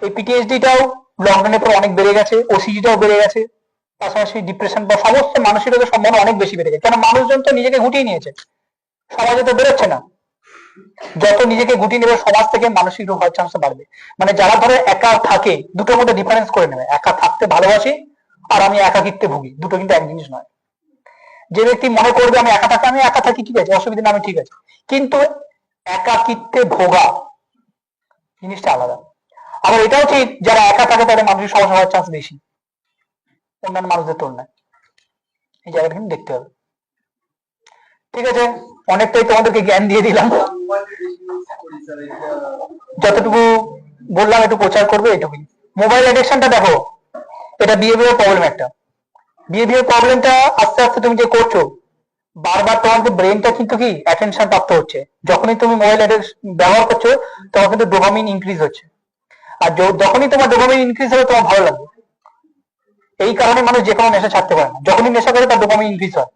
এই পিটিএসডিটাও লকডাউনের পর অনেক বেড়ে গেছে, ওসিডিটাও বেড়ে গেছে, পাশাপাশি ডিপ্রেশন বা সমস্ত মানসিক রোগের সম্ভাবনা অনেক বেশি বেড়ে গেছে। কারণ মানুষজন তো নিজেকে গুটিয়ে নিয়েছে, সমাজে তো বেরোচ্ছে না। যত নিজেকে গুটিয়ে নেবে সমাজ থেকে, মানসিক রোগ হওয়ার চান্স বাড়বে। মানে যারা ধরে একা থাকে, দুটোর মধ্যে ডিফারেন্স করে নেবে, একা থাকতে ভালোবাসি আর আমি একাকিত্বে ভুগি, দুটো কিন্তু এক জিনিস নয়। যে ব্যক্তি মনে করবে আমি একা থাকি ঠিক আছে, অসুবিধা না, আমি ঠিক আছে, কিন্তু একাকিত্বে ভোগা জিনিসটা আলাদা। আবার এটাও ঠিক, যারা একা থাকে তাদের মানসিক সমস্যা হওয়ার চান্স বেশি অন্যান্য মানুষদের তুলনায়। এই জায়গাটা কিন্তু দেখতে হবে। ঠিক আছে, অনেকটাই তোমাদেরকে জ্ঞান দিয়ে দিলাম, যতটুকু বললাম একটু প্রচার করবে এটুকুই। মোবাইল অ্যাডিকশনটা দেখো, এটা বিহেভিয়ার প্রবলেম। একটা বিহেভিয়ার প্রবলেমটা আস্তে আস্তে তুমি যে করছো, বারবার তোমাদের ব্রেনটা কিন্তু কি অ্যাটেনশন প্রাপ্ত হচ্ছে। যখনই তুমি মোবাইল ব্যবহার করছো, তখন কিন্তু ডোপামিন ইনক্রিজ হচ্ছে, আর যখনই তোমার ডোপামিন ইনক্রিজ হবে তোমার ভালো লাগবে। এই কারণে মানুষ যে কোনো নেশা ছাড়তে পারে না, যখনই নেশা করে তার ডোপামিন ইনক্রিজ হয়।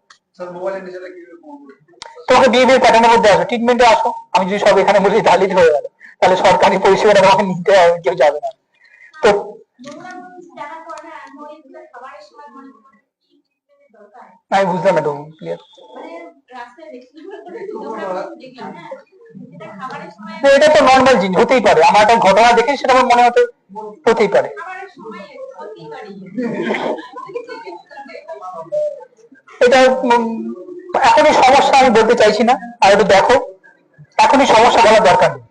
তোমাকে বিহেভিয়ার প্যাটার্নের মধ্যে আসো, ট্রিটমেন্টে আসো। আমি যদি সব এখানে বলি তাহলে হয়ে গেল, তাহলে সরকারি পরিষেবাটা তোমাকে নিতে হবে, কেউ যাবে না। তো আমি বুঝলাম না, তো ক্লিয়ার। এটা তো নর্মাল জিনিস, হতেই পারে। আমার একটা ঘটনা দেখে সেটা আমার মনে হতেই পারে। এটা এখনই সমস্যা আমি বলতে চাইছি না, আর একটু দেখো, এখনই সমস্যা বলার দরকার নেই,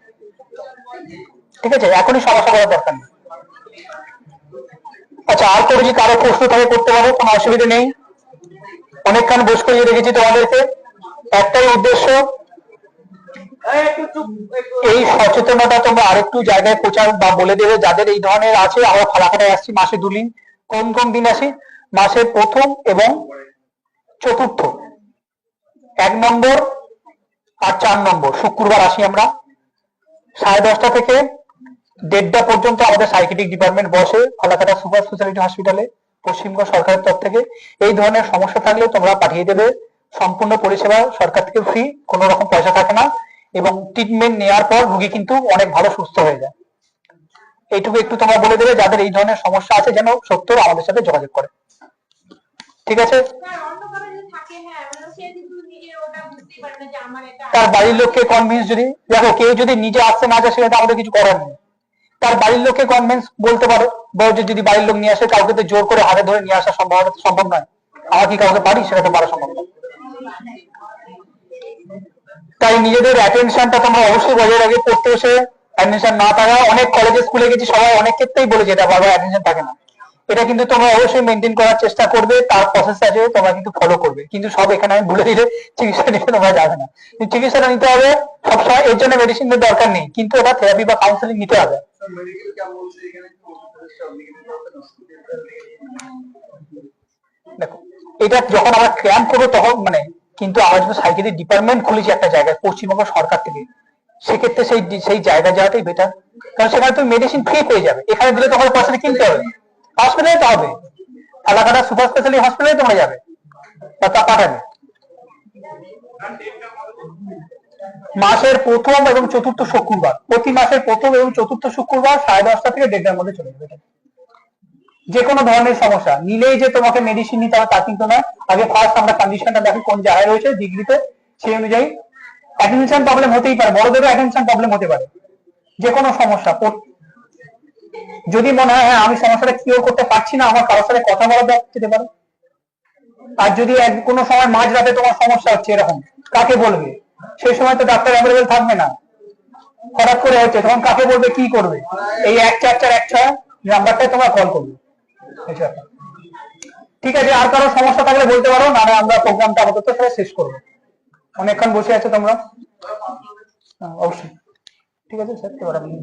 ঠিক আছে? এখনই সমস্যা বলার দরকার নেই। আচ্ছা, আর কোনো যদি কারো প্রশ্ন থাকে করতে পারো, কোনো অসুবিধা নেই। অনেকক্ষণ বস করিয়ে রেখেছি তোমাদেরকে, একটাই উদ্দেশ্য, এই সচেতনতা তোমরা আরেকটু জায়গায় প্রচার বা বলে দেবে, যাদের এই ধরনের আছে। আমরা ফালাকাটায় আসছি মাসে 2 দিন। কোন কোন দিন আসি? মাসের প্রথম এবং চতুর্থ, 1 নম্বর আর 4 নম্বর শুক্রবার আসি আমরা। 10:30 থেকে 1:30 পর্যন্ত আমাদের সাইকিয়াট্রিক ডিপার্টমেন্ট বসে ফালাকাটা সুপার স্পেশালিটি হসপিটালে, পশ্চিমবঙ্গ সরকারের তরফ থেকে। এই ধরনের সমস্যা থাকলে তোমরা পাঠিয়ে দেবে, সম্পূর্ণ পরিষেবা সরকার থেকে ফ্রি, কোনো রকম পয়সা থাকে না, এবং ট্রিটমেন্ট নেওয়ার পর রোগী কিন্তু অনেক ভালো সুস্থ হয়ে যায়। এইটুকু একটু তোমরা বলে দেবে, যাদের এই ধরনের সমস্যা আছে যেন সত্য আমাদের সাথে যোগাযোগ করে, ঠিক আছে? তার বাড়ির লোককে কনভিন্স, যদি দেখো কেউ যদি নিজে আসতে না যায়, সেটা আমাদের কিছু করার নেই। তার বাড়ির লোককে কনভিন্স বলতে পারো, বড় যদি বাড়ির লোক নিয়ে আসে, কাউকে তো জোর করে হাতে ধরে নিয়ে আসা সম্ভব নয়। আমার কি কাউকে পারি? সেটা তো পারা সম্ভব নয়। তাই নিজেদের অ্যাটেনশনটা তোমরা অবশ্যই বজায় রাখবে। পড়তে বসে অ্যাটেনশন না থাকা, অনেক কলেজে স্কুলে গেছি, সবাই অনেক ক্ষেত্রেই বলেছে এটা, বারবার অ্যাটেনশন থাকে না। এটা কিন্তু তোমরা অবশ্যই মেনটেন করার চেষ্টা করবে, তার প্রসেস আছে, তোমরা কিন্তু ফলো করবে। কিন্তু সব এখানে আমি বলে দিলে চিকিৎসা নিতে তোমরা যাবে না। চিকিৎসাটা নিতে হবে সবসময়, এর জন্য মেডিসিনের দরকার নেই, কিন্তু এটা থেরাপি বা কাউন্সিলিং নিতে হবে। দেখো, এটা যখন আমরা ক্যাম্প করবো তখন কিন্তু আমরা যদি সাইকিয়াট্রিক ডিপার্টমেন্ট খুলেছি একটা জায়গায় পশ্চিমবঙ্গ সরকার থেকে, সেক্ষেত্রে সেই জায়গা যাওয়াটাই বেটার। কারণ সেখানে তুমি মেডিসিন ফ্রি পেয়ে যাবে, এখানে দিলে তোমার পয়সা কিনতে হবে। হসপিটালে তো হবে, ফালাকাটা সুপার স্পেশালিটি হসপিটালে তোমরা যাবে বা তা পাঠাবে। মাসের প্রথম এবং চতুর্থ শুক্রবার, প্রতি মাসের প্রথম এবং চতুর্থ শুক্রবার 10:30 থেকে 1:30টার মধ্যে চলে যাবে। যে কোনো ধরনের সমস্যা নিলেই যে তোমাকে মেডিসিন নিতে হবে তা কিন্তু নয়। আগে ফার্স্ট আমরা কন্ডিশনটা দেখি কোন জায়গায় রয়েছে ডিগ্রিতে, সেই অনুযায়ী অ্যাটেনশন প্রবলেম হতেই পারে, বড়দেরও অ্যাটেনশন প্রবলেম হতে পারে। যে কোনো সমস্যা যদি মনে হয় হ্যাঁ আমি সমস্যাটা কিওর করতে পারছি না, আমার কারোর সাথে কথা বলা যেতে পারে। আর যদি কোনো সময় মাঝরাতে তোমার সমস্যা হচ্ছে এরকম, কাকে বলবে? সেই সময় তো ডাক্তার অ্যাভেলেবেল থাকবে না, হঠাৎ করে হচ্ছে, তখন কাকে বলবে, কি করবে? এই 1441 নাম্বারটায় তোমরা কল করবে। ঠিক আছে, আর কারো সমস্যা থাকলে বলতে পারো, না আমরা প্রোগ্রামটা আপাতত শেষ করবো। অনেকক্ষণ বসে আছো তোমরা, অবশ্যই। ঠিক আছে স্যার, এবার আপনি